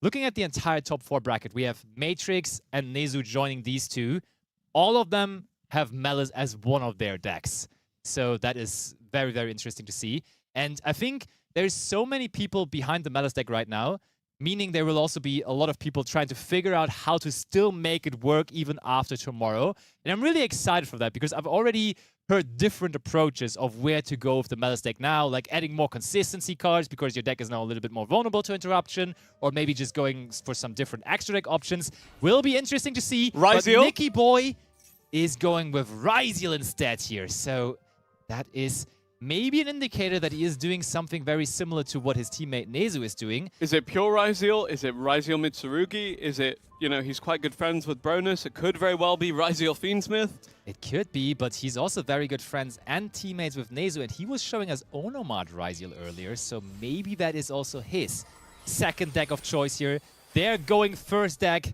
looking at the entire top 4 bracket, we have Matrix and Nezu joining these two. All of them have Malice as one of their decks. So that is very, very interesting to see. And I think there's so many people behind the Malice deck right now, meaning there will also be a lot of people trying to figure out how to still make it work even after tomorrow. And I'm really excited for that, because I've already heard different approaches of where to go with the Malice deck now, like adding more consistency cards because your deck is now a little bit more vulnerable to interruption, or maybe just going for some different extra deck options. Will be interesting to see. But Nicky Boy is going with Ryziel instead here. So that is maybe an indicator that he is doing something very similar to what his teammate Nezu is doing. Is it pure Ryziel? Is it Ryziel Mitsurugi? Is it, you know, he's quite good friends with Bronus? It could very well be Ryziel Fiendsmith. It could be, but he's also very good friends and teammates with Nezu, and he was showing us Onomad Ryziel earlier, so maybe that is also his second deck of choice here. They're going first deck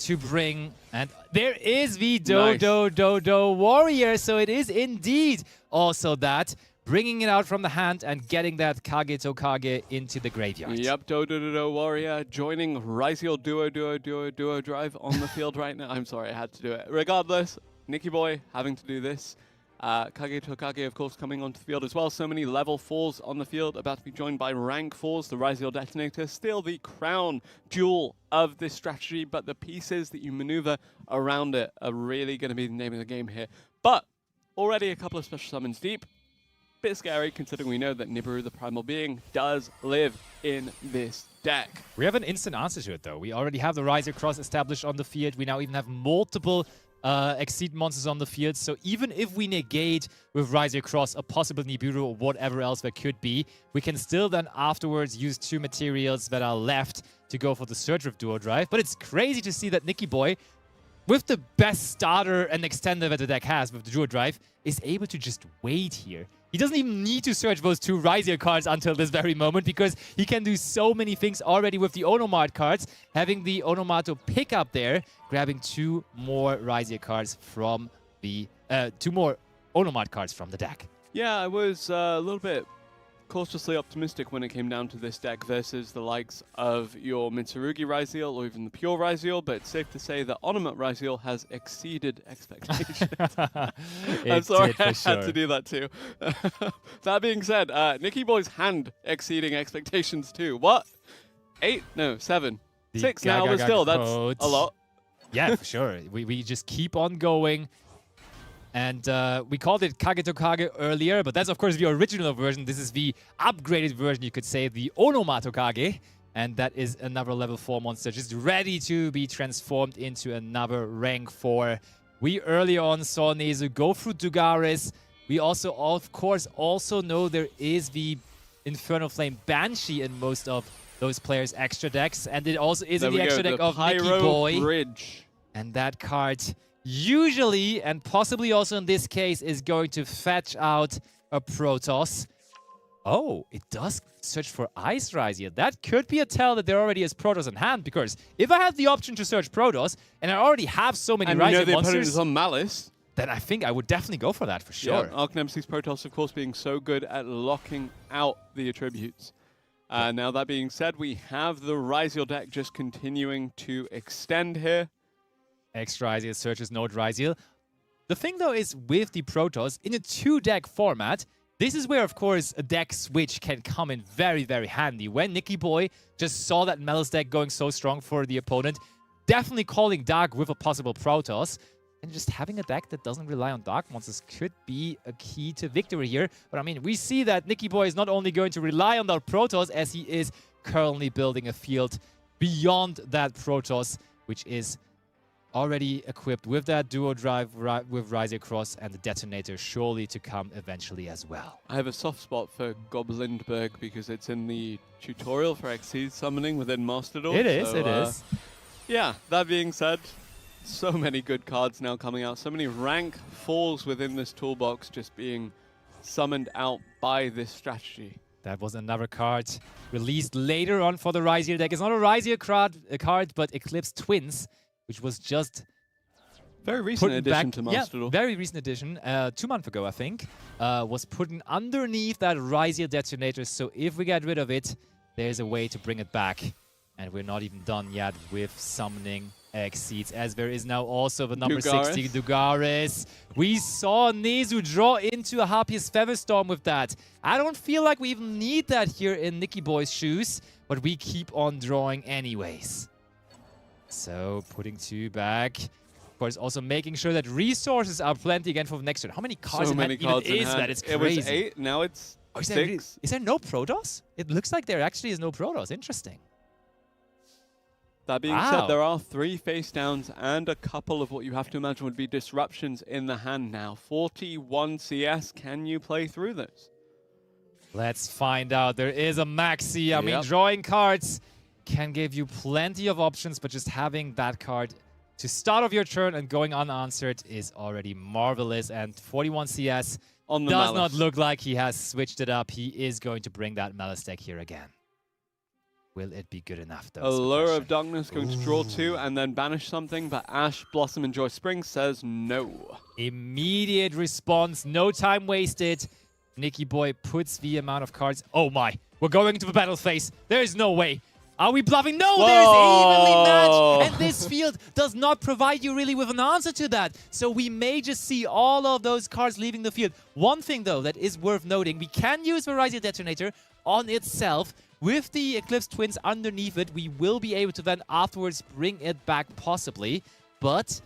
to bring, and there is the Dodo Warrior, so it is indeed also that, bringing it out from the hand and getting that Kage Tokage into the graveyard. Yep, Dodo Warrior joining Ryziel Duo Drive on the field right now. I'm sorry, I had to do it. Regardless, Nicky Boy having to do this. Kage Tokage, of course, coming onto the field as well. So many level 4s on the field, about to be joined by rank 4s. The Ryziel Detonator, still the crown jewel of this strategy, but the pieces that you maneuver around it are really going to be the name of the game here. But already a couple of special summons deep. Bit scary, considering we know that Nibiru, the Primal Being, does live in this deck. We have an instant answer to it, though. We already have the Ryziel Cross established on the field. We now even have multiple Exceed monsters on the field, so even if we negate with Ryziel Cross a possible Nibiru or whatever else there could be, we can still then afterwards use 2 materials that are left to go for the Surge with Duo Drive. But it's crazy to see that Nicky Boy, with the best starter and extender that the deck has with the Duo Drive, is able to just wait here. He doesn't even need to search those 2 Ryziel cards until this very moment, because he can do so many things already with the Onomad cards, having the Onomato pick up there, grabbing 2 more Ryziel cards from the 2 more Onomad cards from the deck. Yeah, I was a little bit cautiously optimistic when it came down to this deck versus the likes of your Mitsurugi Ryziel or even the pure Ryziel, but it's safe to say that Onomat Ryziel has exceeded expectations. I'm sorry, I had to do that too. That being said, Nicky Boy's hand exceeding expectations too. What? 8? No, 7. 6 now, but still, that's a lot. Yeah, for sure. We just keep on going. And we called it Kage Tokage earlier, but that's of course the original version. This is the upgraded version, you could say, the Onomato Kage. And that is another level 4 monster, just ready to be transformed into another rank 4. We earlier on saw Nezu go through Dugaris. We also, of course, also know there is the Infernal Flame Banshee in most of those players' extra decks. And it also is in the extra deck of Nicky Boy. Bridge. And that card usually, and possibly also in this case, is going to fetch out a Protoss. Oh, it does search for Ice Ryziel. That could be a tell that there already is Protoss in hand, because if I have the option to search Protoss, and I already have so many Ryziel monsters, is on Malice, then I think I would definitely go for that for sure. Yeah, Arc Nemesis Protoss, of course, being so good at locking out the attributes. Now, that being said, we have the Ryziel deck just continuing to extend here. X Ryziel searches Node Ryziel. The thing, though, is with the Protoss, in a 2-deck format, this is where, of course, a deck switch can come in very, very handy. When Nicky Boy just saw that Malice deck going so strong for the opponent, definitely calling Dark with a possible Protoss, and just having a deck that doesn't rely on Dark monsters could be a key to victory here. But, I mean, we see that Nicky Boy is not only going to rely on that Protoss, as he is currently building a field beyond that Protoss, which is already equipped with that duo drive with Rise Across and the detonator surely to come eventually as well. I have a soft spot for Goblinberg because it's in the tutorial for Xyz summoning within Master Duel. It is. Yeah, that being said, so many good cards now coming out. So many rank 4s within this toolbox just being summoned out by this strategy. That was another card released later on for the Ryzier deck. It's not a Ryzier card, but Eclipse Twins, which was just very recent addition to Master Duel. Very recent addition. 2 months ago, I think, was put underneath that Ryzier detonator. So if we get rid of it, there's a way to bring it back. And we're not even done yet with summoning Xyz, as there is now also the number 60, Dugaris. We saw Nezu draw into a Harpies Featherstorm with that. I don't feel like we even need that here in Nicky Boy's shoes, but we keep on drawing anyways. So, putting 2 back. Of course, also making sure that resources are plenty again for the next turn. How many cards so many cards in hand. That? It's crazy. It was 8, now it's 6. Is there no Protoss? It looks like there actually is no Protoss. Interesting. That being said, there are 3 face downs and a couple of what you have to imagine would be disruptions in the hand now. 41 CS, can you play through those? Let's find out. There is a Maxi. I mean, drawing cards can give you plenty of options, but just having that card to start off your turn and going unanswered is already marvelous. And 41 CS on the does Malice. not look like he has switched it up. He is going to bring that Malice deck here again. Will it be good enough, though? Allure of Darkness going to draw 2 and then banish something, but Ash, Blossom, and Joy Spring says no. Immediate response, no time wasted. Nicky Boy puts the amount of cards. Oh my, we're going into the battle phase. There is no way. Are we bluffing? No, there's evenly matched. And this field does not provide you really with an answer to that. So we may just see all of those cards leaving the field. One thing, though, that is worth noting, we can use the Ryzier Detonator on itself. With the Eclipse Twins underneath it, we will be able to then afterwards bring it back possibly. But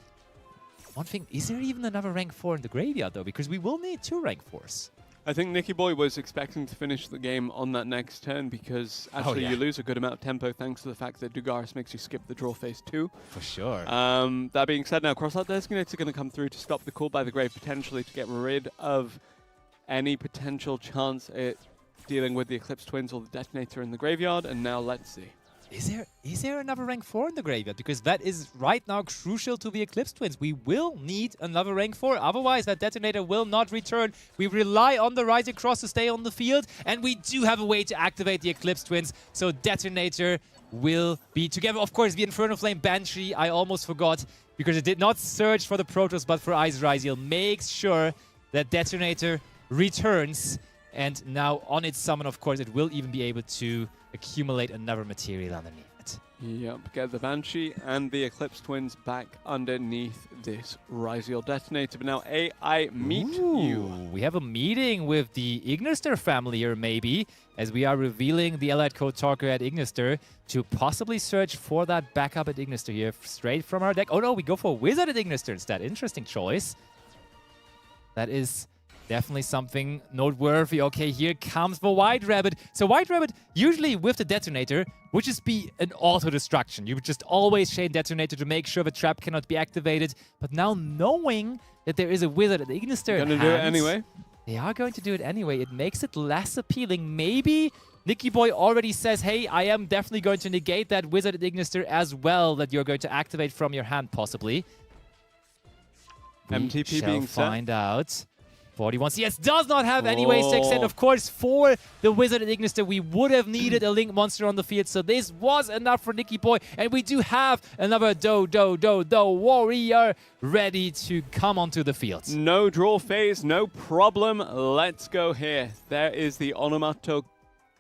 one thing, is there even another rank 4 in the graveyard, though? Because we will need 2 rank 4s. I think Nicky Boy was expecting to finish the game on that next turn because actually you lose a good amount of tempo thanks to the fact that Dugaris makes you skip the draw phase 2. For sure. That being said, now Crossout Designator are going to come through to stop the Call by the Grave potentially to get rid of any potential chance at dealing with the Eclipse Twins or the Detonator in the graveyard. And now let's see. Is there another rank 4 in the graveyard? Because that is right now crucial to the Eclipse Twins. We will need another rank 4. Otherwise, that Detonator will not return. We rely on the Rise Across to stay on the field. And we do have a way to activate the Eclipse Twins. So Detonator will be together. Of course, the Inferno Flame Banshee, I almost forgot. Because it did not search for the Protoss, but for Ice Ryziel. Makes sure that Detonator returns. And now on its summon, of course, it will even be able to accumulate another material underneath it. Yep, get the Banshee and the Eclipse Twins back underneath this Ryziel Detonator. But now AI meet you. We have a meeting with the Ignister family here, maybe, as we are revealing the Allied Code Talker at Ignister to possibly search for that backup at Ignister here, straight from our deck. Oh no, we go for Wizard at Ignister instead. Interesting choice. That is definitely something noteworthy. Okay, here comes the White Rabbit. So White Rabbit, usually with the Detonator, would just be an auto-destruction. You would just always chain Detonator to make sure the trap cannot be activated. But now knowing that there is a Wizard at Ignister Gonna do it anyway. They are going to do it anyway. It makes it less appealing. Maybe Nicky Boy already says, hey, I am definitely going to negate that Wizard at Ignister as well that you're going to activate from your hand, possibly. MTP being set. Find out. 41 CS does not have any ways to extend. Of course, for the Wizard at Ignister, we would have needed a Link monster on the field, so this was enough for Nicky Boy. And we do have another warrior ready to come onto the field. No draw phase, no problem. Let's go here. There is the Onomato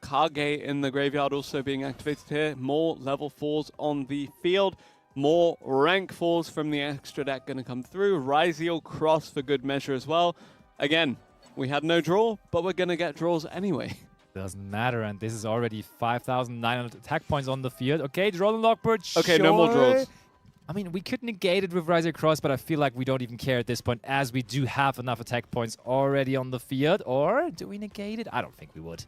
Kage in the graveyard also being activated here. More level 4s on the field. More rank 4s from the extra deck going to come through. Ryziel Cross for good measure as well. Again, we had no draw, but we're going to get draws anyway. Doesn't matter, and this is already 5,900 attack points on the field. Okay, draw the Lockbird. Okay, no more draws. I mean, we could negate it with Ryziel Cross, but I feel like we don't even care at this point, as we do have enough attack points already on the field. Or do we negate it? I don't think we would.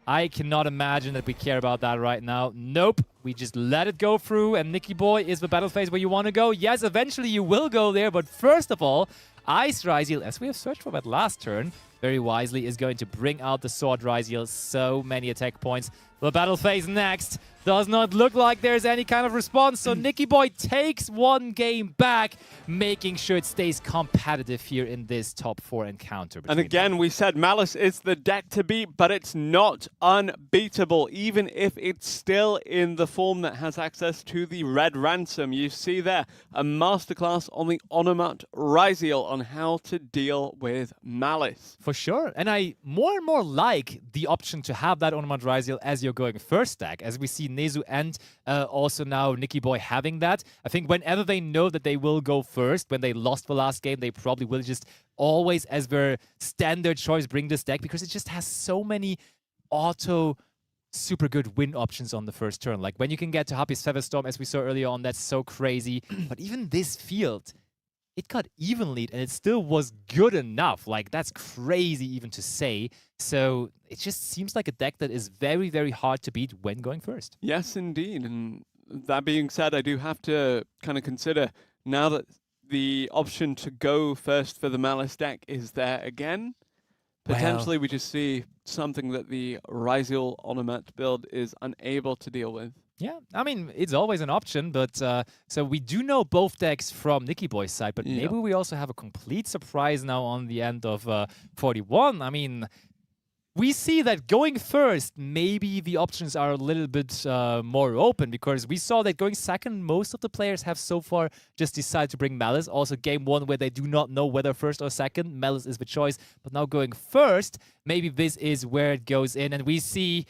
I cannot imagine that we care about that right now. Nope. We just let it go through, and Nicky Boy is the battle phase where you want to go. Yes, eventually you will go there, but first of all, Ice Ryziel, as we have searched for that last turn, very wisely is going to bring out the Sword Ryziel. So many attack points. The battle phase next does not look like there's any kind of response, so Nicky Boy takes one game back, making sure it stays competitive here in this top 4 encounter. And again, we said Malice is the deck to beat, but it's not unbeatable, even if it's still in the form that has access to the Red Ransom. You see there a masterclass on the Onomat Ryziel on how to deal with Malice. For sure, and I more and more like the option to have that Onomat Ryziel as you're going first stack, as we see Nezu and also now Nicky Boy having that. I think whenever they know that they will go first, when they lost the last game, they probably will just always, as their standard choice, bring this deck because it just has so many auto super good win options on the first turn. Like when you can get to Happy's Featherstorm, as we saw earlier on, that's so crazy. But even this field, it got even lead and it still was good enough. Like that's crazy even to say. So it just seems like a deck that is very, very hard to beat when going first. Yes, indeed. And that being said, I do have to kind of consider now that the option to go first for the Malice deck is there again. Potentially we just see something that the Ryziel Onomat build is unable to deal with. Yeah, I mean, it's always an option, but so we do know both decks from Nicky Boy's side, but maybe we also have a complete surprise now on the end of 41. I mean, we see that going first, maybe the options are a little bit more open, because we saw that going second, most of the players have so far just decided to bring Malice. Also, game 1, where they do not know whether first or second, Malice is the choice. But now going first, maybe this is where it goes in, and we see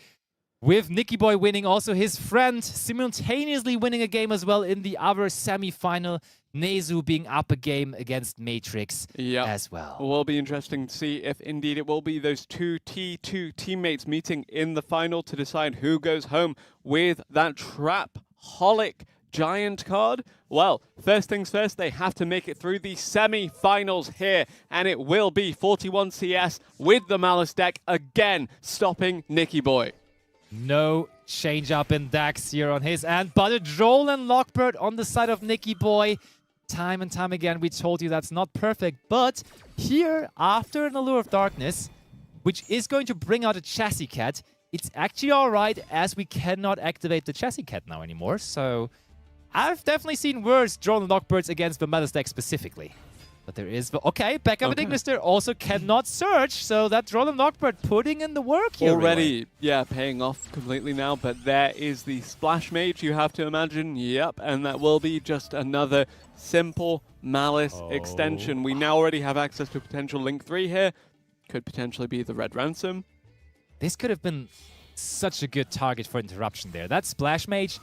with Nicky Boy winning, also his friend simultaneously winning a game as well in the other semi-final. Nezu being up a game against Matrix as well. Will be interesting to see if indeed it will be those two T2 teammates meeting in the final to decide who goes home with that Trap-holic Giant card. Well, first things first, they have to make it through the semi-finals here, and it will be 41CS with the Malice deck again, stopping Nicky Boy. No change up in Dax here on his end, but a Droll and Lockbird on the side of Nicky Boy. Time and time again, we told you that's not perfect, but here, after an Allure of Darkness, which is going to bring out a Chassis Cat, it's actually alright, as we cannot activate the Chassis Cat now anymore, so I've definitely seen worse Droll and Lockbirds against the Malice deck specifically. But there is... Okay, Backup and Ignister also cannot search, so that Droll and Lockbird putting in the work here. Already, yeah, paying off completely now, but there is the Splash Mage, you have to imagine. Yep, and that will be just another simple Malice extension. We now already have access to potential Link 3 here. Could potentially be the Red Ransom. This could have been such a good target for interruption there. That Splash Mage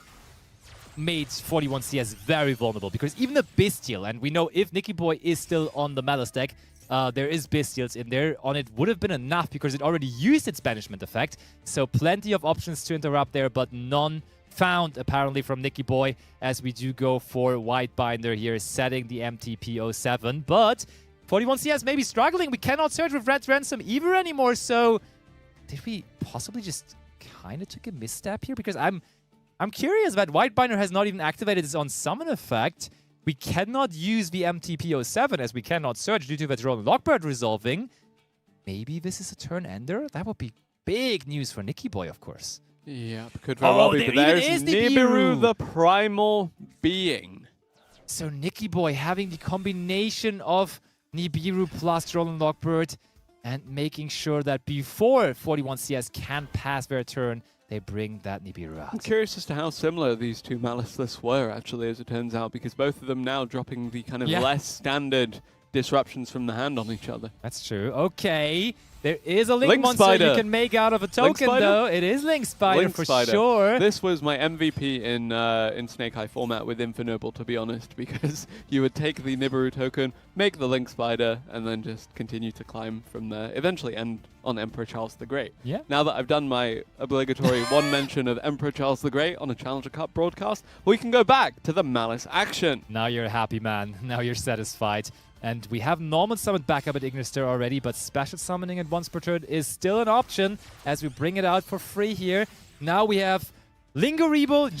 made 41CS very vulnerable, because even the Bestial, and we know if Nicky Boy is still on the Malice deck, there is Bestials in there. On it would have been enough because it already used its banishment effect. So plenty of options to interrupt there, but none found apparently from Nicky Boy, as we do go for Whitebinder here, setting the MTP07. But 41CS may be struggling. We cannot search with Red Ransom either anymore. So did we possibly just kind of took a misstep here? Because I'm curious that Whitebinder has not even activated its own summon effect. We cannot use the MTP07 as we cannot search due to that Droll and Lockbird resolving. Maybe this is a turn ender? That would be big news for Nicky Boy, of course. Yeah, could very well be. But there's Nibiru, the primal being. So Nicky Boy having the combination of Nibiru plus Droll and Lockbird and making sure that before 41CS can pass their turn, they bring that Nibiru out. I'm curious as to how similar these two Malice lists were, actually, as it turns out, because both of them now dropping the kind of less standard disruptions from the hand on each other. That's true. Okay. There is a Link monster Spider. You can make out of a token, though. It is Link Spider for sure. This was my MVP in Snake Eye format with Infernoble, to be honest, because you would take the Nibiru token, make the Link Spider, and then just continue to climb from there. Eventually end on Emperor Charles the Great. Yeah. Now that I've done my obligatory one mention of Emperor Charles the Great on a Challenger Cup broadcast, we can go back to the Malice action. Now you're a happy man. Now you're satisfied. And we have normal summon backup at Ignister already, but special summoning at once per turn is still an option as we bring it out for free here. Now we have Lingeribo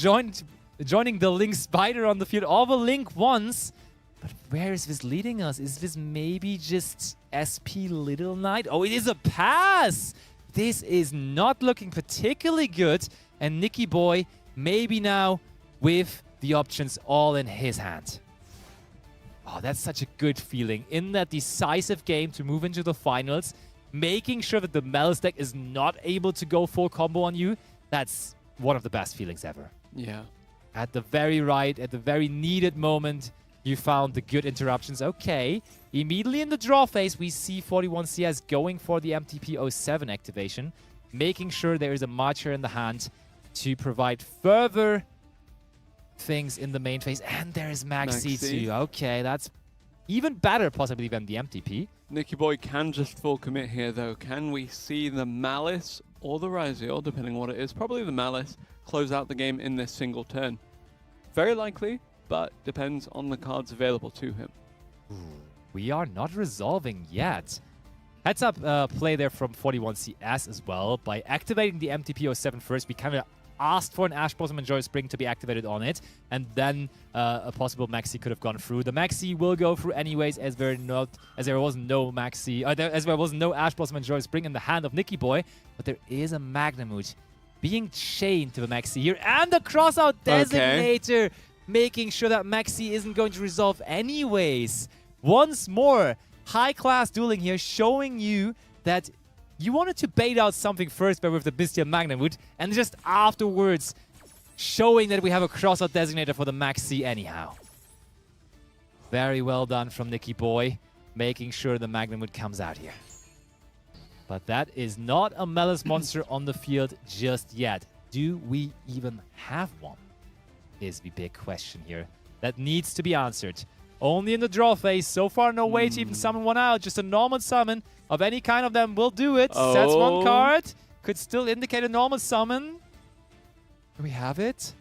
joining the Link Spider on the field. All the Link ones. But where is this leading us? Is this maybe just SP Little Knight? Oh, it is a pass! This is not looking particularly good. And Nicky Boy maybe now with the options all in his hand. Oh, that's such a good feeling in that decisive game to move into the finals, making sure that the Malice deck is not able to go full combo on you. That's one of the best feelings ever. Yeah. At the very right, at the very needed moment, you found the good interruptions. Okay. Immediately in the draw phase, we see 41CS going for the MTP07 activation, making sure there is a Marcher in the hand to provide further things in the main phase. And there is Maxi too. Okay, that's even better possibly than the MTP. Nicky Boy can just full commit here though. Can we see the Malice or the Raziel, depending on what it is? Probably the Malice close out the game in this single turn. Very likely, but depends on the cards available to him. We are not resolving yet. Heads up play there from 41CS as well. By activating the MTP07 first, we kind of asked for an Ash Blossom and Joy Spring to be activated on it, and then a possible Maxi could have gone through. The Maxi will go through anyways, as there was no Maxi, as there was no Ash Blossom and Joy Spring in the hand of Nicky Boy, but there is a Magnemute being chained to the Maxi here, and the Crossout Designator, making sure that Maxi isn't going to resolve anyways. Once more, high-class dueling here, showing you that you wanted to bait out something first with the Bestial Magnemute, and just afterwards showing that we have a Crossout Designator for the Maxi anyhow. Very well done from Nicky Boy, making sure the Magnemute comes out here. But that is not a Malice monster on the field just yet. Do we even have one? Is the big question here. That needs to be answered. Only in the draw phase. So far, no way to even summon one out. Just a normal summon of any kind of them will do it. Oh. Sets one card. Could still indicate a normal summon. Do we have it?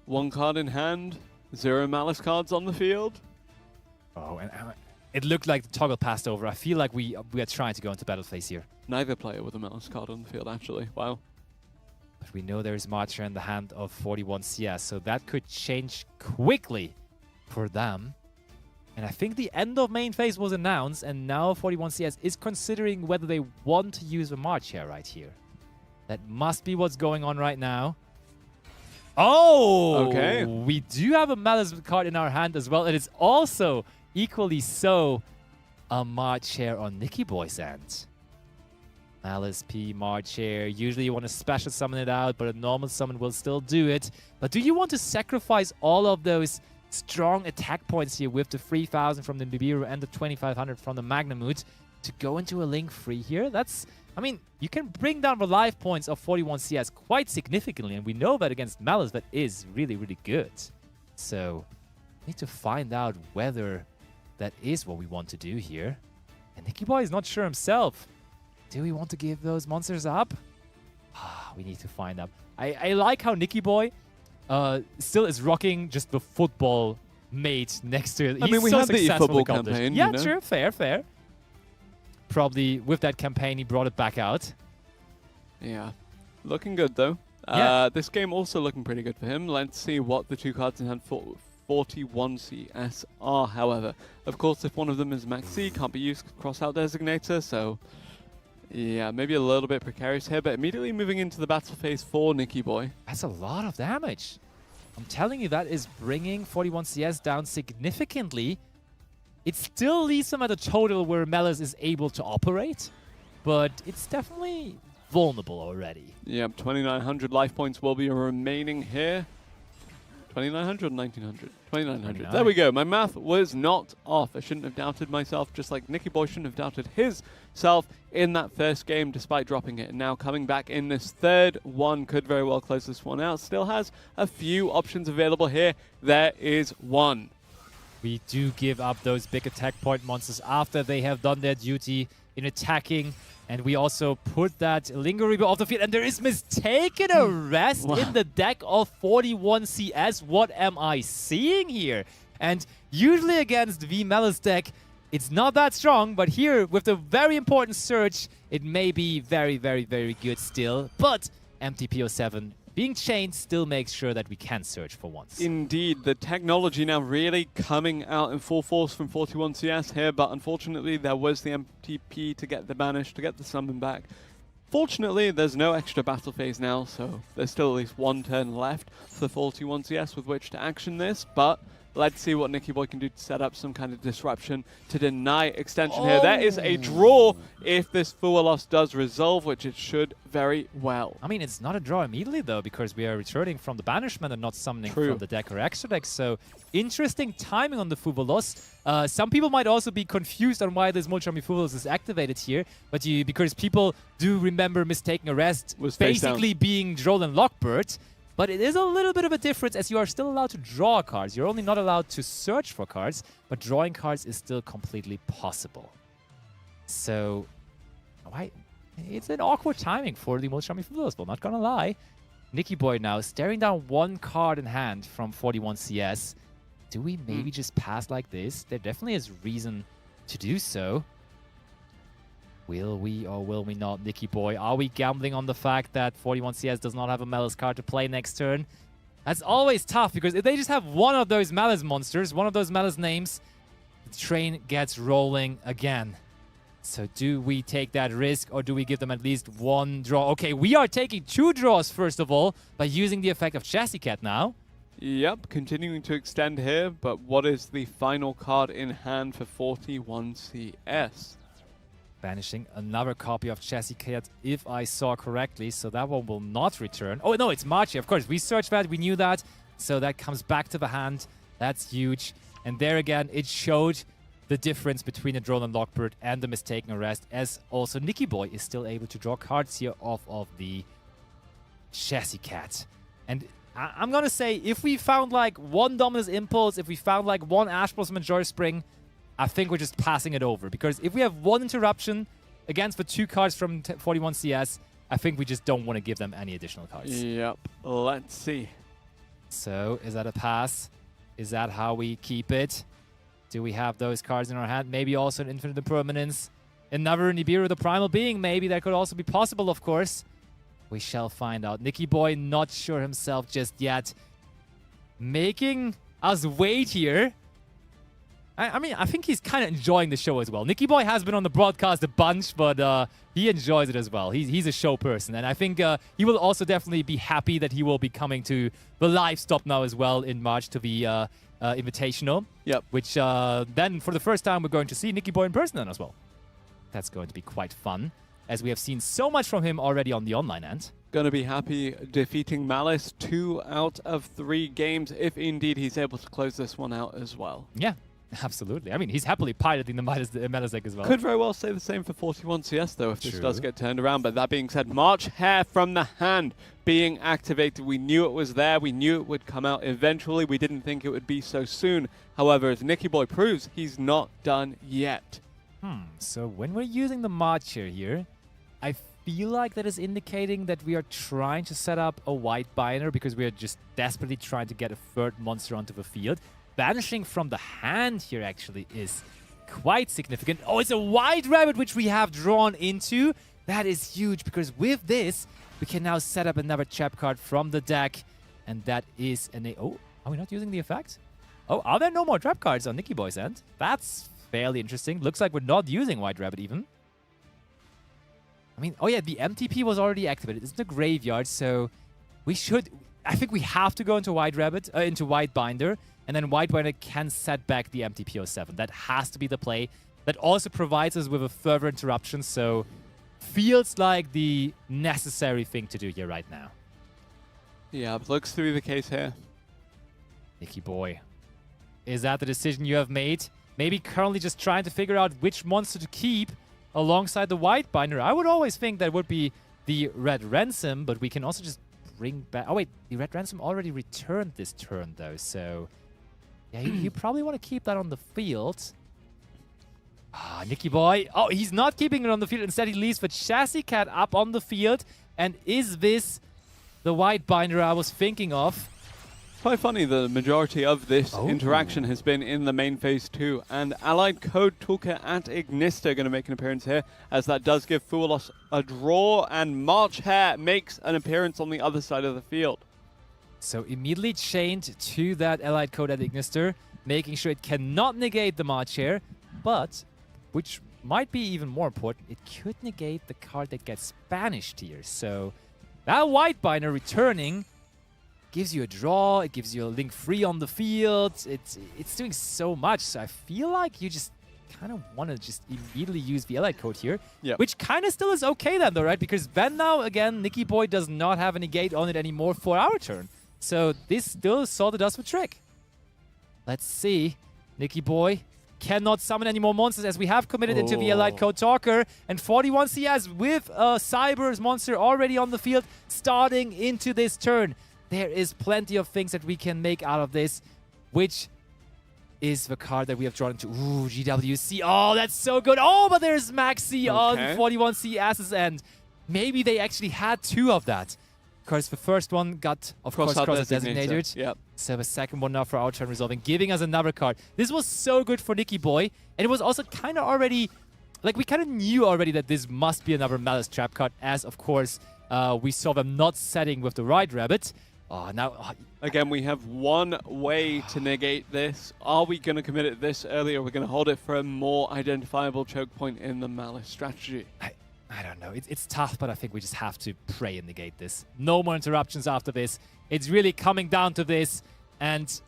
One card in hand. 0 Malice cards on the field. Oh, and it looked like the toggle passed over. I feel like we are trying to go into battle phase here. Neither player with a Malice card on the field, actually. Wow. But we know there's Marcher in the hand of 41CS, so that could change quickly for them. And I think the end of main phase was announced, and now 41CS is considering whether they want to use a Marcher right here. That must be what's going on right now. Oh! Okay. We do have a Malice card in our hand as well. It is also equally so a Marcher on Nicky Boy's end. Malice P, Marcher. Usually you want to special summon it out, but a normal summon will still do it. But do you want to sacrifice all of those strong attack points here with the 3,000 from the Nibiru and the 2,500 from the Magnemute to go into a Link free here? That's, I mean, you can bring down the life points of 41CS quite significantly, and we know that against Malice that is really, really good. So, we need to find out whether that is what we want to do here. And Nicky Boy is not sure himself. Do we want to give those monsters up? We need to find out. I like how Nicky Boy still is rocking just the football mate next to it. I mean, we had the football campaign. Yeah, you know? true, fair. Probably with that campaign, he brought it back out. Yeah. Looking good, though. Yeah. This game also looking pretty good for him. Let's see what the two cards in hand for 41CS are, however. Of course, if one of them is Maxi, can't be used Crossout Designator, so yeah, maybe a little bit precarious here, but immediately moving into the battle phase for Nicky Boy. That's a lot of damage. I'm telling you, that is bringing 41CS down significantly. It still leaves them at a total where Malice is able to operate, but it's definitely vulnerable already. Yep, 2,900 life points will be remaining here. 2,900, 1,900, 2,900. There we go. My math was not off. I shouldn't have doubted myself, just like Nicky Boy shouldn't have doubted his self in that first game, despite dropping it. And now coming back in this third one, could very well close this one out. Still has a few options available here. There is one. We do give up those big attack point monsters after they have done their duty in attacking. And we also put that Lingeribo off the field. And there is mistaken arrest in the deck of 41CS. What am I seeing here? And usually against the Malice deck, it's not that strong, but here, with the very important search, it may be very, very, very good still. But MTPO7 being chained still makes sure that we can search for once. Indeed, the technology now really coming out in full force from 41CS here, but unfortunately there was the MTP to get the banish, to get the summon back. Fortunately, there's no extra battle phase now, so there's still at least one turn left for 41CS with which to action this, but let's see what Nicky Boy can do to set up some kind of disruption to deny extension here. There is a draw if this Fua loss does resolve, which it should very well. I mean, it's not a draw immediately, though, because we are returning from the banishment and not summoning from the deck or extra deck. So, interesting timing on the Fua loss. Some people might also be confused on why this Multi-Army Fua loss is activated here, but because people do remember mistaking arrest basically being Droll and Lockbird. But it is a little bit of a difference, as you are still allowed to draw cards. You're only not allowed to search for cards, but drawing cards is still completely possible. So, it's an awkward timing for the Multi-Army Fua loss, not gonna lie. Nicky Boy now staring down one card in hand from 41CS. Do we maybe just pass like this? There definitely is reason to do so. Will we or will we not, Nicky Boy? Are we gambling on the fact that 41CS does not have a Malice card to play next turn? That's always tough, because if they just have one of those Malice monsters, one of those Malice names, the train gets rolling again. So do we take that risk, or do we give them at least one draw? Okay, we are taking 2 draws, first of all, by using the effect of Chassis Cat now. Yep, continuing to extend here, but what is the final card in hand for 41CS? Banishing another copy of Chassis Cat, if I saw correctly, so that one will not return. Oh, no, it's Marchi, of course. We searched that, we knew that, so that comes back to the hand. That's huge. And there again, it showed the difference between the Drone and Lockbird and the Mistaken Arrest, as also Nicky Boy is still able to draw cards here off of the Chassis Cat. And I'm gonna say, if we found like one Dominus Impulse, if we found like one Ash Blossom and Joy Spring, I think we're just passing it over, because if we have one interruption against the 2 cards from 41CS, I think we just don't want to give them any additional cards. Yep, let's see. So, is that a pass? Is that how we keep it? Do we have those cards in our hand? Maybe also an Infinite Impermanence. Another Nibiru, the Primal Being, maybe. That could also be possible, of course. We shall find out. Nicky Boy not sure himself just yet. Making us wait here. I mean, I think he's kind of enjoying the show as well. Nicky Boy has been on the broadcast a bunch, but he enjoys it as well. He's a show person, and I think he will also definitely be happy that he will be coming to the live stop now as well in March to the Invitational. Yep. Which then, for the first time, we're going to see Nicky Boy in person then as well. That's going to be quite fun, as we have seen so much from him already on the online end. Going to be happy defeating Malice 2 out of 3 games, if indeed he's able to close this one out as well. Yeah. Absolutely. I mean, he's happily piloting the Malice deck as well. Could very well say the same for 41CS, though, if this does get turned around. But that being said, March Hare from the hand being activated. We knew it was there. We knew it would come out eventually. We didn't think it would be so soon. However, as Nicky Boy proves, he's not done yet. So when we're using the Marcher here, I feel like that is indicating that we are trying to set up a white binder, because we are just desperately trying to get a 3rd monster onto the field. Banishing from the hand here actually is quite significant. Oh, it's a White Rabbit which we have drawn into. That is huge, because with this, we can now set up another trap card from the deck. And that is an... Oh, are we not using the effect? Oh, are there no more trap cards on Nicky Boy's end? That's fairly interesting. Looks like we're not using White Rabbit even. I mean, oh yeah, the MTP was already activated. It's in the graveyard, so we should... I think we have to go into White Rabbit, into White Binder. And then White Binder can set back the MTPO7. That has to be the play. That also provides us with a further interruption, so feels like the necessary thing to do here right now. Yeah, looks to be the case here. Nicky Boy, is that the decision you have made? Maybe currently just trying to figure out which monster to keep alongside the White Binder. I would always think that would be the Red Ransom, but we can also just bring back... Oh wait, the Red Ransom already returned this turn though, so... Yeah, you probably want to keep that on the field. Ah, Nicky Boy. Oh, he's not keeping it on the field. Instead, he leaves the Chassis Cat up on the field. And is this the White Binder I was thinking of? Quite funny, the majority of this interaction has been in the main phase 2, and Allied Code Toolkit and Ignister going to make an appearance here, as that does give Fuelos a draw, and March Hare makes an appearance on the other side of the field. So immediately chained to that Allied Code and Ignister, making sure it cannot negate the March Hare, but, which might be even more important, it could negate the card that gets banished here. So that White Binder returning gives you a draw, it gives you a link free on the field, it's doing so much, so I feel like you just kind of want to just immediately use the Allied Code here, which kind of still is okay then though, right? Because then now, again, Nicky Boy does not have a negate on it anymore for our turn. So this still sorted us with Trick. Let's see. Nicky Boy cannot summon any more monsters as we have committed into the Allied Code Talker, and 41 CS with Cyber's monster already on the field starting into this turn. There is plenty of things that we can make out of this, which is the card that we have drawn into. Ooh, GWC. Oh, that's so good. Oh, but there's Maxi on 41 CS's end. Maybe they actually had 2 of that. Because the first one got, of course, cross-designated. Yep. So the second one now for our turn resolving, giving us another card. This was so good for Nicky Boy. And it was also kind of already, like we kind of knew already that this must be another Malice trap card, as of course we saw them not setting with the right rabbit. Again, we have one way to negate this. Are we going to commit it this early, or are we going to hold it for a more identifiable choke point in the Malice strategy? I don't know. It's tough, but I think we just have to pray and negate this. No more interruptions after this. It's really coming down to this. And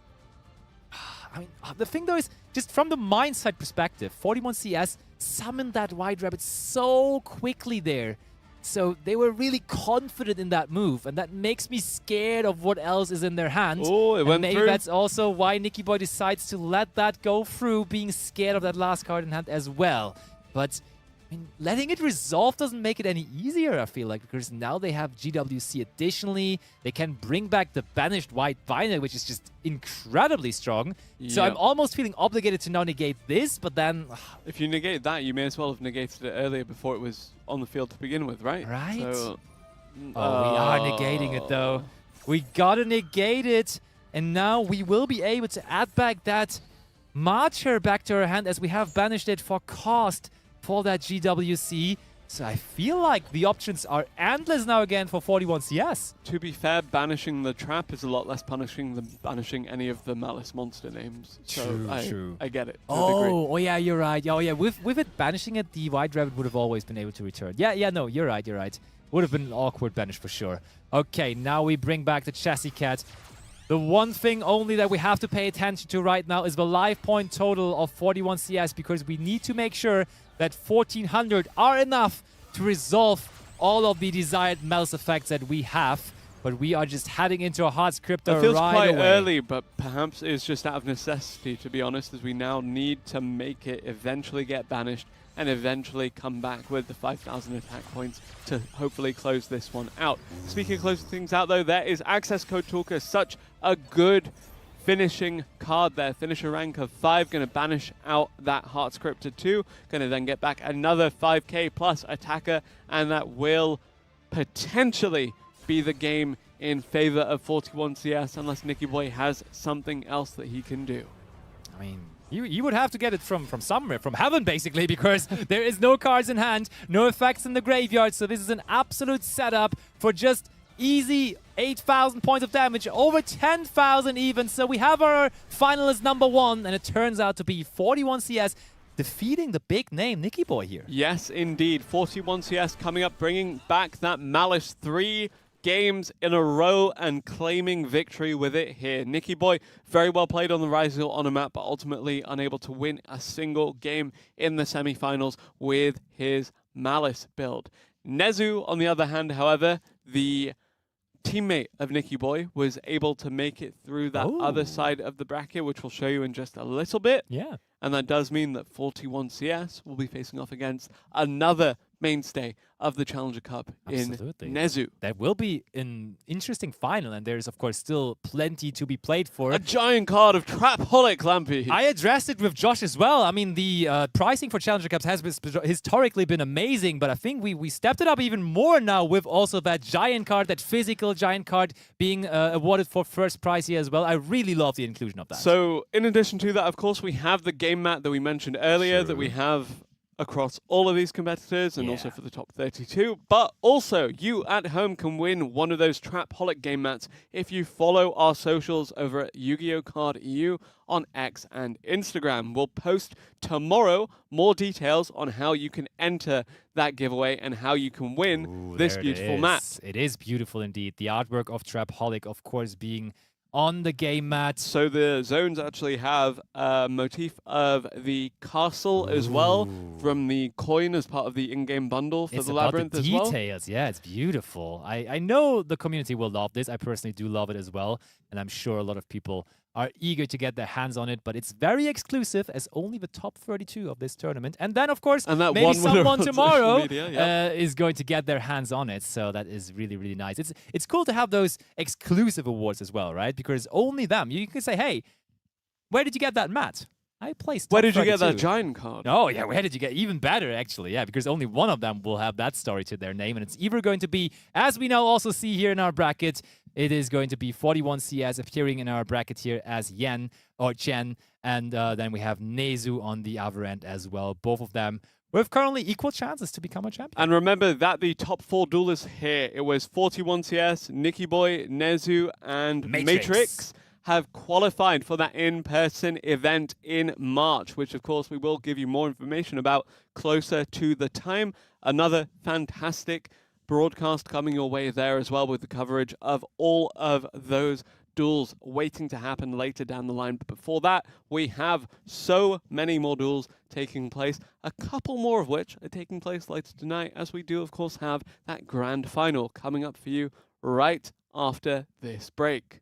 I mean, the thing though is, just from the mindset perspective, 41 CS summoned that White Rabbit so quickly there. So they were really confident in that move, and that makes me scared of what else is in their hand. Oh, it went maybe through. That's also why Nicky Boy decides to let that go through, being scared of that last card in hand as well. But I mean, letting it resolve doesn't make it any easier, I feel like, because now they have GWC additionally. They can bring back the banished White Binder, which is just incredibly strong. So I'm almost feeling obligated to now negate this, but then... if you negate that, you may as well have negated it earlier before it was on the field to begin with, right? Right. So, we are negating it, though. We gotta negate it, and now we will be able to add back that Marcher back to our hand, as we have banished it for cost for that GWC. So I feel like the options are endless now again for 41 CS. To be fair, banishing the trap is a lot less punishing than banishing any of the Malice monster names. True. I get it. Oh yeah, you're right. Oh yeah, with it banishing it, the White Rabbit would have always been able to return. Yeah, no, you're right. Would have been an awkward banish for sure. Okay, now we bring back the Chassis Cat. The one thing only that we have to pay attention to right now is the life point total of 41 CS, because we need to make sure that 1400 are enough to resolve all of the desired Malice effects that we have. But we are just heading into a hard script right away. It feels quite early, but perhaps it's just out of necessity, to be honest, as we now need to make it eventually get banished and eventually come back with the 5,000 attack points to hopefully close this one out. Speaking of closing things out, though, there is Access Code Talker, such a good finishing card there. Finisher rank of 5, going to banish out that Heart Scripted 2, going to then get back another 5k plus attacker, and that will potentially be the game in favor of 41 CS, unless Nicky Boy has something else that he can do. I mean, you would have to get it from somewhere, from heaven basically, because there is no cards in hand, no effects in the graveyard, so this is an absolute setup for just easy 8,000 points of damage, over 10,000 even. So we have our finalist #1, and it turns out to be 41 CS defeating the big name Nicky Boy here. Yes, indeed. 41 CS coming up, bringing back that Malice 3 games in a row and claiming victory with it here. Nicky Boy, very well played on the Rise on a map, but ultimately unable to win a single game in the semifinals with his Malice build. Nezu, on the other hand, however, the teammate of Nicky Boy, was able to make it through that other side of the bracket, which we'll show you in just a little bit. Yeah. And that does mean that 41 CS will be facing off against another mainstay of the Challenger Cup in Nezu. That will be an interesting final, and there's, of course, still plenty to be played for. A giant card of Trapaholic, Lampi. I addressed it with Josh as well. I mean, the pricing for Challenger Cups has historically been amazing, but I think we stepped it up even more now with also that giant card, that physical giant card being awarded for first prize here as well. I really love the inclusion of that. So, in addition to that, of course, we have the game mat that we mentioned earlier that we have across all of these competitors and also for the top 32. But also, you at home can win one of those Trapaholic game mats if you follow our socials over at Yu-Gi-Oh! Card EU on X and Instagram. We'll post tomorrow more details on how you can enter that giveaway and how you can win this beautiful mat. It is beautiful indeed. The artwork of Trapaholic, of course, being on the game mat. So the zones actually have a motif of the castle as well from the coin as part of the in-game bundle for the labyrinth as well. Details, yeah, it's beautiful. I know the community will love this. I personally do love it as well, and I'm sure a lot of people are eager to get their hands on it, but it's very exclusive as only the top 32 of this tournament. And then, of course, maybe someone tomorrow is going to get their hands on it. So that is really, really nice. It's cool to have those exclusive awards as well, right? Because only them. You can say, hey, where did you get that mat? I placed top 32. Where did you get that giant card? Oh, yeah, where did you get? Even better, actually, yeah, because only one of them will have that story to their name. And it's either going to be, as we now also see here in our bracket, it is going to be 41 CS appearing in our bracket here as Yen or Chen. And then we have Nezu on the other end as well. Both of them with currently equal chances to become a champion. And remember that the top 4 duelists here, it was 41 CS, Nicky Boy, Nezu, and Matrix have qualified for that in-person event in March, which of course we will give you more information about closer to the time. Another fantastic broadcast coming your way there as well with the coverage of all of those duels waiting to happen later down the line. But before that, we have so many more duels taking place, a couple more of which are taking place later tonight, as we do of course have that grand final coming up for you right after this break.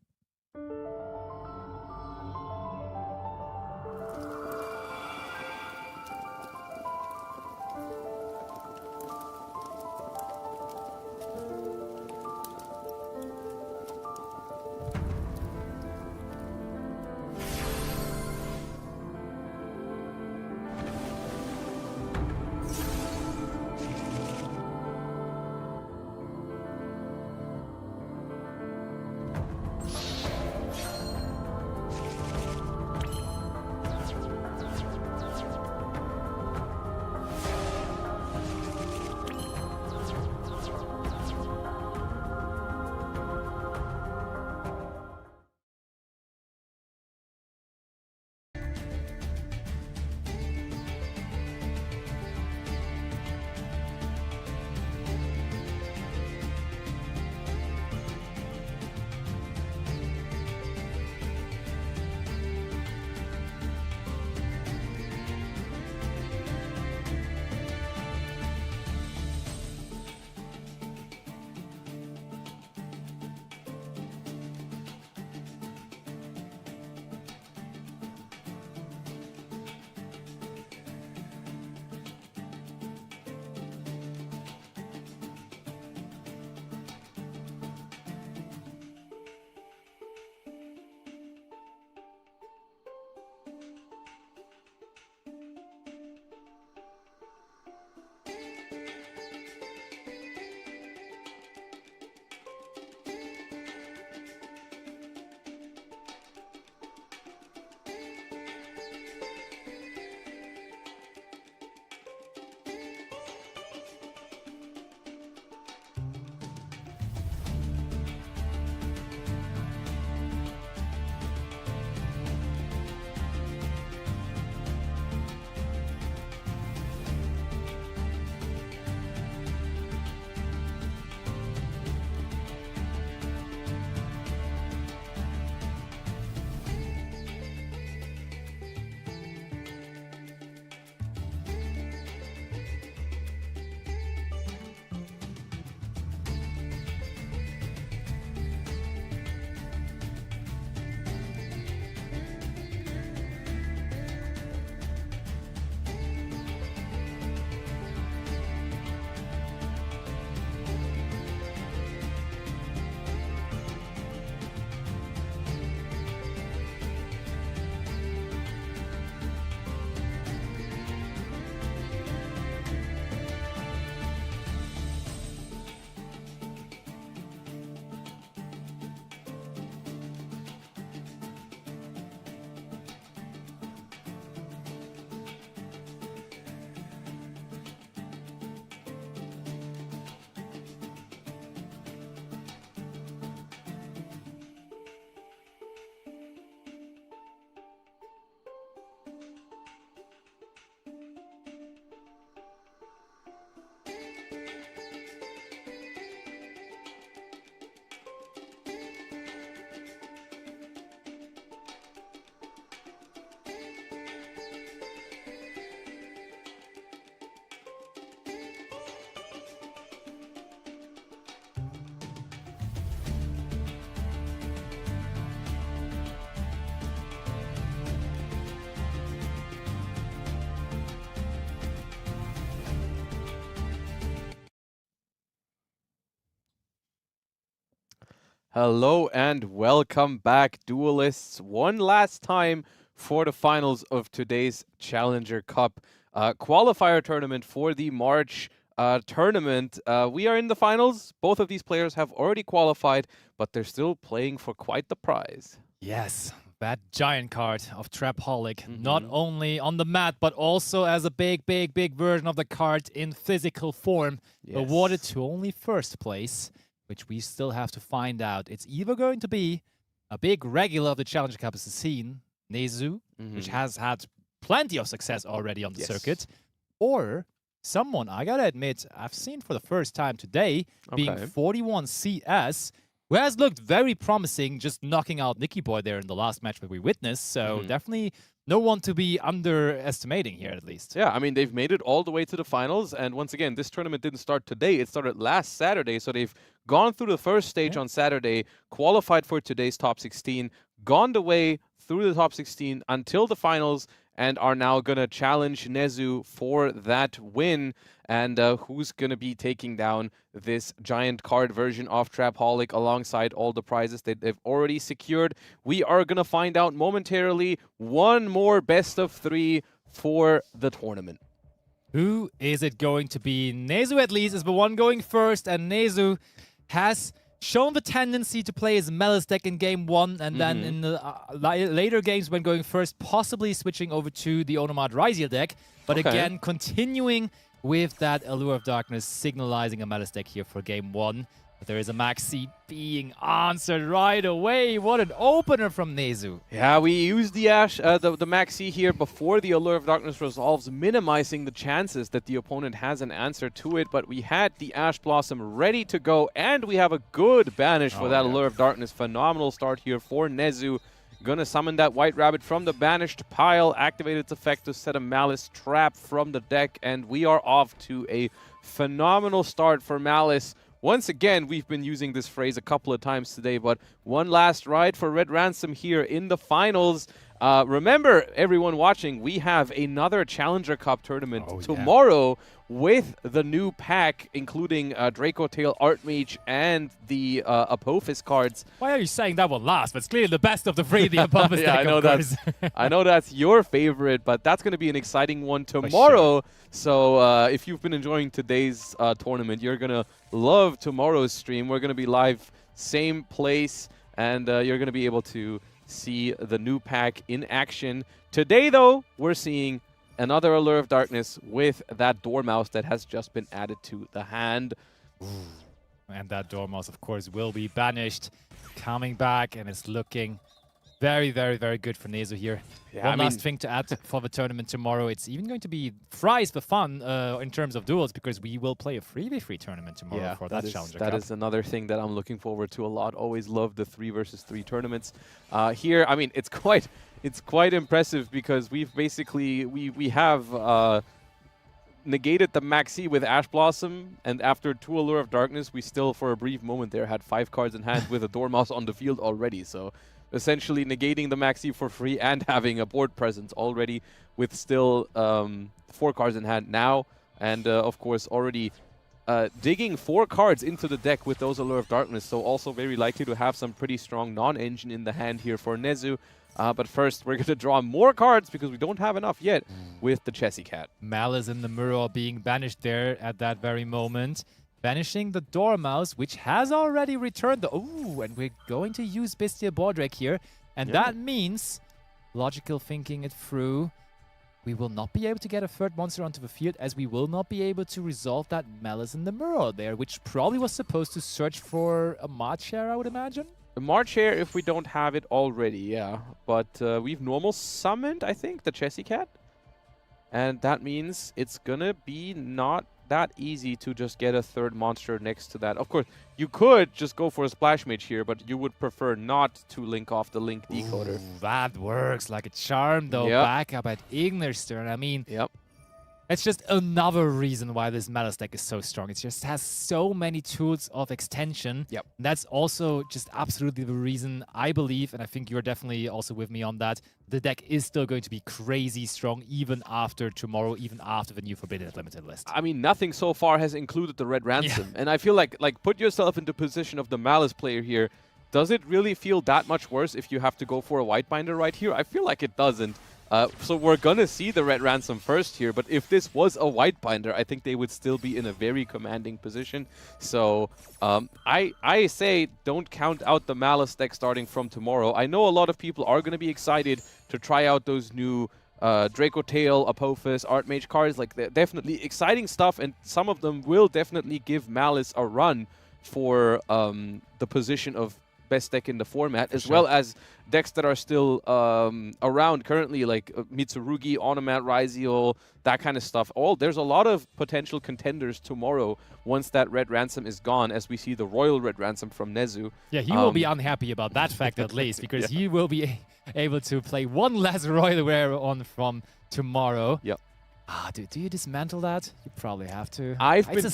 Hello and welcome back, duelists. One last time for the finals of today's Challenger Cup qualifier tournament for the March tournament. We are in the finals. Both of these players have already qualified, but they're still playing for quite the prize. Yes, that giant card of Trapaholic, not only on the mat, but also as a big version of the card in physical form, awarded to only first place, which we still have to find out. It's either going to be a big regular of the Challenger Cup as seen, Nezu, which has had plenty of success already on the circuit, or someone, I gotta admit, I've seen for the first time today, being 41 CS, who has looked very promising, just knocking out Nicky Boy there in the last match that we witnessed. So definitely no one to be underestimating here, at least. Yeah, I mean, they've made it all the way to the finals. And once again, this tournament didn't start today. It started last Saturday. So they've gone through the first stage on Saturday, qualified for today's top 16, gone the way through the top 16 until the finals, and are now going to challenge Nezu for that win. And who's going to be taking down this giant card version of Trapaholic alongside all the prizes that they've already secured. We are going to find out momentarily. One more best of 3 for the tournament. Who is it going to be? Nezu, at least, is the one going first, and Nezu has shown the tendency to play his Malice deck in game 1, and then in the later games when going first, possibly switching over to the Onomad Ryziel deck, but again, continuing with that Allure of Darkness, signalizing a Malice deck here for game 1. But there is a Maxi being answered right away. What an opener from Nezu. Yeah, we used the the Maxi here before the Allure of Darkness resolves, minimizing the chances that the opponent has an answer to it. But we had the Ash Blossom ready to go, and we have a good banish for that Allure of Darkness. Phenomenal start here for Nezu. Gonna summon that White Rabbit from the banished pile, activate its effect to set a Malice trap from the deck, and we are off to a phenomenal start for Malice. Once again, we've been using this phrase a couple of times today, but one last ride for Red Ransom here in the finals. Remember, everyone watching, we have another Challenger Cup tournament tomorrow with the new pack, including Draco Tail Archmage and the Apophis cards. Why are you saying that one last? But it's clearly the best of the three, the Apophis deck, I know of course. I know that's your favorite, but that's going to be an exciting one tomorrow. So if you've been enjoying today's tournament, you're going to love tomorrow's stream. We're going to be live, same place, and you're going to be able to see the new pack in action. Today, though, we're seeing another Allure of Darkness with that Dormouse that has just been added to the hand. And that Dormouse, of course, will be banished, coming back, and it's looking very good for Nezu here. Yeah, One last thing to add for the tournament tomorrow. It's even going to be fries for fun in terms of duels, because we will play a 3v3 tournament tomorrow for that Challenger Cup. That is another thing that I'm looking forward to a lot. Always love the 3 versus 3 tournaments. Here, I mean, it's quite impressive, because we've basically we have negated the Maxi with Ash Blossom, and after 2 Allure of Darkness, we still, for a brief moment there, had 5 cards in hand with a Dormouse on the field already. So essentially negating the Maxi for free and having a board presence already with still 4 cards in hand now. And of course, already digging 4 cards into the deck with those Allure of Darkness. So also very likely to have some pretty strong non-engine in the hand here for Nezu. But first, we're going to draw more cards because we don't have enough yet with the Chessy Cat. Malice and the Mirror being banished there at that very moment. Banishing the Dormouse, which has already returned the... Ooh, and we're going to use Bestia Bordrake here. And that means, logical thinking it through, we will not be able to get a third monster onto the field, as we will not be able to resolve that Malice in the Mirror there, which probably was supposed to search for a March Hare, I would imagine. A March Hare if we don't have it already, yeah. But we've normal summoned, I think, the Chessy Cat. And that means it's gonna be not that easy to just get a third monster next to that. Of course, you could just go for a Splash Mage here, but you would prefer not to link off the Link Decoder. Ooh, that works like a charm, though. Back up at Ignorstern. I mean, it's just another reason why this Malice deck is so strong. It just has so many tools of extension. And that's also just absolutely the reason I believe, and I think you're definitely also with me on that, the deck is still going to be crazy strong even after tomorrow, even after the new Forbidden Limited list. I mean, nothing so far has included the Red Ransom. And I feel like put yourself into position of the Malice player here. does it really feel that much worse if you have to go for a white binder right here? I feel like it doesn't. So we're gonna see the red ransom first here, but if this was a white binder, I think they would still be in a very commanding position. So I say don't count out the Malice deck starting from tomorrow. I know a lot of people are gonna be excited to try out those new Draco Tail, Apophis, Archmage cards. Like, they're definitely exciting stuff, and some of them will definitely give Malice a run for the position of best deck in the format, as well as decks that are still around currently, like Mitsurugi, Onomat, Ryziel, that kind of stuff. There's a lot of potential contenders tomorrow once that red ransom is gone, as we see the royal red ransom from Nezu. Yeah, he will be unhappy about that fact at least, because he will be able to play one less royal rare on from tomorrow. Yep. Do you dismantle that? You probably have to. I've been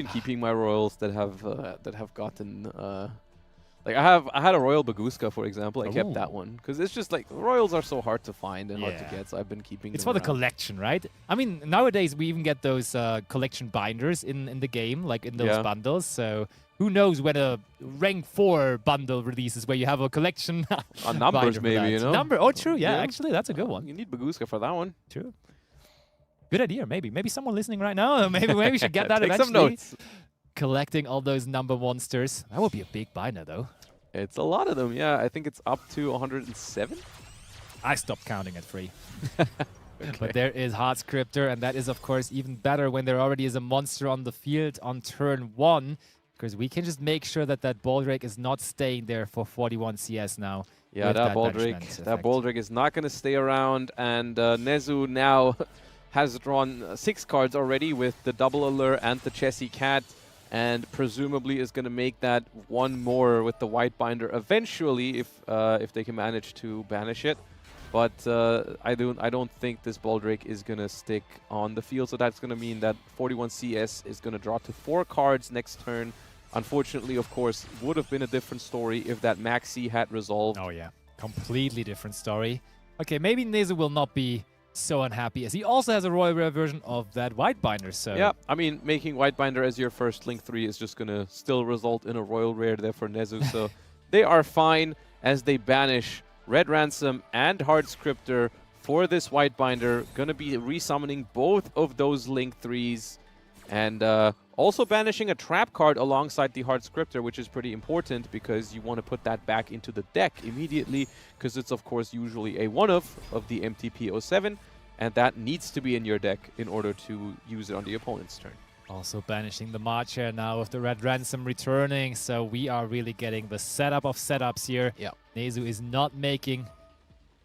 keeping my royals that have gotten. Like I had a Royal Baguska, for example. I kept that one because it's just like royals are so hard to find and hard to get. So I've been keeping. It's them for the collection, right? I mean, nowadays we even get those collection binders in the game, like in those bundles. So who knows when a rank 4 bundle releases where you have a collection on numbers, maybe, you know. Oh, true. Yeah, actually, that's a good one. You need Baguska for that one. True. Good idea. Maybe someone listening right now. Maybe we should get that Take eventually. some notes. Collecting all those number monsters. That would be a big binder, though. It's a lot of them, yeah. I think it's up to 107. I stopped counting at 3. But there is Hard Scripter, and that is, of course, even better when there already is a monster on the field on turn 1, because we can just make sure that that Baldrake is not staying there for 41 CS now. Yeah, that Baldrake is not going to stay around, and Nezu now has drawn 6 cards already with the double allure and the Chessy Cat, and presumably is going to make that one more with the white binder eventually if they can manage to banish it. But I don't think this Baldrake is going to stick on the field, so that's going to mean that 41 CS is going to draw to 4 cards next turn. Unfortunately, of course, would have been a different story if that Maxi had resolved. Oh yeah, completely different story. Okay, maybe Nezu will not be so unhappy, as he also has a royal rare version of that white binder. So yeah, I mean, making white binder as your first link 3 is just going to still result in a royal rare there for Nezu. So they are fine as they banish red ransom and hard scripter for this white binder. Going to be resummoning both of those link 3s, and also banishing a trap card alongside the hard scripter, which is pretty important because you want to put that back into the deck immediately, because it's of course usually a one-of the MTP07, and that needs to be in your deck in order to use it on the opponent's turn. Also banishing the Marcher now with the red ransom returning, so we are really getting the setup of setups here. Yeah. Nezu is not making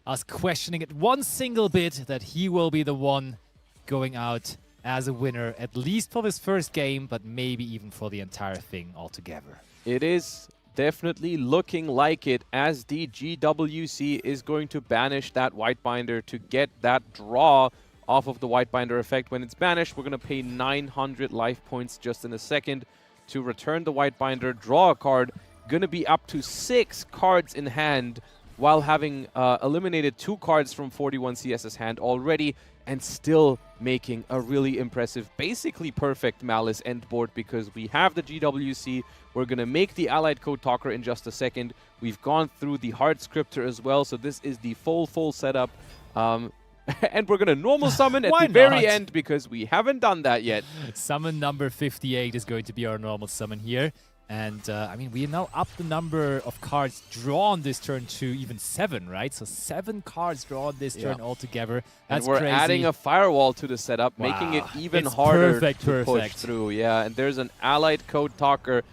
us questioning it one single bit that he will be the one going out as a winner, at least for this first game, but maybe even for the entire thing altogether. It is definitely looking like it, as the GWC is going to banish that white binder to get that draw off of the white binder effect. When it's banished, we're going to pay 900 life points just in a second to return the white binder, draw a card. Going to be up to 6 cards in hand while having eliminated 2 cards from 41 CS's hand already, and still making a really impressive, basically perfect Malice end board, because we have the GWC. We're going to make the Allied Code Talker in just a second. We've gone through the hard scripter as well, so this is the full setup. And we're going to normal summon at the very end, because we haven't done that yet. Summon number 58 is going to be our normal summon here. And, I mean, we are now up the number of cards drawn this turn to even 7, right? So 7 cards drawn this turn altogether. That's and we're crazy. adding a firewall to the setup, making it even harder to push through. Yeah, and there's an Allied Code Talker,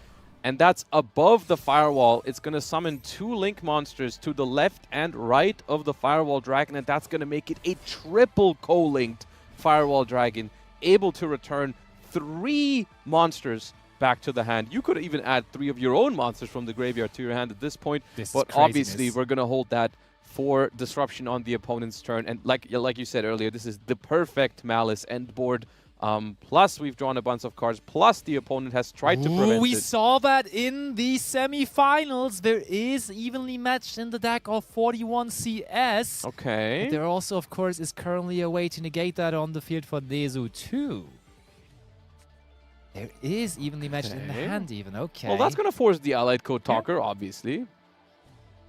and that's above the firewall. It's going to summon 2 link monsters to the left and right of the firewall dragon, and that's going to make it a triple co-linked firewall dragon, able to return 3 monsters back to the hand. You could even add 3 of your own monsters from the graveyard to your hand at this point, but obviously we're going to hold that for disruption on the opponent's turn. And like you said earlier, this is the perfect Malice end board. Plus we've drawn a bunch of cards, plus the opponent has tried to prevent it. We saw that in the semifinals. There is evenly matched in the deck of 41 CS. Okay. But there also, of course, is currently a way to negate that on the field for Nezu too. There is evenly matched in the Okay. hand even, okay. Well, that's going to force the Allied Code Talker, obviously.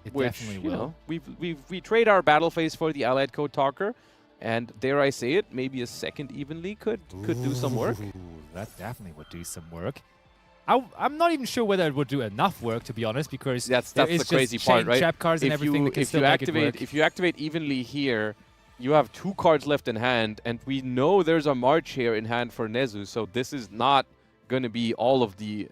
It Which, definitely you will. know, we trade our battle phase for the Allied Code Talker. And dare I say it, maybe a second evenly could do some work. Ooh, that definitely would do some work. I'm not even sure whether it would do enough work, to be honest, because That's there the is crazy just part, chain right? trap cards and everything that can still make it work. If you activate evenly here, you have 2 cards left in hand, and we know there's a March here in hand for Nezu, so this is not going to be all of the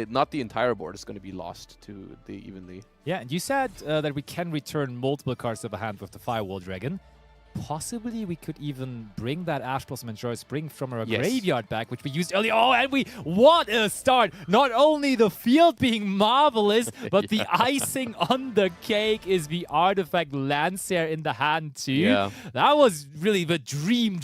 not the entire board is going to be lost to the evenly. Yeah, and you said that we can return multiple cards to the hand with the Firewall Dragon. Possibly we could even bring that Ash Blossom and Joy Spring from our graveyard back, which we used earlier. Oh, and what a start! Not only the field being marvelous, but the icing on the cake is the Artifact Landseer in the hand too. Yeah. That was really the dream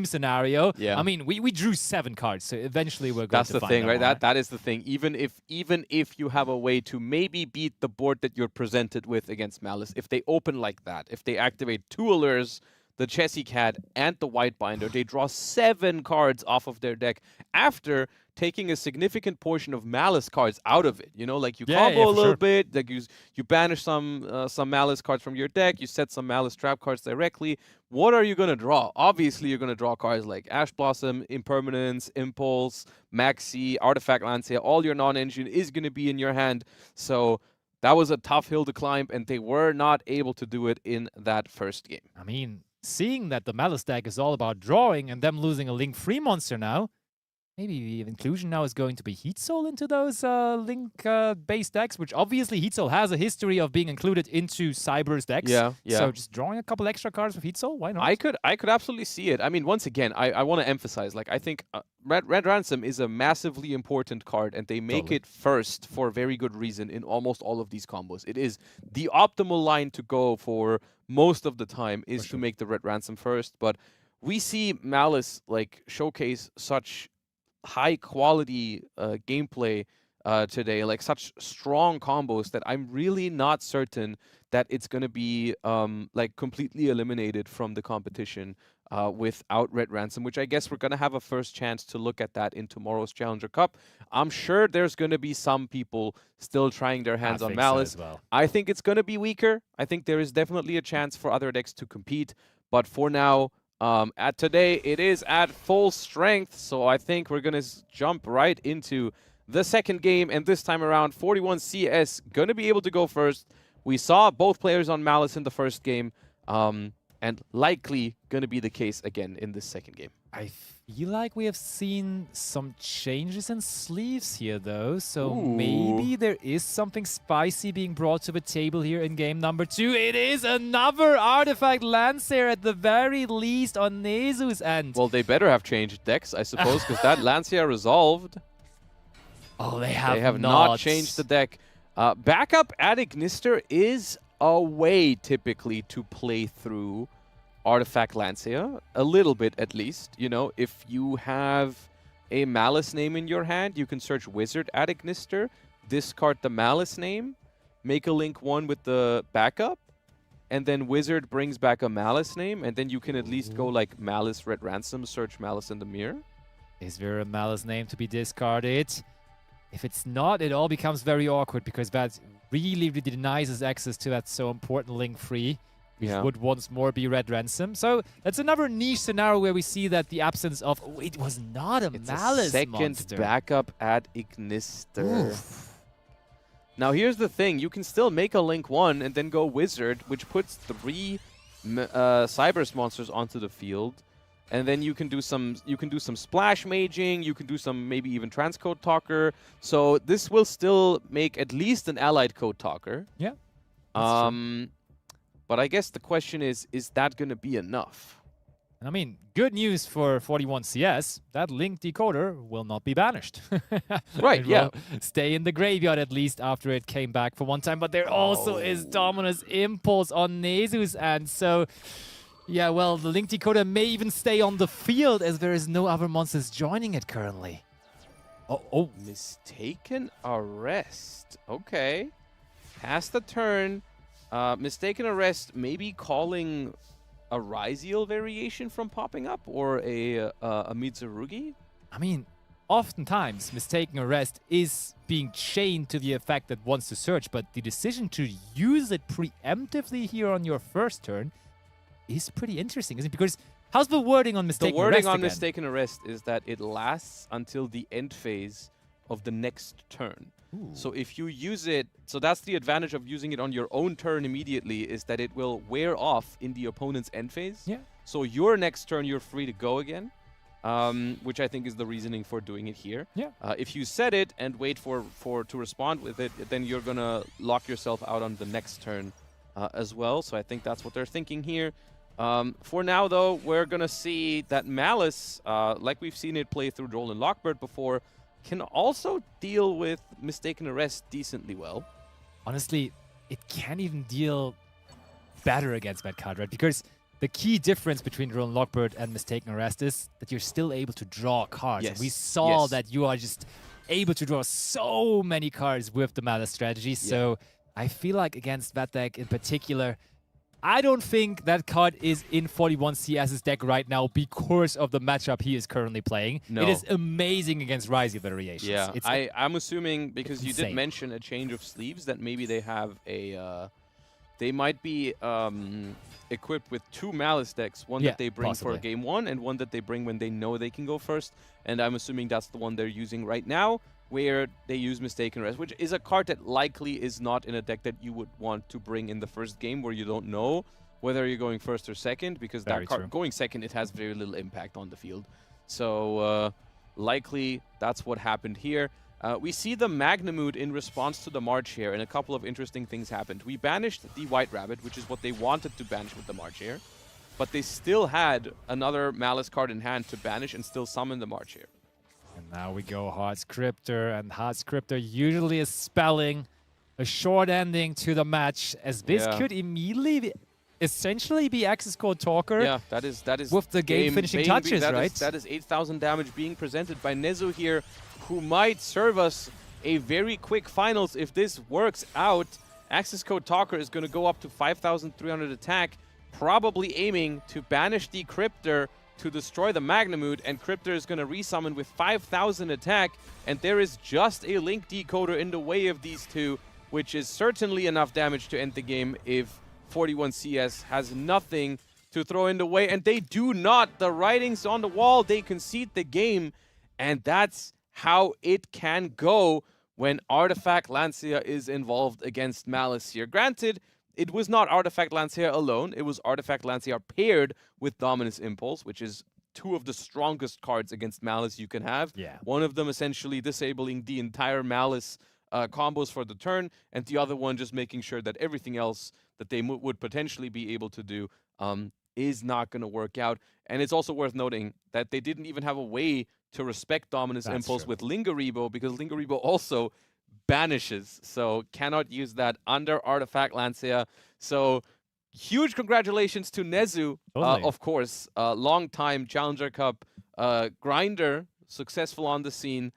scenario. Yeah. I mean, we drew 7 cards, so eventually we're going That's to the find thing, out right? more. That is the thing. Even if you have a way to maybe beat the board that you're presented with against Malice, if they open like that, if they activate 2 Allures, the Chessy Cat, and the White Binder, they draw 7 cards off of their deck after taking a significant portion of Malice cards out of it. You know, like you combo a little bit, like you banish some Malice cards from your deck, you set some Malice trap cards directly. What are you going to draw? Obviously, you're going to draw cards like Ash Blossom, Impermanence, Impulse, Maxi, Artifact Landseer. All your non-engine is going to be in your hand. So that was a tough hill to climb, and they were not able to do it in that first game. I mean, seeing that the Malice deck is all about drawing and them losing a Link-free monster now, maybe the inclusion now is going to be Heat Soul into those Link-based decks, which obviously Heat Soul has a history of being included into Cyber's decks. Yeah. So just drawing a couple extra cards with Heat Soul, why not? I could absolutely see it. I mean, once again, I want to emphasize, like, I think Red Ransom is a massively important card, and they make it first for a very good reason in almost all of these combos. It is the optimal line to go for most of the time is to make the Red Ransom first, but we see Malice, like, showcase such high quality gameplay today, like such strong combos, that I'm really not certain that it's going to be like completely eliminated from the competition without Red Ransom, which I guess we're going to have a first chance to look at that in tomorrow's Challenger Cup. I'm sure there's going to be some people still trying their hands on Malice. So as well. I think it's going to be weaker. I think there is definitely a chance for other decks to compete, but for now, at today, it is at full strength, so I think we're going to jump right into the second game, and this time around, 41CS going to be able to go first. We saw both players on Malice in the first game, and likely going to be the case again in this second game. I feel like we have seen some changes in sleeves here, though, so maybe there is something spicy being brought to the table here in game number 2. It is another Artifact Landseer at the very least on Nezu's end. Well, they better have changed decks, I suppose, because that Landseer resolved. Oh, they have, They have not changed the deck. Backup at Ignister is a way, typically, to play through Artifact Landseer, a little bit at least. You know, if you have a Malice name in your hand, you can search Wizard at Ignister, discard the Malice name, make a link 1 with the backup, and then Wizard brings back a Malice name, and then you can at least go like Malice Red Ransom, search Malice in the mirror. Is there a Malice name to be discarded? If it's not, it all becomes very awkward, because that really denies us access to that so important link free. Which would once more be Red Ransom. So that's another niche scenario where we see that the absence of... Oh, it was not a Malice second monster. Backup at Ignister. Oof. Now here's the thing. You can still make a link 1 and then go Wizard, which puts 3 Cybers monsters onto the field. And then you can do some splash maging, you can do some maybe even transcode talker. So this will still make at least an allied code talker. Yeah. That's true. But I guess the question is that going to be enough? I mean, good news for 41CS, that link decoder will not be banished. Right, it yeah. will stay in the graveyard at least after it came back for one time. But there also is Dominus Impulse on Nezu's end. So, yeah, well, the link decoder may even stay on the field as there is no other monsters joining it currently. Oh. Mistaken Arrest. Okay. Pass the turn. Mistaken Arrest, maybe calling a Ryziel variation from popping up, or a Mitsurugi? I mean, oftentimes Mistaken Arrest is being chained to the effect that wants to search, but the decision to use it preemptively here on your first turn is pretty interesting, isn't it? Because how's the wording on Mistaken Arrest? The wording on again? Mistaken Arrest is that it lasts until the end phase of the next turn. Ooh. So if you use it, so that's the advantage of using it on your own turn immediately, is that it will wear off in the opponent's end phase. Yeah. So your next turn, you're free to go again, which I think is the reasoning for doing it here. Yeah. If you set it and wait for to respond with it, then you're going to lock yourself out on the next turn as well. So I think that's what they're thinking here. For now, though, we're going to see that Malice, like we've seen it play through Duel and Lockbird before, can also deal with Mistaken Arrest decently well. Honestly, it can even deal better against that card, right? Because the key difference between Duel and Lockbird and Mistaken Arrest is that you're still able to draw cards. Yes. And we saw that you are just able to draw so many cards with the Malice strategy. So I feel like against that deck in particular, I don't think that card is in 41CS's deck right now because of the matchup he is currently playing. No. It is amazing against Ryzy variations. Yeah, It's I'm assuming, because you did insane. mention a change of sleeves, that maybe they have a... they might be equipped with 2 Malice decks, one that they bring possibly for game 1 and one that they bring when they know they can go first. And I'm assuming that's the one they're using right now, where they use Mistaken Arrest, which is a card that likely is not in a deck that you would want to bring in the first game, where you don't know whether you're going first or second, because Very that card true. going second, it has very little impact on the field. So likely that's what happened here. We see the Magnamute in response to the March here, and a couple of interesting things happened. We banished the White Rabbit, which is what they wanted to banish with the March here, but they still had another Malice card in hand to banish and still summon the March here. And now we go Hard Scripter, and Hard Scripter usually is spelling a short ending to the match, as this could immediately essentially be Access Code Talker. Yeah, that is with the game finishing touches, right? That is 8,000 damage being presented by Nezu here, who might serve us a very quick finals if this works out. Access Code Talker is going to go up to 5,300 attack, probably aiming to banish the Cryptor to destroy the Magnamute, and Cryptor is going to resummon with 5,000 attack, and there is just a Link Decoder in the way of these two, which is certainly enough damage to end the game if 41CS has nothing to throw in the way, and they do not. The writing's on the wall. They concede the game, and that's how it can go when Artifact Lancia is involved against Malice here. Granted, it was not Artifact Lancia alone. It was Artifact Lancia paired with Dominus Impulse, which is 2 of the strongest cards against Malice you can have. Yeah. One of them essentially disabling the entire Malice combos for the turn, and the other one just making sure that everything else that they would potentially be able to do is not going to work out. And it's also worth noting that they didn't even have a way to respect Dominus Impulse with Lingaribo, because Lingaribo also banishes, so cannot use that under Artifact Lancia. So huge congratulations to Nezu, of course, long-time Challenger Cup grinder, successful on the scene,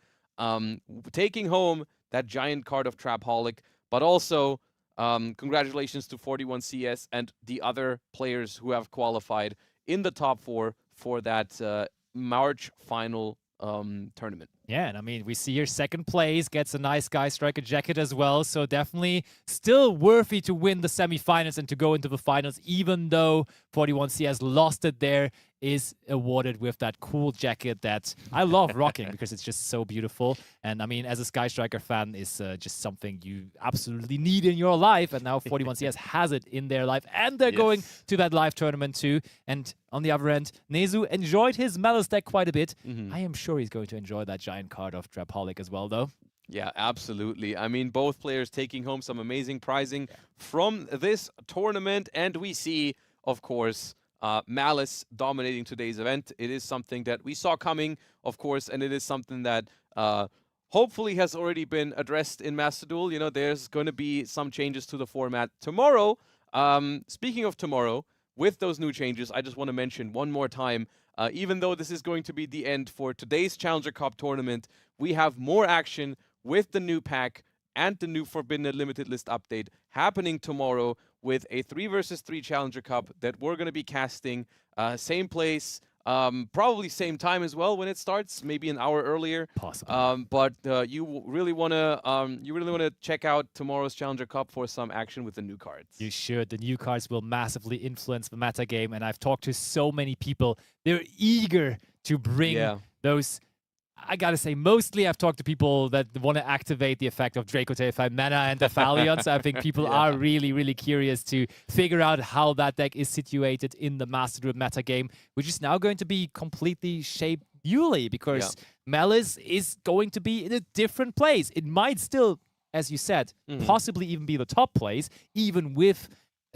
taking home that giant card of Trapaholic, but also congratulations to 41CS and the other players who have qualified in the top 4 for that March final tournament. Yeah, and I mean, we see here second place, gets a nice Sky Striker jacket as well, so definitely still worthy to win the semifinals and to go into the finals, even though 41CS lost it there, is awarded with that cool jacket that I love rocking because it's just so beautiful. And I mean, as a Sky Striker fan, it's just something you absolutely need in your life, and now 41CS has it in their life, and they're going to that live tournament too. And on the other end, Nezu enjoyed his Malice deck quite a bit. I am sure he's going to enjoy that giant card of Trapaholic as well, though. Yeah, absolutely. I mean, both players taking home some amazing prizing from this tournament, and we see, of course, Malice dominating today's event. It is something that we saw coming, of course, and it is something that hopefully has already been addressed in Master Duel. You know, there's going to be some changes to the format tomorrow. Speaking of tomorrow, with those new changes, I just want to mention one more time, even though this is going to be the end for today's Challenger Cup tournament, we have more action with the new pack and the new Forbidden Limited List update happening tomorrow with a 3 versus 3 Challenger Cup that we're going to be casting. Same place, Probably same time as well when it starts, maybe an hour earlier. Possibly. But you really wanna check out tomorrow's Challenger Cup for some action with the new cards. You should. The new cards will massively influence the meta game, and I've talked to so many people. They're eager to bring those. I gotta say, mostly I've talked to people that want to activate the effect of Dracoteify Mana and Defalion. So I think people are really, really curious to figure out how that deck is situated in the Master Duel meta game, which is now going to be completely shaped newly because Malice is going to be in a different place. It might still, as you said, possibly even be the top place, even with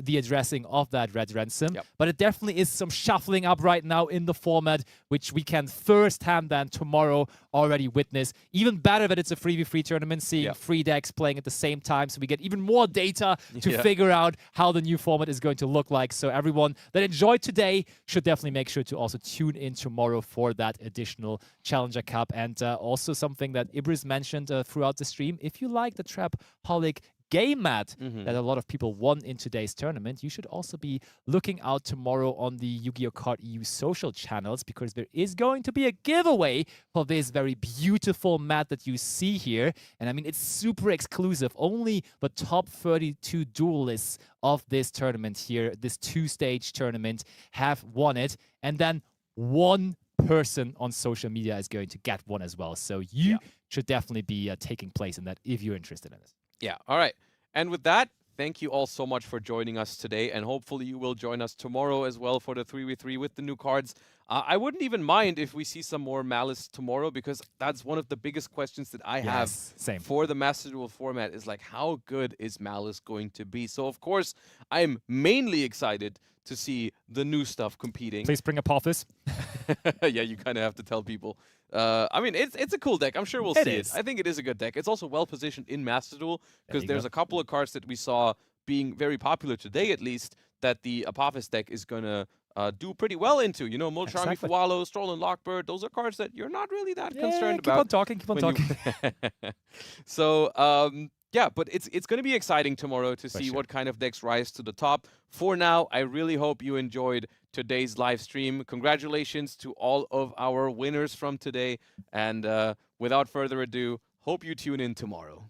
the addressing of that Red Ransom. But it definitely is some shuffling up right now in the format, which we can firsthand then tomorrow already witness. Even better that it's a 3v3 tournament, seeing 3 decks playing at the same time, so we get even more data to figure out how the new format is going to look like. So everyone that enjoyed today should definitely make sure to also tune in tomorrow for that additional Challenger Cup. And also something that Ibris mentioned throughout the stream, if you like the Trapaholic game mat that a lot of people won in today's tournament, you should also be looking out tomorrow on the Yu-Gi-Oh! Card EU social channels, because there is going to be a giveaway for this very beautiful mat that you see here. And I mean, it's super exclusive. Only the top 32 duelists of this tournament here, this 2-stage tournament, have won it. And then one person on social media is going to get one as well. So you should definitely be taking place in that if you're interested in it. Yeah, all right. And with that, thank you all so much for joining us today, and hopefully you will join us tomorrow as well for the 3v3 with the new cards. I wouldn't even mind if we see some more Malice tomorrow, because that's one of the biggest questions that I have for the Master Duel format is like, how good is Malice going to be? So, of course, I'm mainly excited to see the new stuff competing. Please bring Apophis. Yeah, you kind of have to tell people. I mean, it's a cool deck. I'm sure we'll see it. I think it is a good deck. It's also well positioned in Master Duel, because there's a couple of cards that we saw being very popular today, at least, that the Apophis deck is going to do pretty well into. You know, Molcharmi, Fualo, Stroll, and Lockbird. Those are cards that you're not really that concerned about. Keep on talking. So, yeah, but it's going to be exciting tomorrow to see what kind of decks rise to the top. For now, I really hope you enjoyed today's live stream. Congratulations to all of our winners from today. And without further ado, hope you tune in tomorrow.